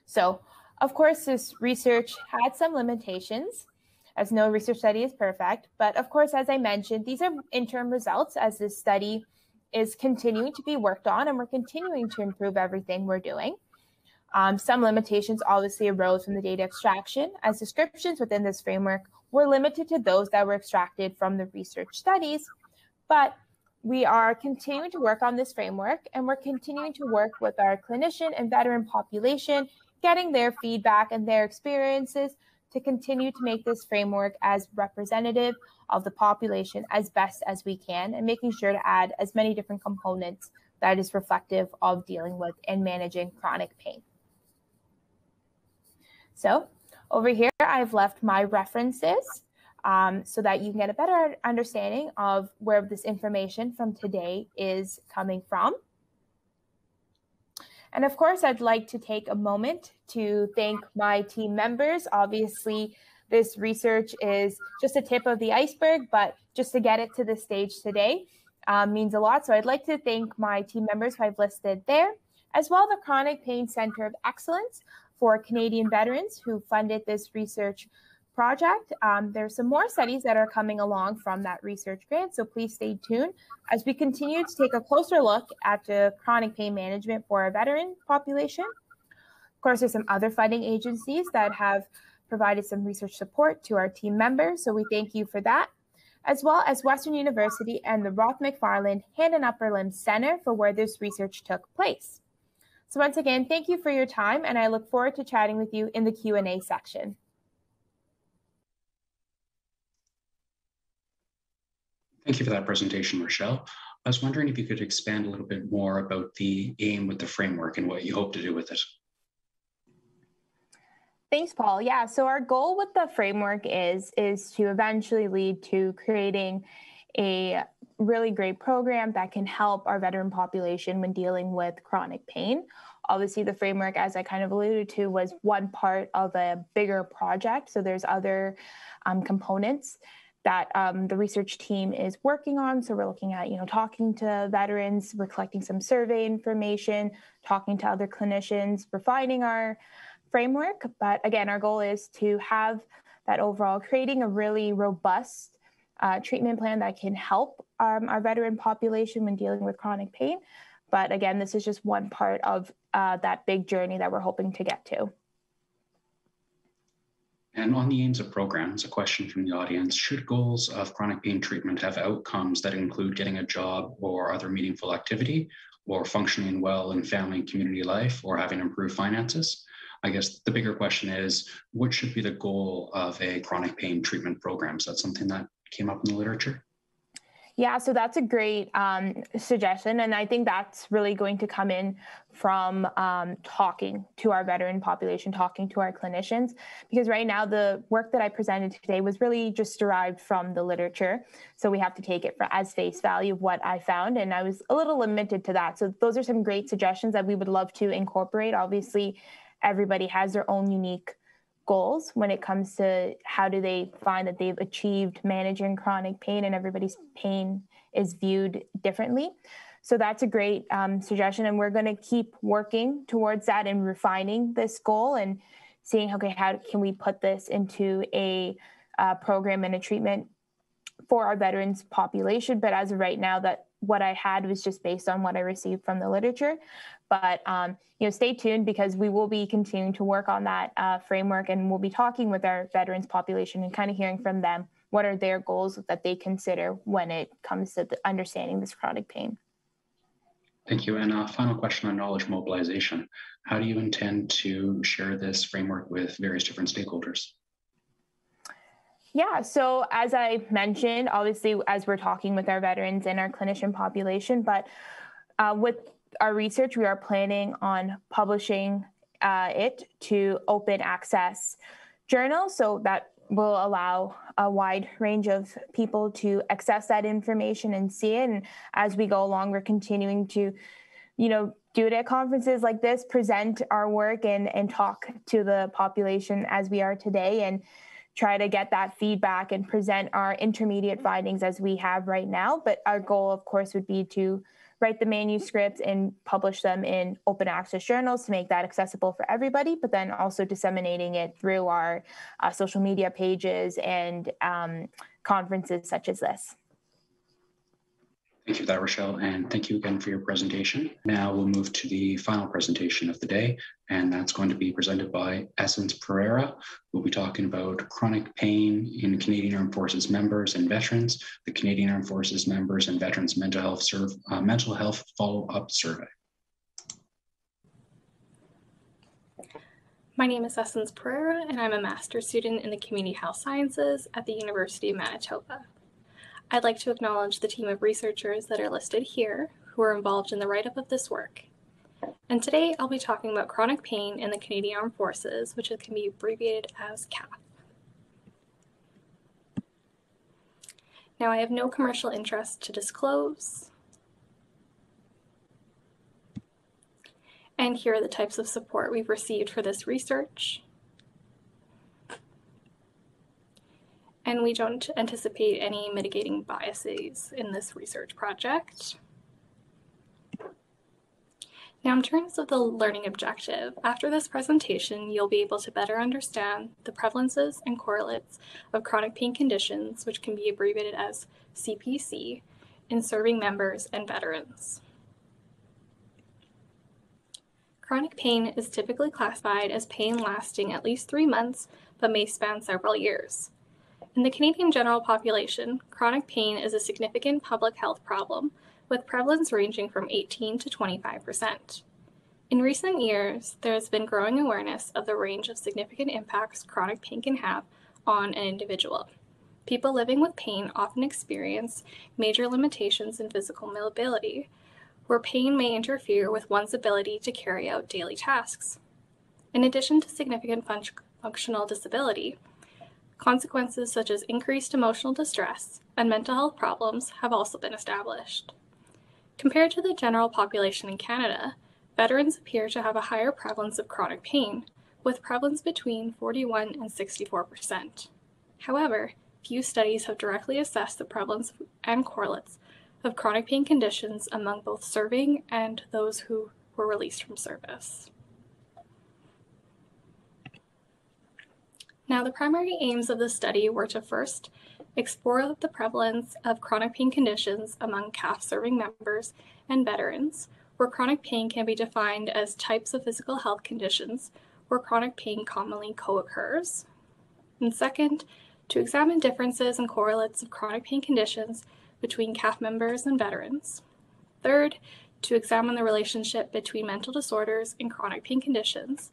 So, of course, this research had some limitations, as no research study is perfect. But of course, as I mentioned, these are interim results as this study is continuing to be worked on, and we're continuing to improve everything we're doing. Some limitations obviously arose from the data extraction, as descriptions within this framework were limited to those that were extracted from the research studies. But we are continuing to work on this framework, and we're continuing to work with our clinician and veteran population, getting their feedback and their experiences to continue to make this framework as representative of the population as best as we can, and making sure to add as many different components that is reflective of dealing with and managing chronic pain. So over here, I've left my references so that you can get a better understanding of where this information from today is coming from. And of course, I'd like to take a moment to thank my team members. Obviously, this research is just a tip of the iceberg, but just to get it to this stage today means a lot. So I'd like to thank my team members who I've listed there, as well as the Chronic Pain Center of Excellence for Canadian veterans who funded this research project. There's some more studies that are coming along from that research grant, so please stay tuned as we continue to take a closer look at the chronic pain management for our veteran population. Of course, there's some other funding agencies that have provided some research support to our team members, so we thank you for that, as well as Western University and the Roth McFarland Hand and Upper Limb Center for where this research took place. So once again, thank you for your time, and I look forward to chatting with you in the Q&A section. Thank you for that presentation, Rochelle. I was wondering if you could expand a little bit more about the aim with the framework and what you hope to do with it. Thanks, Paul. Yeah, so our goal with the framework is to eventually lead to creating a really great program that can help our veteran population when dealing with chronic pain. Obviously, the framework, as I kind of alluded to, was one part of a bigger project. So there's other components that the research team is working on. So we're looking at, talking to veterans, we're collecting some survey information, talking to other clinicians, refining our framework. But again, our goal is to have that overall, creating a really robust treatment plan that can help our veteran population when dealing with chronic pain. But again, this is just one part of that big journey that we're hoping to get to. And on the aims of programs, a question from the audience: should goals of chronic pain treatment have outcomes that include getting a job or other meaningful activity, or functioning well in family and community life, or having improved finances? I guess the bigger question is, what should be the goal of a chronic pain treatment program? Is that something that came up in the literature? Yeah, so that's a great suggestion. And I think that's really going to come in from talking to our veteran population, talking to our clinicians, because right now the work that I presented today was really just derived from the literature. So we have to take it as face value of what I found. And I was a little limited to that. So those are some great suggestions that we would love to incorporate. Obviously, everybody has their own unique goals when it comes to how do they find that they've achieved managing chronic pain, and everybody's pain is viewed differently. So that's a great suggestion, and we're going to keep working towards that and refining this goal and seeing, okay, how can we put this into a program and a treatment for our veterans population. But as of right now, that what I had was just based on what I received from the literature. But stay tuned, because we will be continuing to work on that framework, and we'll be talking with our veterans population and kind of hearing from them what are their goals that they consider when it comes to understanding this chronic pain. Thank you. And a final question on knowledge mobilization. How do you intend to share this framework with various different stakeholders? Yeah, so as I mentioned, obviously, as we're talking with our veterans and our clinician population, but with our research, we are planning on publishing it to open access journal, so that will allow a wide range of people to access that information and see it. And as we go along, we're continuing to, do it at conferences like this, present our work and talk to the population as we are today, and try to get that feedback and present our intermediate findings as we have right now. But our goal, of course, would be to write the manuscripts and publish them in open access journals to make that accessible for everybody, but then also disseminating it through our social media pages and conferences such as this. Thank you for that, Rochelle, and thank you again for your presentation. Now we'll move to the final presentation of the day, and that's going to be presented by Essence Pereira. We'll be talking about chronic pain in Canadian Armed Forces members and veterans, the Canadian Armed Forces members and veterans mental health follow-up survey. My name is Essence Pereira, and I'm a master's student in the Community Health Sciences at the University of Manitoba. I'd like to acknowledge the team of researchers that are listed here who are involved in the write-up of this work. And today I'll be talking about chronic pain in the Canadian Armed Forces, which can be abbreviated as CAF. Now I have no commercial interest to disclose. And here are the types of support we've received for this research. And we don't anticipate any mitigating biases in this research project. Now, in terms of the learning objective, after this presentation, you'll be able to better understand the prevalences and correlates of chronic pain conditions, which can be abbreviated as CPC, in serving members and veterans. Chronic pain is typically classified as pain lasting at least 3 months, but may span several years. In the Canadian general population, chronic pain is a significant public health problem, with prevalence ranging from 18 to 25%. In recent years, there has been growing awareness of the range of significant impacts chronic pain can have on an individual. People living with pain often experience major limitations in physical mobility, where pain may interfere with one's ability to carry out daily tasks. In addition to significant functional disability, consequences such as increased emotional distress and mental health problems have also been established. Compared to the general population in Canada, veterans appear to have a higher prevalence of chronic pain, with prevalence between 41 and 64%. However, few studies have directly assessed the prevalence and correlates of chronic pain conditions among both serving and those who were released from service. Now, the primary aims of the study were to first explore the prevalence of chronic pain conditions among CAF serving members and veterans, where chronic pain can be defined as types of physical health conditions where chronic pain commonly co-occurs. And second, to examine differences and correlates of chronic pain conditions between CAF members and veterans. Third, to examine the relationship between mental disorders and chronic pain conditions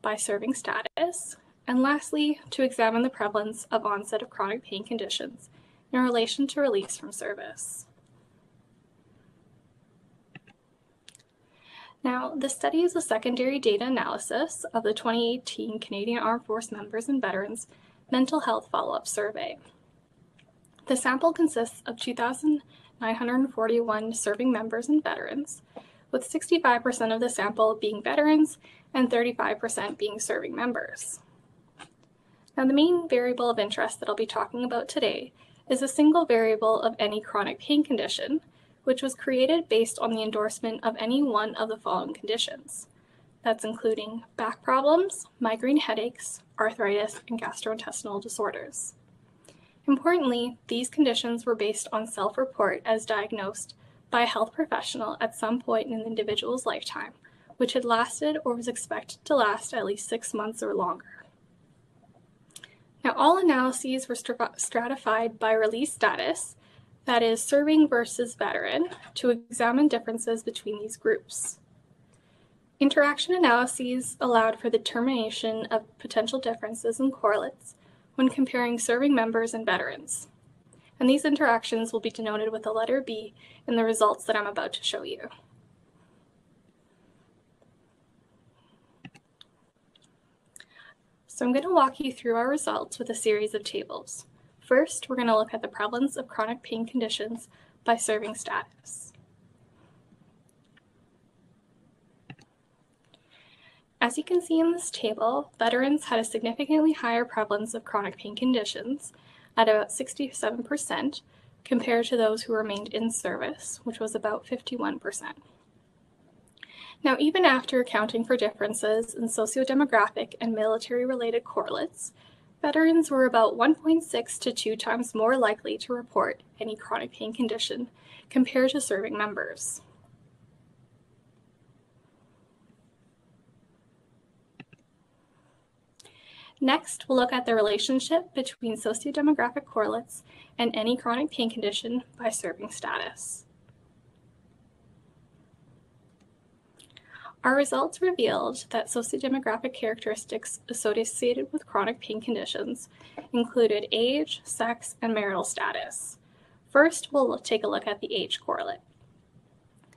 by serving status. And lastly, to examine the prevalence of onset of chronic pain conditions in relation to release from service. Now, the study is a secondary data analysis of the 2018 Canadian Armed Force Members and Veterans Mental Health Follow-up Survey. The sample consists of 2,941 serving members and veterans, with 65% of the sample being veterans and 35% being serving members. Now, the main variable of interest that I'll be talking about today is a single variable of any chronic pain condition, which was created based on the endorsement of any one of the following conditions. That's including back problems, migraine headaches, arthritis, and gastrointestinal disorders. Importantly, these conditions were based on self-report as diagnosed by a health professional at some point in an individual's lifetime, which had lasted or was expected to last at least 6 months or longer. Now, all analyses were stratified by release status, that is, serving versus veteran, to examine differences between these groups. Interaction analyses allowed for the determination of potential differences and correlates when comparing serving members and veterans. And these interactions will be denoted with the letter B in the results that I'm about to show you. So I'm going to walk you through our results with a series of tables. First, we're going to look at the prevalence of chronic pain conditions by serving status. As you can see in this table, veterans had a significantly higher prevalence of chronic pain conditions at about 67% compared to those who remained in service, which was about 51%. Now, even after accounting for differences in sociodemographic and military-related correlates, veterans were about 1.6 to 2 times more likely to report any chronic pain condition compared to serving members. Next, we'll look at the relationship between sociodemographic correlates and any chronic pain condition by serving status. Our results revealed that sociodemographic characteristics associated with chronic pain conditions included age, sex, and marital status. First, we'll take a look at the age correlate.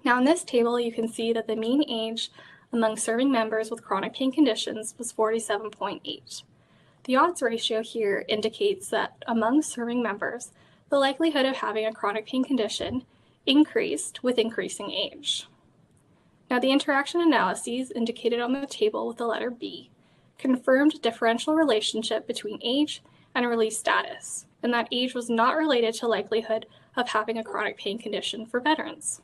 Now, in this table, you can see that the mean age among serving members with chronic pain conditions was 47.8. The odds ratio here indicates that among serving members, the likelihood of having a chronic pain condition increased with increasing age. Now, the interaction analyses indicated on the table with the letter B confirmed a differential relationship between age and release status, and that age was not related to likelihood of having a chronic pain condition for veterans.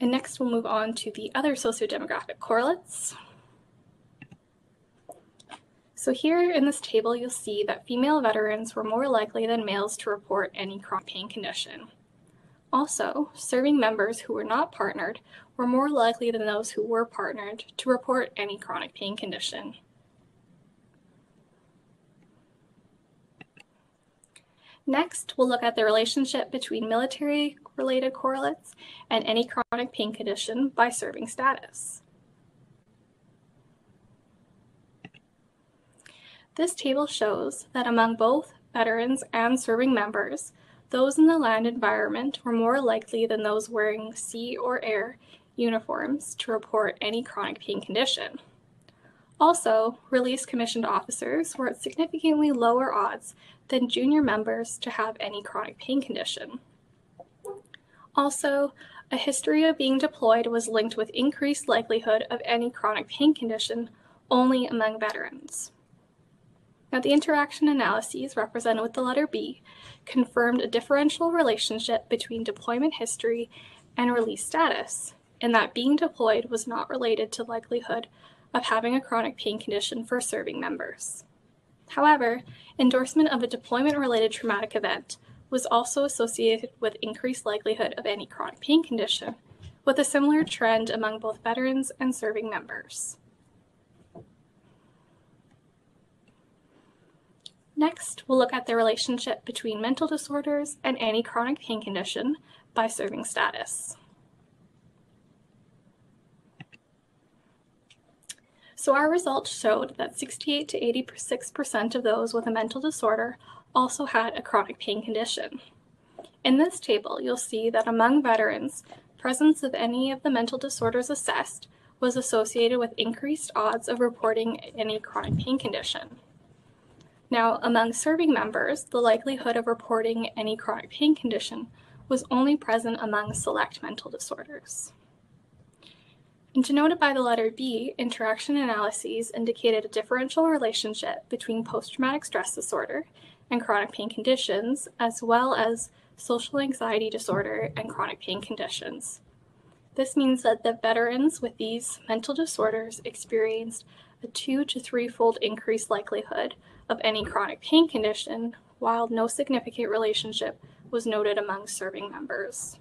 And next, we'll move on to the other sociodemographic correlates. So here in this table, you'll see that female veterans were more likely than males to report any chronic pain condition. Also, serving members who were not partnered were more likely than those who were partnered to report any chronic pain condition. Next, we'll look at the relationship between military-related correlates and any chronic pain condition by serving status. This table shows that among both veterans and serving members, those in the land environment were more likely than those wearing sea or air uniforms to report any chronic pain condition. Also, release commissioned officers were at significantly lower odds than junior members to have any chronic pain condition. Also, a history of being deployed was linked with increased likelihood of any chronic pain condition only among veterans. Now, the interaction analyses represented with the letter B confirmed a differential relationship between deployment history and release status, and that being deployed was not related to likelihood of having a chronic pain condition for serving members. However, endorsement of a deployment-related traumatic event was also associated with increased likelihood of any chronic pain condition, with a similar trend among both veterans and serving members. Next, we'll look at the relationship between mental disorders and any chronic pain condition by serving status. So our results showed that 68 to 86% of those with a mental disorder also had a chronic pain condition. In this table, you'll see that among veterans, presence of any of the mental disorders assessed was associated with increased odds of reporting any chronic pain condition. Now, among serving members, the likelihood of reporting any chronic pain condition was only present among select mental disorders. And denoted by the letter B, interaction analyses indicated a differential relationship between post-traumatic stress disorder and chronic pain conditions, as well as social anxiety disorder and chronic pain conditions. This means that the veterans with these mental disorders experienced a 2 to 3-fold increased likelihood of any chronic pain condition, while no significant relationship was noted among serving members.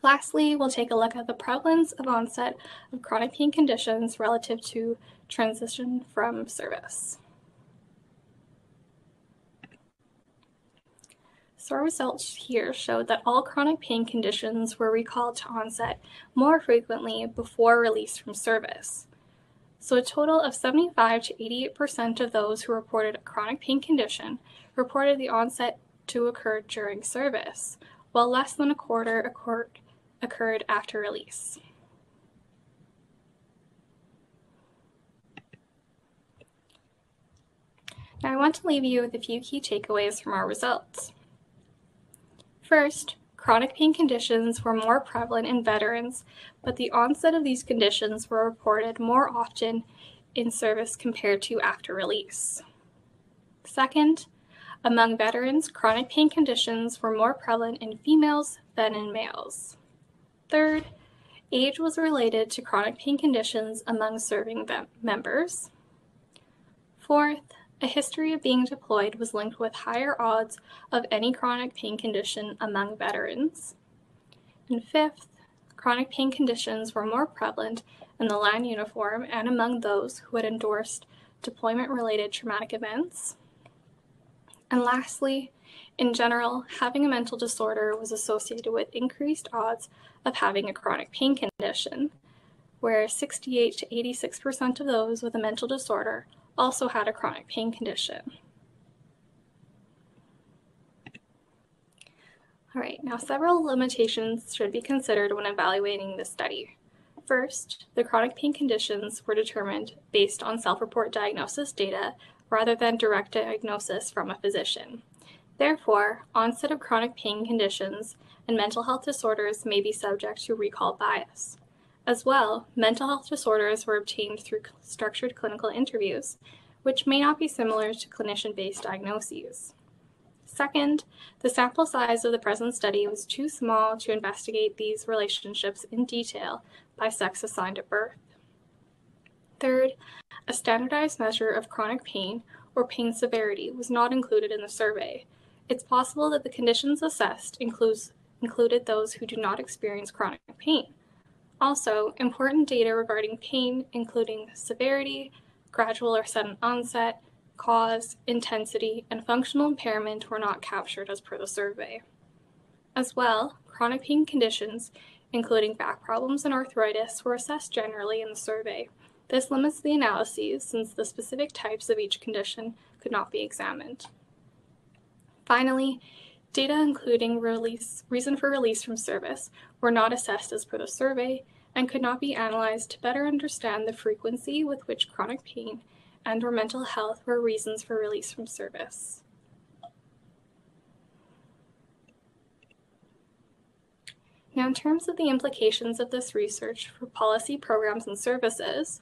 Lastly, we'll take a look at the prevalence of onset of chronic pain conditions relative to transition from service. So our results here showed that all chronic pain conditions were recalled to onset more frequently before release from service. So a total of 75 to 88% of those who reported a chronic pain condition reported the onset to occur during service, while less than a quarter occurred after release. Now I want to leave you with a few key takeaways from our results. First, chronic pain conditions were more prevalent in veterans, but the onset of these conditions were reported more often in service compared to after release. Second, among veterans, chronic pain conditions were more prevalent in females than in males. Third, age was related to chronic pain conditions among serving members. Fourth, a history of being deployed was linked with higher odds of any chronic pain condition among veterans. And fifth, chronic pain conditions were more prevalent in the line uniform and among those who had endorsed deployment-related traumatic events. And lastly, in general, having a mental disorder was associated with increased odds of having a chronic pain condition, where 68 to 86% of those with a mental disorder also had a chronic pain condition. All right, now several limitations should be considered when evaluating the study. First, the chronic pain conditions were determined based on self-report diagnosis data rather than direct diagnosis from a physician. Therefore, onset of chronic pain conditions and mental health disorders may be subject to recall bias. As well, mental health disorders were obtained through structured clinical interviews, which may not be similar to clinician-based diagnoses. Second, the sample size of the present study was too small to investigate these relationships in detail by sex assigned at birth. Third, a standardized measure of chronic pain or pain severity was not included in the survey. It's possible that the conditions assessed included those who do not experience chronic pain. Also, important data regarding pain, including severity, gradual or sudden onset, cause, intensity, and functional impairment were not captured as per the survey. As well, chronic pain conditions, including back problems and arthritis, were assessed generally in the survey. This limits the analyses since the specific types of each condition could not be examined. Finally, data including reason for release from service were not assessed as per the survey and could not be analyzed to better understand the frequency with which chronic pain and/or mental health were reasons for release from service. Now, in terms of the implications of this research for policy programs and services,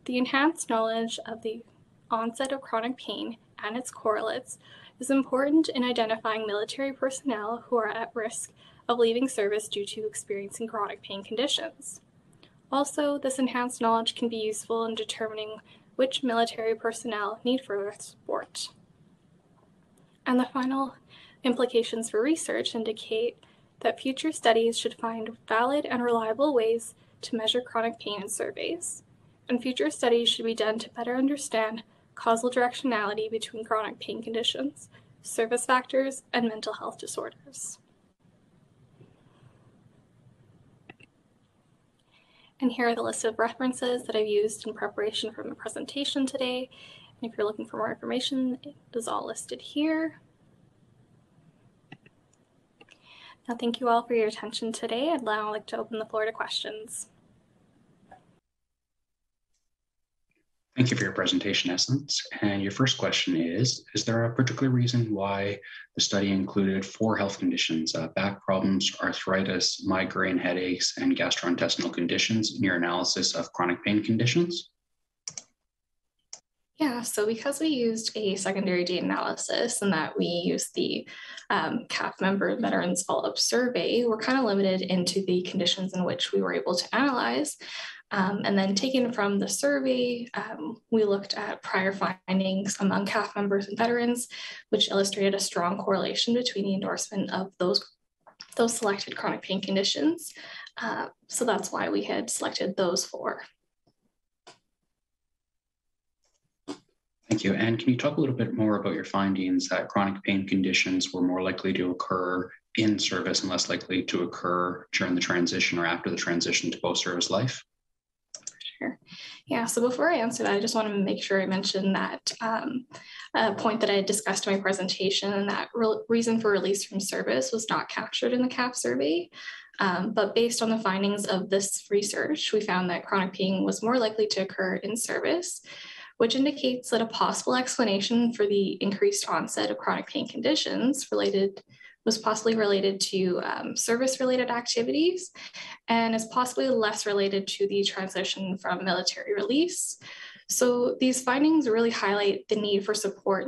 the enhanced knowledge of the onset of chronic pain and its correlates is important in identifying military personnel who are at risk of leaving service due to experiencing chronic pain conditions. Also, this enhanced knowledge can be useful in determining which military personnel need further support. And the final implications for research indicate that future studies should find valid and reliable ways to measure chronic pain in surveys, and future studies should be done to better understand causal directionality between chronic pain conditions, service factors, and mental health disorders. And here are the list of references that I've used in preparation for my presentation today. And if you're looking for more information, it is all listed here. Now, thank you all for your attention today. I'd now like to open the floor to questions. Thank you for your presentation, Essence. And your first question is there a particular reason why the study included 4 health conditions, back problems, arthritis, migraine, headaches, and gastrointestinal conditions in your analysis of chronic pain conditions? Yeah, so because we used a secondary data analysis and that we used the CAF member veterans follow-up survey, we're kind of limited into the conditions in which we were able to analyze. And then taken from the survey, we looked at prior findings among CAF members and veterans, which illustrated a strong correlation between the endorsement of those selected chronic pain conditions. So that's why we had selected those 4. Thank you. And can you talk a little bit more about your findings that chronic pain conditions were more likely to occur in service and less likely to occur during the transition or after the transition to post-service life? Sure. Yeah, so before I answer that, I just want to make sure I mention that point that I had discussed in my presentation, and that reason for release from service was not captured in the CAF survey. But based on the findings of this research, we found that chronic pain was more likely to occur in service, which indicates that a possible explanation for the increased onset of chronic pain conditions was possibly related to service-related activities and is possibly less related to the transition from military release. So these findings really highlight the need for support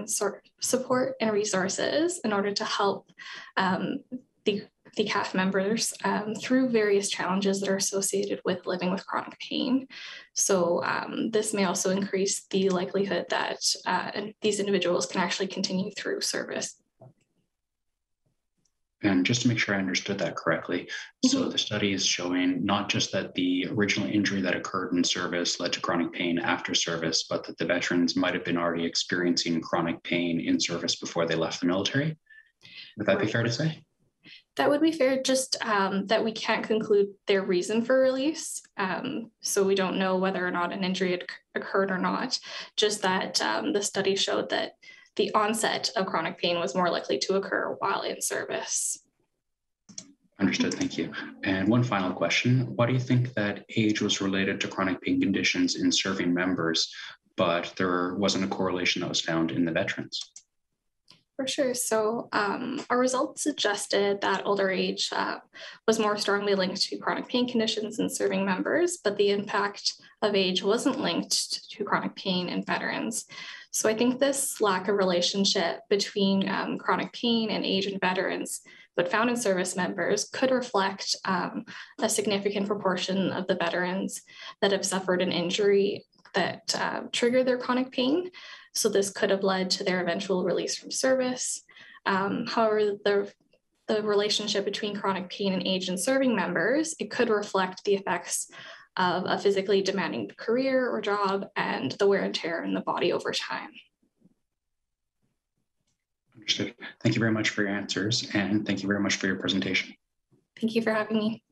and resources in order to help the CAF members through various challenges that are associated with living with chronic pain. So this may also increase the likelihood that these individuals can actually continue through service. And just to make sure I understood that correctly, so the study is showing not just that the original injury that occurred in service led to chronic pain after service, but that the veterans might have been already experiencing chronic pain in service before they left the military. Would that be fair to say? That would be fair, just that we can't conclude their reason for release. So we don't know whether or not an injury had occurred or not, just that the study showed that the onset of chronic pain was more likely to occur while in service. Understood, thank you. And one final question. Why do you think that age was related to chronic pain conditions in serving members, but there wasn't a correlation that was found in the veterans? For sure. So our results suggested that older age was more strongly linked to chronic pain conditions in serving members, but the impact of age wasn't linked to chronic pain in veterans. So I think this lack of relationship between chronic pain and age in veterans, but found in service members, could reflect a significant proportion of the veterans that have suffered an injury that triggered their chronic pain. So this could have led to their eventual release from service. However, the relationship between chronic pain and age in serving members, it could reflect the effects of a physically demanding career or job and the wear and tear in the body over time. Understood. Thank you very much for your answers, and thank you very much for your presentation. Thank you for having me.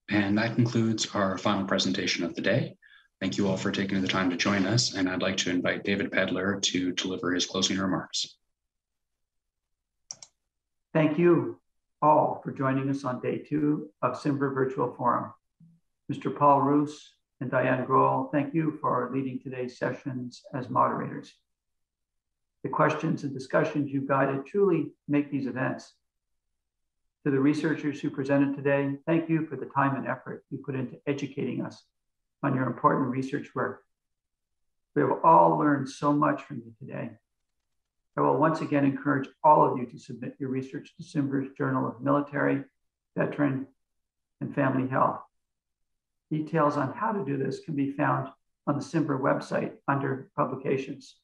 And that concludes our final presentation of the day. Thank you all for taking the time to join us, and I'd like to invite David Pedler to deliver his closing remarks. Thank you all for joining us on day 2 of CIMVHR Virtual Forum. Mr. Paul Roos and Diane Grohl, thank you for leading today's sessions as moderators. The questions and discussions you guided truly make these events. To the researchers who presented today, thank you for the time and effort you put into educating us on your important research work. We have all learned so much from you today. I will once again encourage all of you to submit your research to CIMVHR's Journal of Military, Veteran, and Family Health. Details on how to do this can be found on the CIMVHR website under Publications.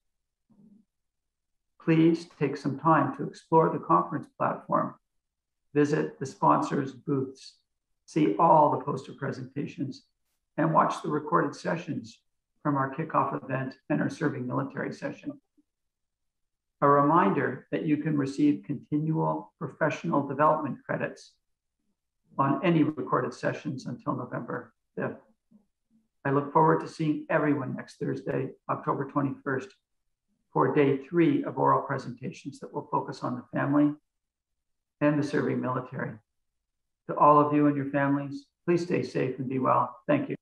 Please take some time to explore the conference platform. Visit the sponsors' booths, see all the poster presentations, and watch the recorded sessions from our kickoff event and our serving military session. A reminder that you can receive continual professional development credits on any recorded sessions until November 5th. I look forward to seeing everyone next Thursday, October 21st, for day 3 of oral presentations that will focus on the family and the serving military. To all of you and your families, please stay safe and be well. Thank you.